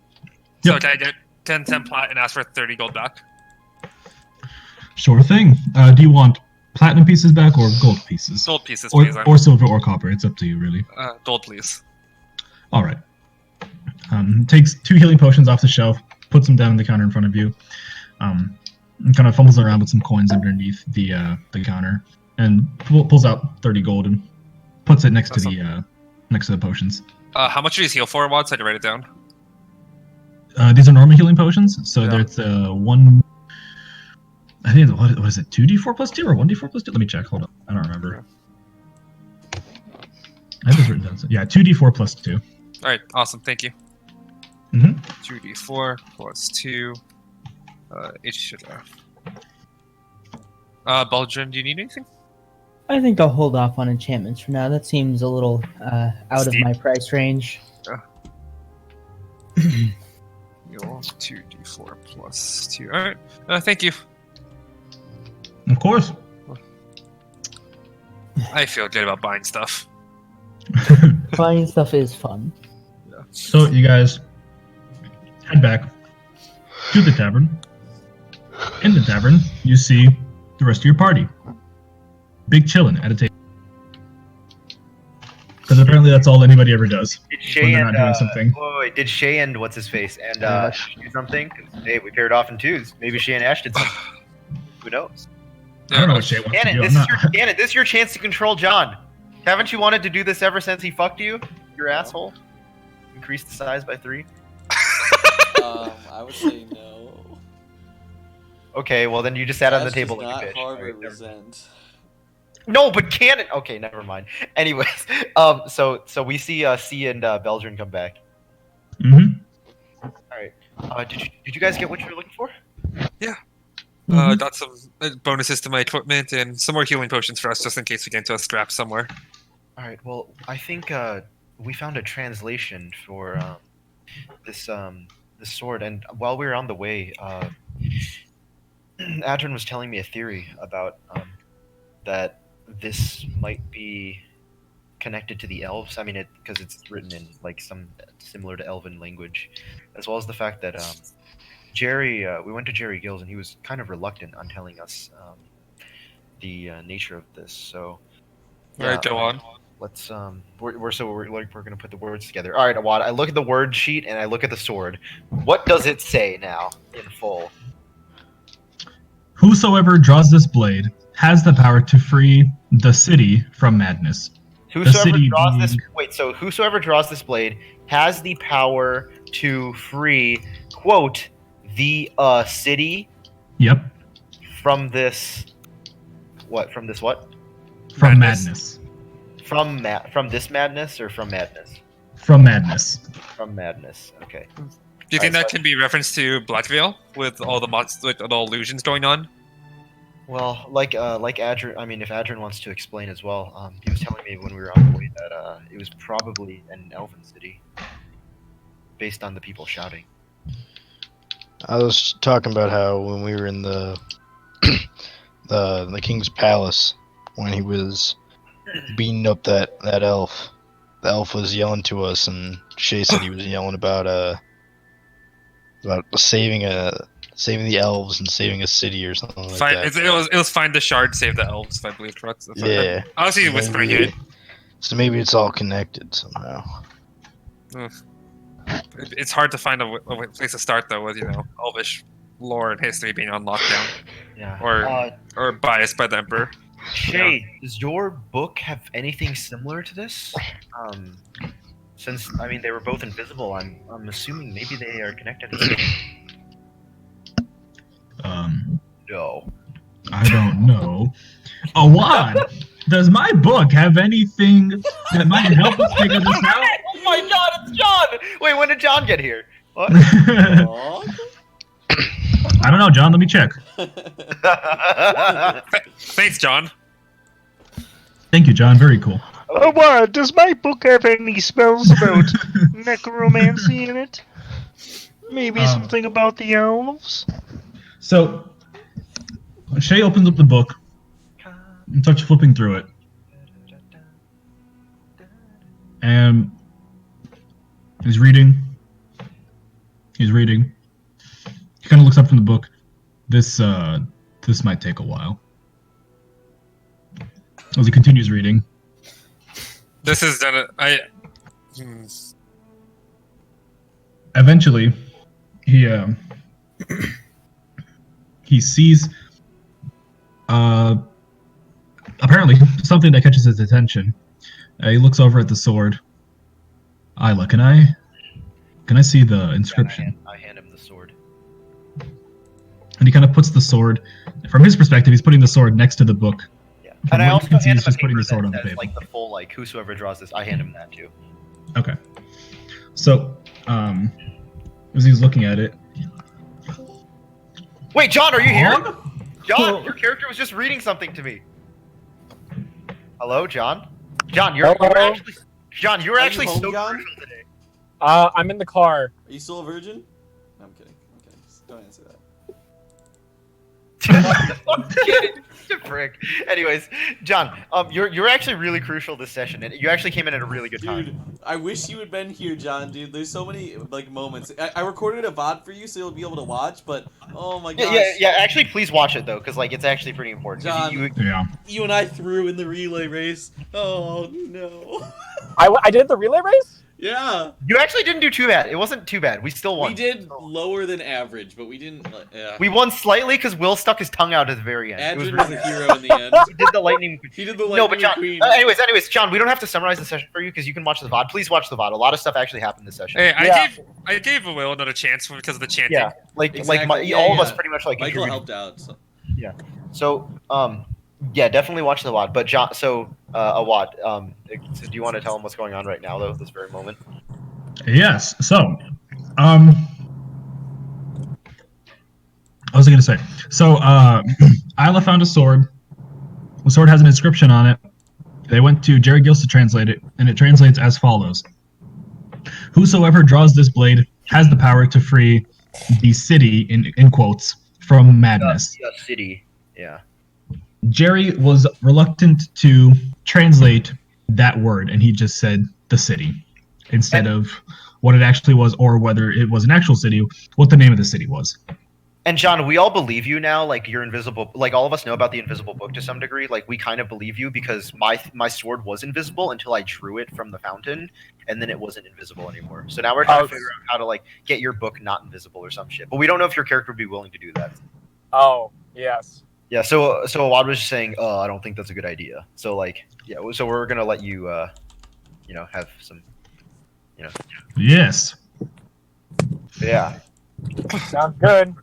So Yep. can I get 10 plat and ask for 30 gold back? Sure thing. Do you want platinum pieces back or gold pieces? Gold pieces, Or, please. or silver or copper. It's up to you, really. Gold, please. All right. Takes 2 healing potions off the shelf, puts them down on the counter in front of you, and kind of fumbles around with some coins underneath the counter, and pulls out 30 gold and puts it next to the potions. How much do these heal for, Wad? So I can write it down. These are normal healing potions, so Yeah. there's one. I think what was it? 2d4 plus 2 or 1d4 plus 2? Let me check. Hold on, I don't remember. I have this written down. Yeah, 2d4 plus 2. All right, awesome. Thank you. Mm-hmm. 2d4 plus 2. H. Belgium, do you need anything? I think I'll hold off on enchantments for now. That seems a little out Steep. of my price range. You'll 2d4 plus 2. All right. Thank you. Of course. I feel good about buying stuff. Buying stuff is fun. So you guys head back to the tavern. In the tavern, you see the rest of your party. Big chillin' at a table. Because apparently that's all anybody ever does Did when Shay they're and not doing something. wait, did Shay and what's his face and Ash do something? 'Cause, hey, we paired off in twos. Maybe Shay and Ash did something. Who knows? I don't know what Shay wants to Cannon, do. this is your chance to control John. Haven't you wanted to do this ever since he fucked you? Your asshole. Increase the size by 3. I would say no. Okay, well then you just sat on the Ash table does like a not bitch. harbor Alright, never- resent. No, but Cannon. Okay, never mind. Anyways, so we see C and Belgian come back. Mm-hmm. All right. Did you guys get what you were looking for? Got some bonuses to my equipment and some more healing potions for us, just in case we get into a scrap somewhere. All right. Well, I think we found a translation for this sword, and while we were on the way, Adrian was telling me a theory about that this might be connected to the elves. I mean, because it's written in like some similar to Elven language, as well as the fact that Jerry. We went to Jerry Gills, and he was kind of reluctant on telling us the nature of this. So, All right, go on. let's we're gonna put the words together. All right, Awad. I look at the word sheet and I look at the sword. What does it say now in full? Whosoever draws this blade has the power to free the city from madness. Whosoever city draws this being- wait, so whosoever draws this blade has the power to free, quote, the city Yep, from this what? From this what? from Madness. madness. From this madness or from madness? From madness. From madness. Okay. Do you think Alright, that can be reference to Blackveil with all the mods, with all the illusions going on? Well, like Adrian, I mean, if Adrian wants to explain as well, he was telling me when we were on the way that it was probably an elven city, based on the people shouting. I was talking about how when we were in the the king's palace, when he was beating up that elf, the elf was yelling to us, and Shay said he was yelling about saving saving the elves and saving a city or something like that. It was find the shard, save the elves, if I believe correct. Yeah. Honestly, whispering it. So maybe it's all connected somehow. It's hard to find a place to start though, with elvish lore and history being on lockdown Yeah. or biased by the emperor. Shay, does your book have anything similar to this? Since they were both invisible, I'm assuming maybe they are connected. No. I don't know. Awad, does my book have anything that might help us figure this out? Oh my God, it's John! Wait, when did John get here? What? Aw. I don't know, John. Let me check. Thanks, John. Thank you, John. Very cool. Oh, what? Does my book have any spells about necromancy in it? Maybe something about the elves? So, Shay opens up the book and starts flipping through it. And he's reading. He's reading. He kind of looks up from the book. This might take a while. As he continues reading. This is done. Eventually, he sees apparently something that catches his attention. He looks over at the sword. Isla, can I see the inscription? I hand him the sword. And he kind of puts the sword. From his perspective, he's putting the sword next to the book. Yeah, From and I what also you can see, hand he's him a just putting paper the sword that on the says, table. like the full whosoever draws this, I hand him that too. Okay. So, as he's looking at it. Wait, John, are you here? Huh? John, your character was just reading something to me. Hello, John. John, you're actually. John, you're Are you actually home, so John? crucial today. I'm in the car. Are you still a virgin? No, I'm kidding. Just don't answer that. Frick. Anyways, John, you're actually really crucial this session, and you actually came in at a really good time. Dude, I wish you had been here, John, dude. There's so many, moments. I recorded a VOD for you so you'll be able to watch, but, oh my gosh. Yeah, actually, please watch it, though, because, it's actually pretty important. 'Cause John. Yeah. You and I threw in the relay race. Oh, no. I did the relay race? Yeah. You actually didn't do too bad. It wasn't too bad. We still won. We did lower than average, but we didn't, We won slightly because Will stuck his tongue out at the very end. It was Adrian was really a hero in the end. He did the lightning. He did the lightning No, but John. McQueen. Anyways, John, we don't have to summarize the session for you because you can watch the VOD. Please watch the VOD. A lot of stuff actually happened this session. Hey, Yeah. I gave Will another chance because of the chanting. Yeah, Exactly. all of Yeah. us pretty much Michael contributed. helped out. So. So, yeah, definitely watch the VOD. But John, Awad, so do you want to tell him what's going on right now, though, at this very moment? Yes. So, what was I going to say? So, Isla found a sword. The sword has an inscription on it. They went to Jerry Gills to translate it, and it translates as follows. Whosoever draws this blade has the power to free the city, in quotes, from madness. The city. Yeah. Jerry was reluctant to translate that word, and he just said the city instead of what it actually was, or whether it was an actual city, what the name of the city was. And John, we all believe you now. You're invisible. All of us know about the invisible book to some degree. We kind of believe you because my sword was invisible until I drew it from the fountain, and then it wasn't invisible anymore. So now we're trying to figure out how to get your book not invisible or some shit. But we don't know if your character would be willing to do that. Oh, yes. Yeah. So Awad was just saying, I don't think that's a good idea. So yeah. So we're gonna let you, have some, Yes. Yeah. Sounds good.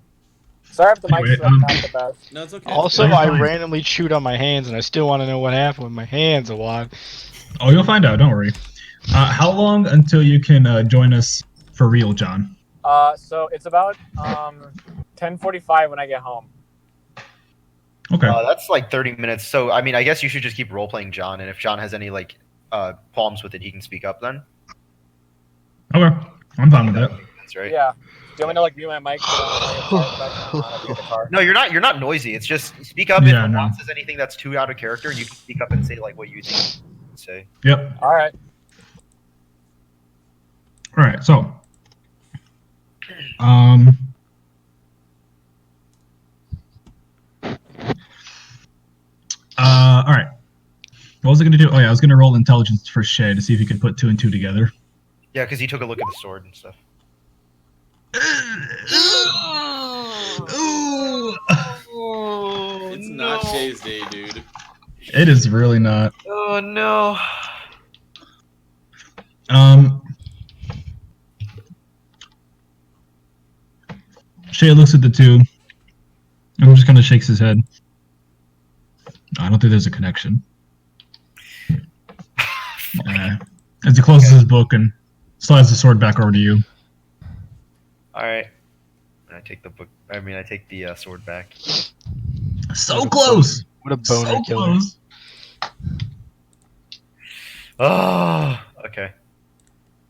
Sorry if the Anyway, mic's not the best. No, it's okay. Also, You're I fine. randomly chewed on my hands, and I still want to know what happened with my hands a lot. Oh, you'll find out. Don't worry. How long until you can join us for real, John? So it's about 10:45 when I get home. Okay. That's 30 minutes. So I mean, I guess you should just keep role playing John, and if John has any qualms with it, he can speak up then. Okay. I'm fine with that. That's right. Yeah. Do you want me to mute my mic? I'll be in the car. No, you're not. You're not noisy. It's just speak up Yeah, if no. Juan says anything that's too out of character. You can speak up and say what you think. Say. Yep. All right. All right. So, What was I gonna do? Oh yeah, I was gonna roll intelligence for Shay to see if he could put 2 and 2 together. Yeah, because he took a look at the sword and stuff. It's not Shay's day, dude. It is really not. Oh no. Shay looks at the 2. And just kind of shakes his head. I don't think there's a connection. As he closes his book and slides the sword back over to you. Alright. I take the book. I mean, I take the sword back. So close! What a boner So killer. close! Oh, okay.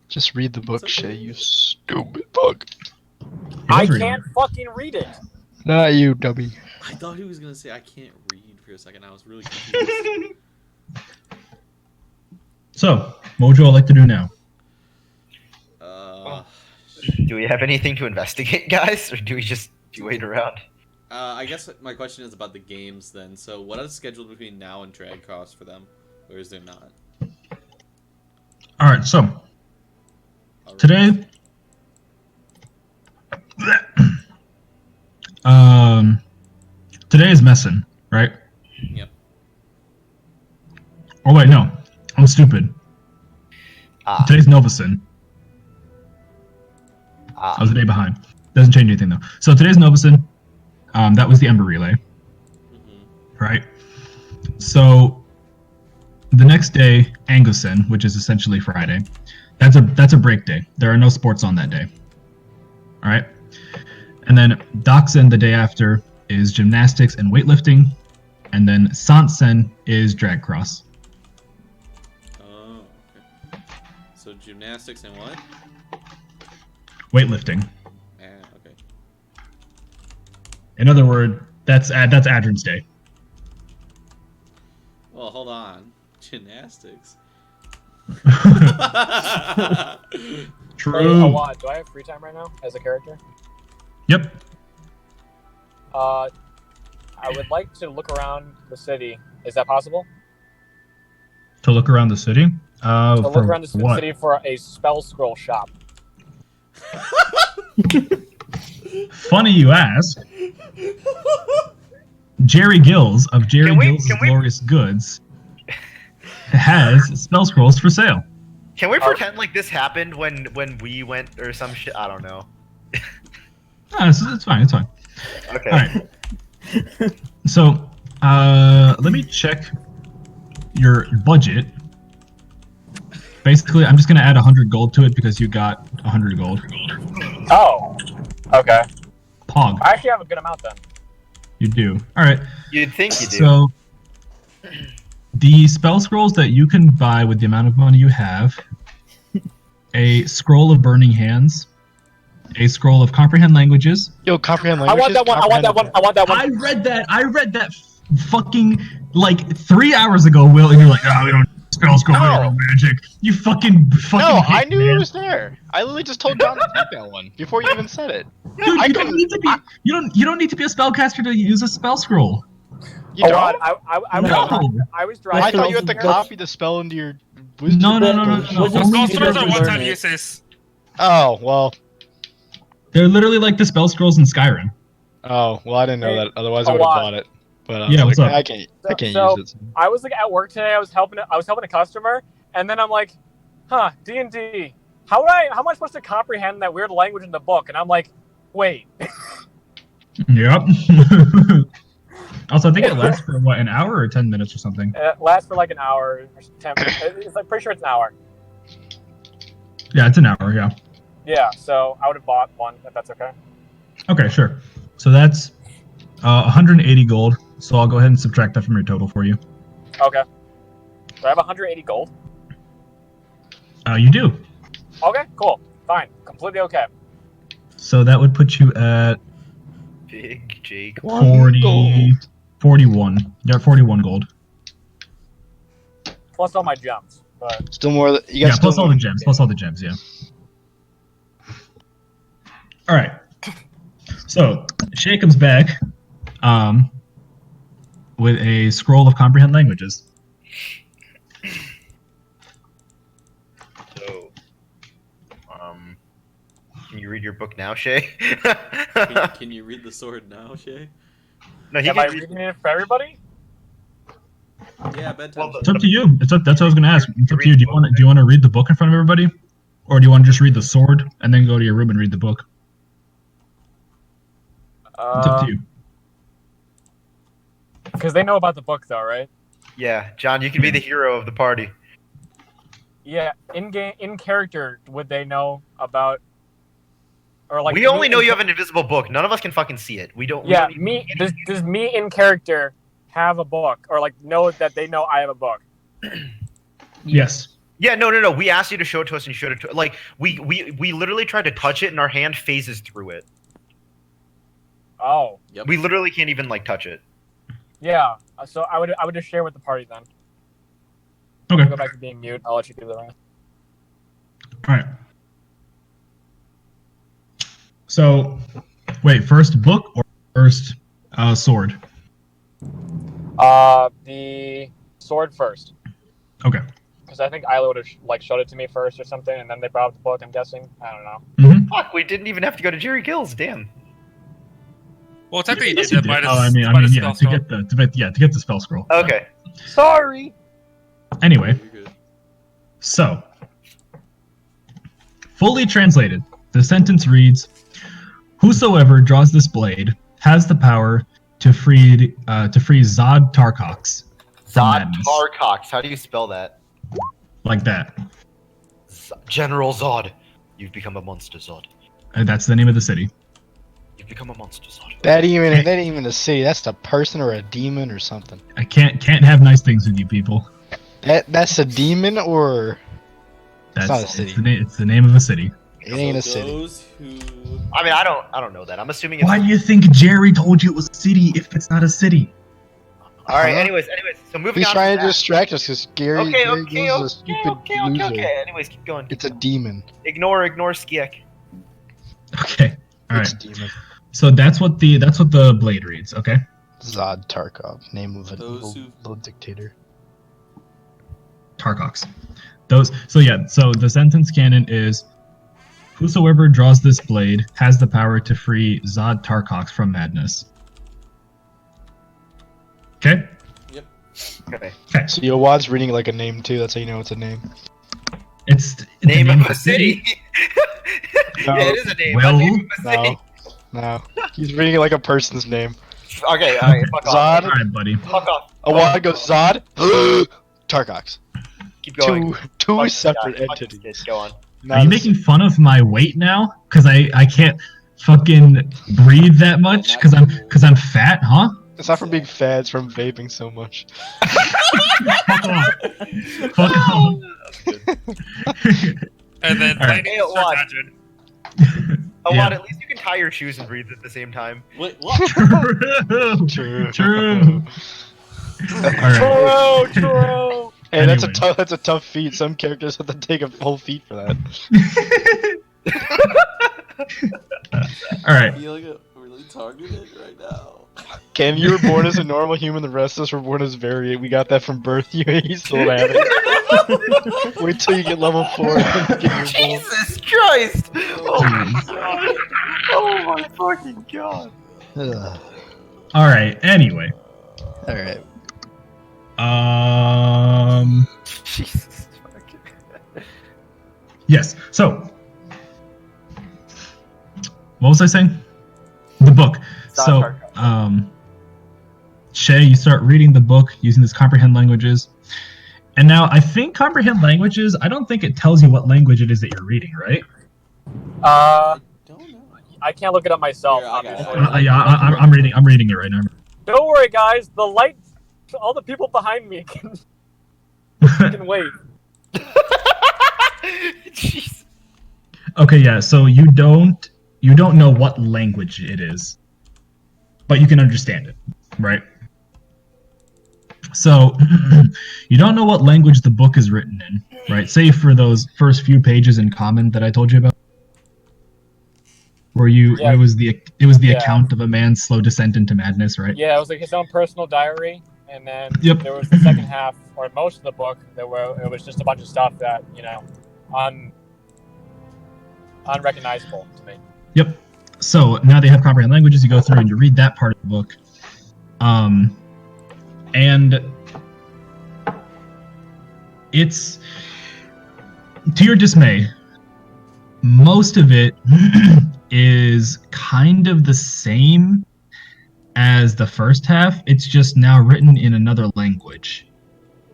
Just read the book, Shay, you stupid bug. I He was reading can't fucking read it. Not you, dummy. I thought he was gonna say I can't read for a second. I was really confused. So, what would you all like to do now? Do we have anything to investigate, guys, or do we just wait around? I guess my question is about the games then. So, what is scheduled between now and drag cost for them, or is there not? Alright, so, Alright. today... today is Messin, right? Yep. Oh wait, no. I'm stupid. Today's Novasin. I was a day behind. Doesn't change anything though. So today's Novasin. That was the Ember Relay. Right? So the next day, Angosin, which is essentially Friday, that's a break day. There are no sports on that day. Alright? And then Dachshund the day after is gymnastics and weightlifting. And then Sansen is drag cross. Oh, okay. So gymnastics and what? Weightlifting. Ah, okay. In other words, that's Adrin's day. Well, hold on. Gymnastics. True. Hey, Illiad, do I have free time right now as a character? Yep. I would like to look around the city. Is that possible? To look around the city? To For look around the what? city for a spell scroll shop. Funny you ask. Jerry Gills of Jerry Can we- Gills' can we- Glorious Goods has spell scrolls for sale. Can we pretend like this happened when we went or some shit? I don't know. No, it's fine. It's fine. Okay. All right. So, let me check your budget. Basically, I'm just gonna add 100 gold to it because you got 100 gold. Oh, okay. Pog, I actually have a good amount then. you do. All right. You'd think you do. So, the spell scrolls that you can buy with the amount of money you have: a scroll of burning hands, a scroll of comprehend languages. Yo, comprehend I languages. want that one. I want that one. I want that one. I read that fucking like 3 hours ago, Will, and you're like, oh, we don't spell scroll, we don't know magic. You fucking No, hate, I knew man. it was there. I literally just told John to take that one before you even said it. Dude, I you don't couldn't- need to be. You don't need to be a spellcaster to use a spell scroll. You Illiad, don't? No. I was I driving. thought you had to copy the spell into your wisdom. No. Wizards Only need if to you're Those are learn one-time it. uses. Oh, well. They're literally like the spell scrolls in Skyrim. Oh, well, I didn't know that. Otherwise, I A would have lot. bought it. But I Yeah, was what's like, up? I can't So- use it. I was like at work today. I was helping a customer, and then I'm like, "Huh, D&D. How am I supposed to comprehend that weird language in the book?" And I'm like, "Wait, Yep. Also, I think it lasts for what, an hour or 10 minutes or something. it lasts for like an hour, or 10 minutes. It's like pretty sure it's an hour." Yeah, it's an hour. Yeah. Yeah, so I would have bought one if that's okay. Okay, sure. So that's 180 gold. So I'll go ahead and subtract that from your total for you. Okay. Do I have 180 gold? You do. Okay, cool, fine, completely okay. So that would put you at Big Jake. 41. You're at 41 gold. Plus all my gems, but Still more. You Yeah, got plus all the gems. Plus all the gems, yeah. All right. So Shay comes back with a scroll of comprehend languages. So, can you read your book now, Shay? Can you read the sword now, Shay? No, he Am I can read. reading it for everybody? Yeah, bedtime. Well, It's up to you. That's what I was gonna ask. It's up to you. Do you want to read the book in front of everybody, or do you want to just read the sword and then go to your room and read the book? It's up to you. Because they know about the book, though, right? Yeah, John, you can be the hero of the party. Yeah, in character, would they know about? Or like We only know you have an invisible book. None of us can fucking see it. We don't. Yeah, we don't me. Does me in character have a book, or like know that they know I have a book? Yes. Yeah, no. We asked you to show it to us, and you showed it to like we literally tried to touch it, and our hand phases through it. Oh, Yep. We literally can't even like touch it. yeah. So I would just share with the party then. Okay. Go back to being mute. I'll let you do the rest. All right. So, wait. First book or first sword? The sword first, Okay. because I think Isla would have like showed it to me first or something, and then they brought up the book. I'm guessing. I don't know. Mm-hmm. Fuck, we didn't even have to go to Jerry Gill's. Damn. Well, technically, you Yes, did you that did. by the Oh, I mean, yeah, to get the spell scroll. Okay. Sorry. Anyway, You're good. so fully translated, the sentence reads: "Whosoever draws this blade has the power to free Zod Tarkox from Zod madness." Tarkox. How do you spell that? Like that. General Zod. You've become a monster, Zod. And that's the name of the city. You've become a monster, Zod. That ain't even a city. That's the person or a demon or something. I can't have nice things with you people. That's a demon or That's not a city. It's the name of a city. it ain't a So city. those who I mean, I don't know that. I'm assuming it's. Why do you think Jerry told you it was a city if it's not a city? All right. Huh? Anyways. So moving He's on. trying to to that. distract us because Gary Okay. Gill's a stupid loser. Anyways, keep going. It's a demon. Ignore Skiek. Okay. All It's right. a demon. So that's what the blade reads. Okay. Zod Tarkov, name of an Those evil who- little dictator. Tarkox. So the sentence canon is: "Whosoever draws this blade has the power to free Zod Tarkox from madness." Okay. Okay. So Yowad's reading it like a name too. That's how you know it's a name. It's the Name of a city. No. Yeah, it is a name. Well, a name of a city. No. He's reading it like a person's name. Okay. All right. Fuck off. Zod. All right, buddy. Fuck off. Awad goes Zod. Tarkox. Keep going. Two Fuck separate this guy. Fuck this entities. kid. Go on. Are you making fun of my weight now? Because I can't fucking breathe that much because I'm fat, huh? It's not from being fat, it's from vaping so much. Fuck off. Fuck off. And then All right. lightning Hey, what? starts happening. Oh, Yeah. Juan, at least you can tie your shoes and breathe at the same time. wait, what? True. True. All right. True. Hey, that's Anyway. that's a tough feat. Some characters have to take a whole feat for that. All right. I feel like really targeted right now. Ken, you were born as a normal human. The rest of us were born as variant. We got that from birth. You still have it. Wait till you get level 4. And then get your full- Jesus Christ! Oh my god! Oh my fucking god! Ugh. All right. Anyway. All right. Jesus fucking. Yes. So, what was I saying? The book. So, Shay, you start reading the book using this comprehend languages. And now I think comprehend languages, I don't think it tells you what language it is that you're reading, right? I don't know. I can't look it up myself. Here, I got it. Obviously. Yeah, I'm reading it right now. Don't worry, guys. The light, all the people behind me can wait. Jeez. Okay, yeah. So you don't know what language it is, but you can understand it, right? So you don't know what language the book is written in, right? Say for those first few pages in Common that I told you about, where Yeah. it was the account of a man's slow descent into madness, right? Yeah, it was like his own personal diary, and then Yep. there was the second half, or most of the book, it was just a bunch of stuff that, unrecognizable to me. Yep. So now they have comprehend languages. You go through and you read that part of the book. And it's, to your dismay, most of it is kind of the same as the first half. It's just now written in another language,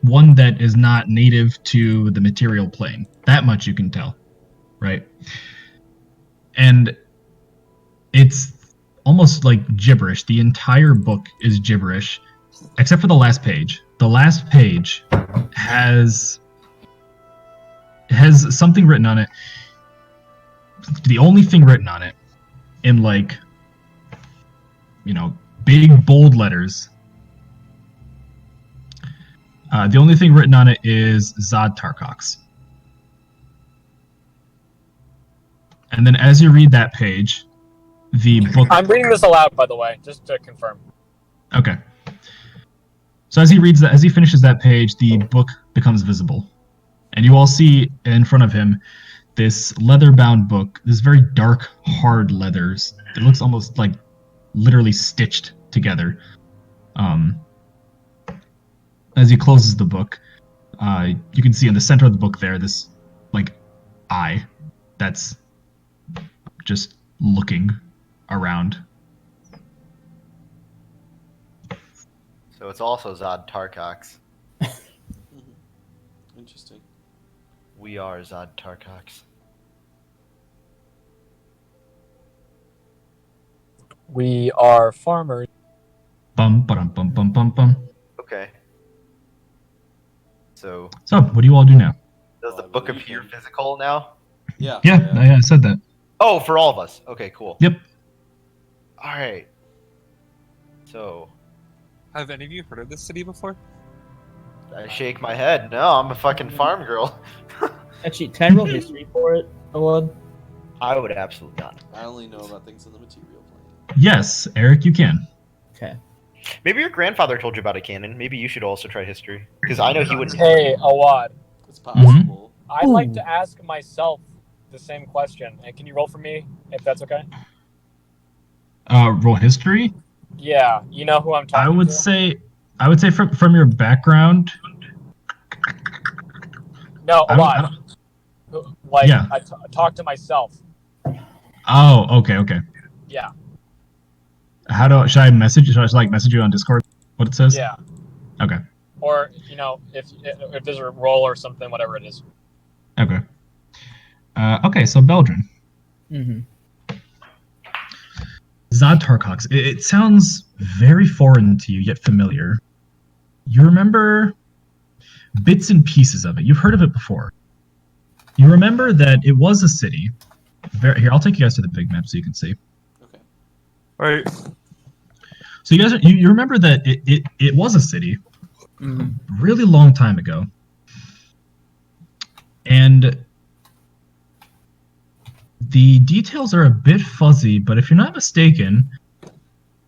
one that is not native to the material plane. That much you can tell, right? And it's almost like gibberish. The entire book is gibberish, except for the last page. The last page has something written on it. The only thing written on it in big bold letters. The only thing written on it is Zod Tarkox. And then as you read that page, the book... I'm reading this aloud, by the way, just to confirm. Okay. So as he reads that, as he finishes that page, the book becomes visible. And you all see in front of him this leather-bound book, this very dark, hard leathers. It looks almost like literally stitched together. As he closes the book, you can see in the center of the book there, this eye that's just looking around. So it's also Zod Tarkox. Interesting. We are Zod Tarkox. We are farmers. Bum, ba-dum, bum, bum, bum, bum. Okay. So So, what do you all do now? does the book appear physical now? Yeah. Yeah, I said that. Oh, for all of us. Okay, cool. Yep. All right. So Have any of you heard of this city before? I shake my head. No, I'm a fucking farm girl. Actually, can I roll history for it, Illiad? I would absolutely not. I only know about things in the material plane. Yes, Eric, you can. Okay. Maybe your grandfather told you about a canon. Maybe you should also try history, because I know he wouldn't. Hey, Awad. It's possible. I'd like to ask myself the same question. And can you roll for me, if that's okay? Roll history. Yeah, you know who I'm talking I would to? say from your background. No, I Awad. don't- I Yeah. talk to myself. Oh, okay. Yeah, Should I message? Should I message you on Discord? What it says? yeah. Okay. Or, if there's a roll or something, whatever it is. Okay. Okay, so Belgian. Mm-hmm. Zod Tarkox. It sounds very foreign to you, yet familiar. You remember bits and pieces of it. You've heard of it before. You remember that it was a city. Here, I'll take you guys to the big map so you can see. Okay. Right. So you guys, you remember that it was a city, really long time ago, and the details are a bit fuzzy. But if you're not mistaken,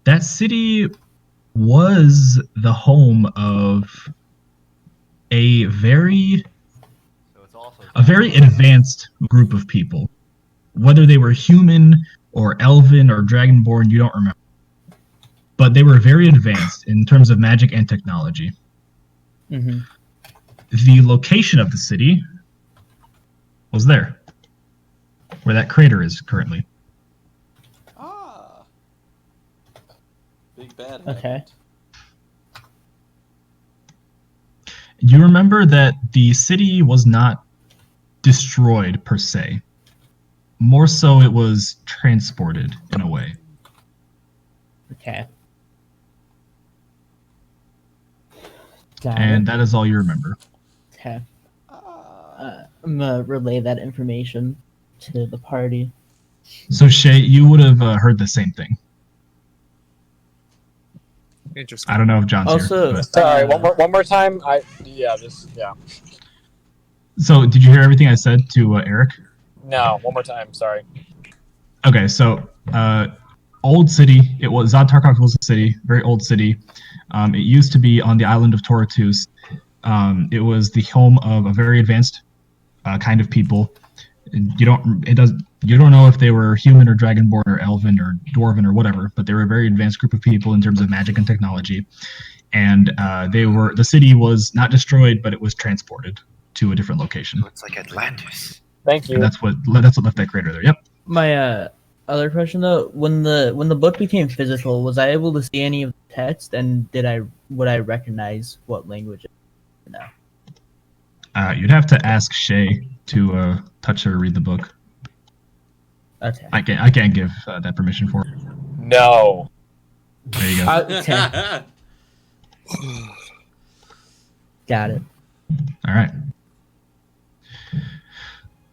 that city was the home of a very advanced group of people. Whether they were human or elven or dragonborn, you don't remember. But they were very advanced in terms of magic and technology. Mm-hmm. The location of the city was there, where that crater is currently. Ah. Big bad. Okay. happened. You remember that the city was not destroyed per se. More so, it was transported in a way. Okay. Got And it. that is all you remember. Okay. Ah. I'm gonna relay that information to the party. So, Shay, you would have heard the same thing. Interesting. I don't know if John's Also, here. But... Sorry, one more time. Yeah. So, did you hear everything I said to Eric? No, one more time. Sorry. Okay, so old city. It was Zod Tarkov was a city, very old city. It used to be on the island of Toratus. It was the home of a very advanced kind of people. You don't know if they were human or dragonborn or elven or dwarven or whatever, but they were a very advanced group of people in terms of magic and technology. And the city was not destroyed, but it was transported to a different location. So it's like Atlantis. Thank you. And that's what left that crater there. Yep. My other question though, when the book became physical, was I able to see any of the text, and would I recognize what language? No. You'd have to ask Shay to touch or read the book. Okay. I can't give that permission for it. No. There you go. Okay. Got it. All right.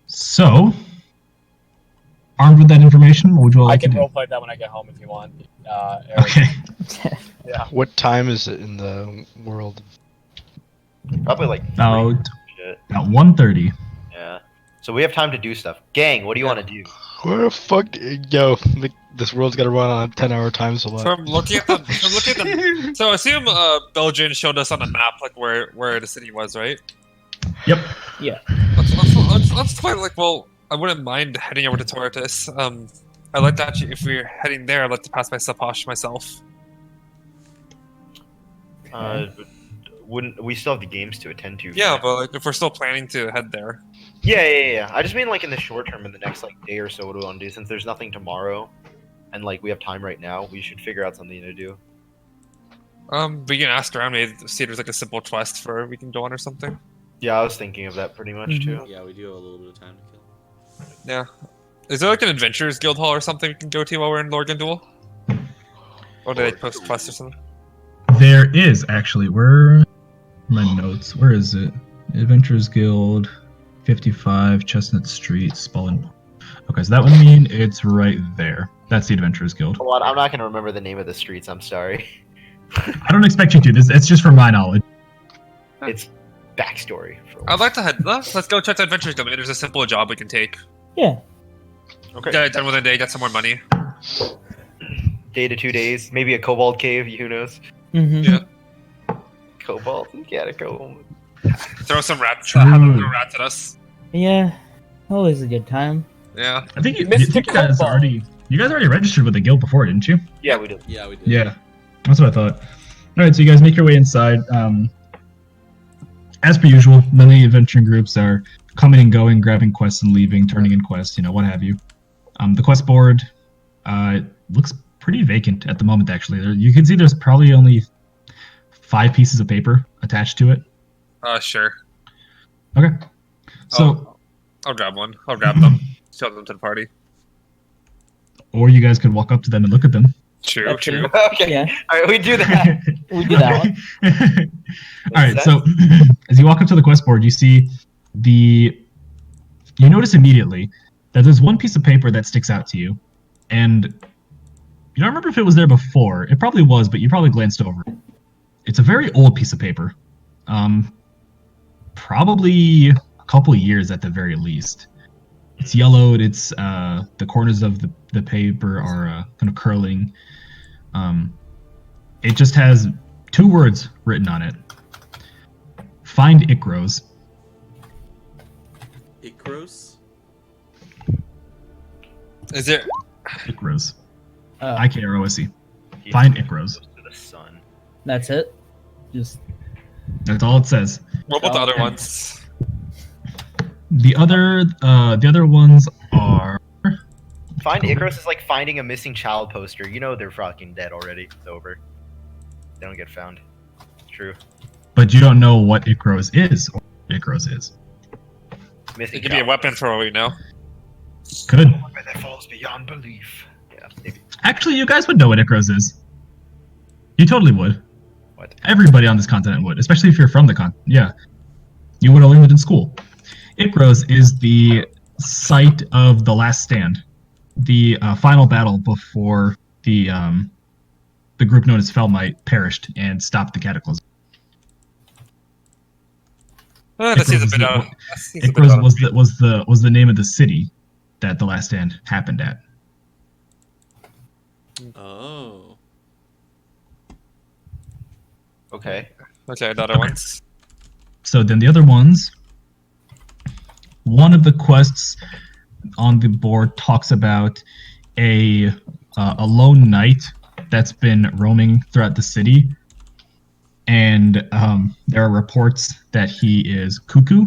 So, armed with that information, what would you all I like to can do? roleplay that when I get home if you want. Eric. Okay. Yeah. What time is it in the world? Probably like About shit. 1:30. Yeah. So we have time to do stuff. Gang, what do you want to do? Where the fuck? Yo, this world's gotta run on a 10-hour time slot. From looking at the, so I assume Belgian showed us on the map like where the city was, right? Yep. Yeah. Let's play like, well, I wouldn't mind heading over to Toratus. I'd like to actually, if we're heading there, I'd like to pass by Saposh myself. Wouldn't we still have the games to attend to? Yeah, but like, if we're still planning to head there. Yeah. I just mean like in the short term, in the next like day or so, what do we want to do? Since there's nothing tomorrow, and like we have time right now, we should figure out something to do. We can ask around, maybe see if there's like a simple quest for we can go on or something. Yeah, I was thinking of that pretty much too. Yeah, we do have a little bit of time to kill. Yeah. Is there like an adventurers guild hall or something we can go to while we're in Lorgandul? Or do they post quests or something? There is actually. Where are my notes? Where is it? Adventurers Guild, 55 Chestnut Street, Spalding. Okay, so that would mean it's right there. That's the Adventurers Guild. Well, I'm not gonna remember the name of the streets. I'm sorry. I don't expect you to. It's just from my knowledge. It's backstory. I'd like to head. Let's go check the adventurers guild. Maybe there's a simple job we can take. Yeah. Okay. Get it done within a day, get some more money. Day to 2 days, maybe a cobalt cave. Who knows? Mm-hmm. Yeah. Cobalt and catacomb. Throw some rats. True. Have them throw rats at us. Yeah. Always a good time. Yeah. I think you Mr. guys Cobalt. already registered with the guild before, didn't you? Yeah, we do. Yeah, we did. Yeah, that's what I thought. All right, so you guys make your way inside. As per usual, many adventuring groups are coming and going, grabbing quests and leaving, turning in quests, what have you. The quest board looks pretty vacant at the moment, actually. You can see there's probably only 5 pieces of paper attached to it. Sure. Okay. So, I'll grab one. I'll grab them. Show them to the party. or you guys could walk up to them and look at them. True, That's true. Okay. Yeah. All right, we do that. We do that one. All right, so as you walk up to the quest board, you notice immediately that there's one piece of paper that sticks out to you, and you don't remember if it was there before. It probably was, but you probably glanced over it. It's a very old piece of paper, probably a couple years at the very least. It's yellowed. It's the corners of the paper are kind of curling. It just has 2 words written on it. Find Ikros. Ikros? Is there? Ikros. Oh, Ikrose. Find Ikros. To the sun. that's it. Just That's all it says. What about the other Okay. ones? The other ones are. Find Icarus is like finding a missing child poster. You know they're fucking dead already. It's over. They don't get found. True. But you don't know what Ikros is, or what Ikros is. Missing It could be a child weapon poster. for all we know. Could. A weapon that falls beyond belief. Yeah, maybe. Actually, you guys would know what Ikros is. You totally would. What? Everybody on this continent would, especially if you're from the continent. Yeah. You would have learned it in school. Ikros is the site of the last stand. The final battle before the group known as Felmite perished and stopped the cataclysm. That seems a Ikros bit is out. the- That seems a bit Ikros out. was the name of the city that the last stand happened at. Oh. Okay. Okay, the other Okay. ones. So then the other ones, one of the quests on the board talks about a lone knight that's been roaming throughout the city, and there are reports that he is cuckoo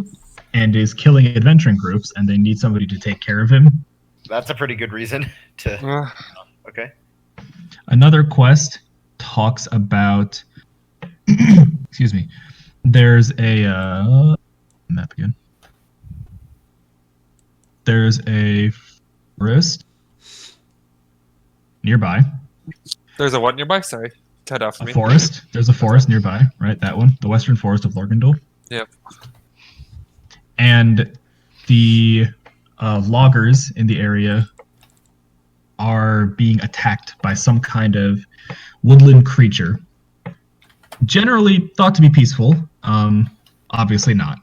and is killing adventuring groups, and they need somebody to take care of him. That's a pretty good reason to. Uh, Okay. Another quest talks about excuse me. There's a map again. There's a forest nearby. there's a what nearby? Sorry, cut off A me. forest. There's a forest nearby, right? That one, the Western Forest of Lorgandol. Yep. And the loggers in the area are being attacked by some kind of woodland creature. Generally thought to be peaceful. Obviously not.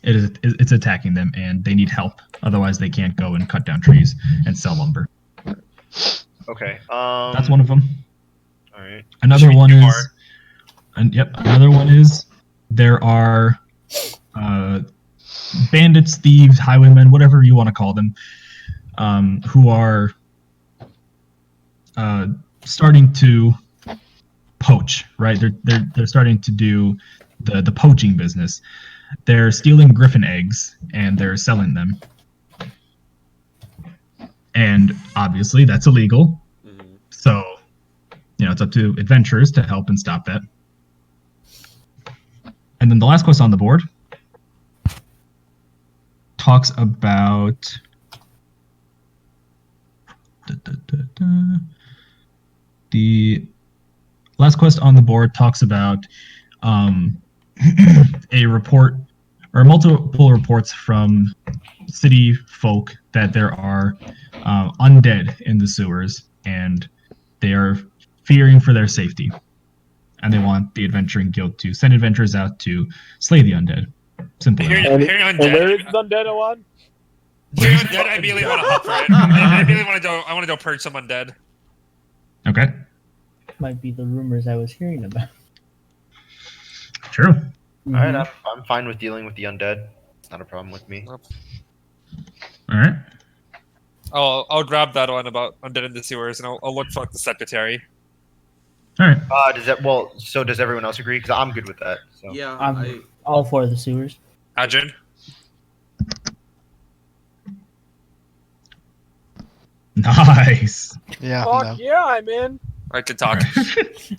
It's attacking them, and they need help. Otherwise, they can't go and cut down trees and sell lumber. Okay. That's one of them. All right. Another one Two is, more. and yep. Another one is there are bandits, thieves, highwaymen, whatever you want to call them, who are starting to poach. Right? They're starting to do the poaching business. They're stealing griffin eggs and they're selling them. And obviously that's illegal. Mhm. So, it's up to adventurers to help and stop that. And then the last quest on the board talks about the last quest on the board talks about a report or multiple reports from city folk that there are undead in the sewers, and they are fearing for their safety, and they want the adventuring guild to send adventurers out to slay the undead. Simple enough. Hearing And where is undead, undead Illiad? hearing undead, I immediately want to hop for it. I really want to go. I want to go purge some undead. Okay, Might be the rumors I was hearing about. true. All right. I'm fine with dealing with the undead. It's not a problem with me. All right. I'll grab that one about undead in the sewers, and I'll look for like, the secretary. All right. So does everyone else agree? Because I'm good with that. So. Yeah, I'm all for the sewers. Ajin. Nice. Yeah, I'm Fuck down. yeah, I'm in. I could talk.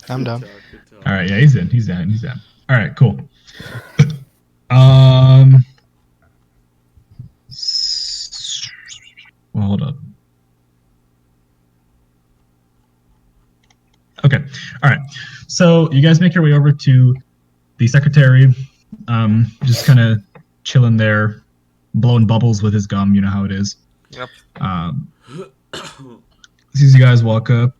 I'm down. Good talk. All right. Yeah, he's in. He's down. He's down. All right. Cool. Well, hold up. Okay. All right. So you guys make your way over to the secretary. Just kind of chilling there, blowing bubbles with his gum. You know how it is. Yep. As soon as you guys walk up,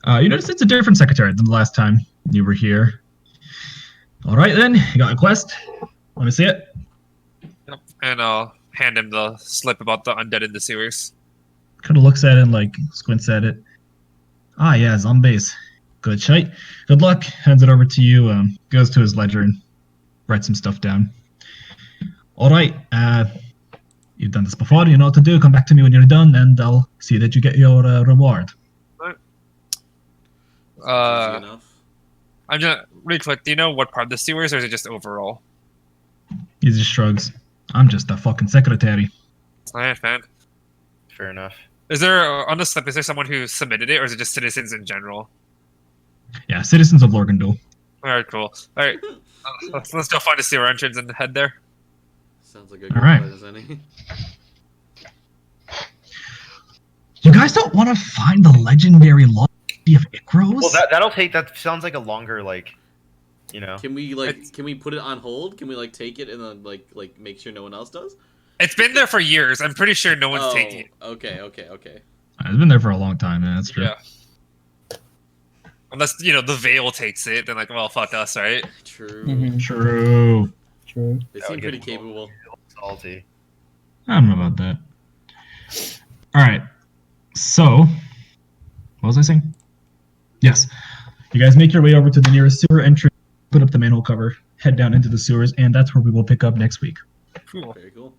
you notice it's a different secretary than the last time you were here. All right, then. You got a quest? Let me see it. Yep. And I'll hand him the slip about the undead in the sewers. Kind of looks at it and, like, squints at it. Ah, yeah, zombies. Good shite. Good luck. Hands it over to you. Goes to his ledger and writes some stuff down. All right. You've done this before. You know what to do. Come back to me when you're done, and I'll see that you get your reward. Easy enough. I'm just really quick. Do you know what part of the sewers, or is it just overall? He just shrugs. I'm just a fucking secretary. Alright, man. Fair enough. Is there on the slip? Is there someone who submitted it, or is it just citizens in general? Yeah, citizens of Lorgandol. All right, cool. All right, let's go find a sewer entrance and head there. Sounds like a good All right. plan, doesn't it? You guys don't want to find the legendary lobby of Ikros? Well, that'll take. That sounds like a longer, like, Can we put it on hold? Can we take it and then like make sure no one else does? It's been there for years. I'm pretty sure no one's Oh, taking it. okay. It's been there for a long time, man. That's true. Yeah. Unless the veil takes it, then well, fuck us, right? True. Mhm. True. True. They That seem would pretty get capable. salty. I don't know about that. All right. So, What was I saying? Yes. You guys make your way over to the nearest sewer entrance, put up the manhole cover, head down into the sewers, and that's where we will pick up next week. Cool. Very cool.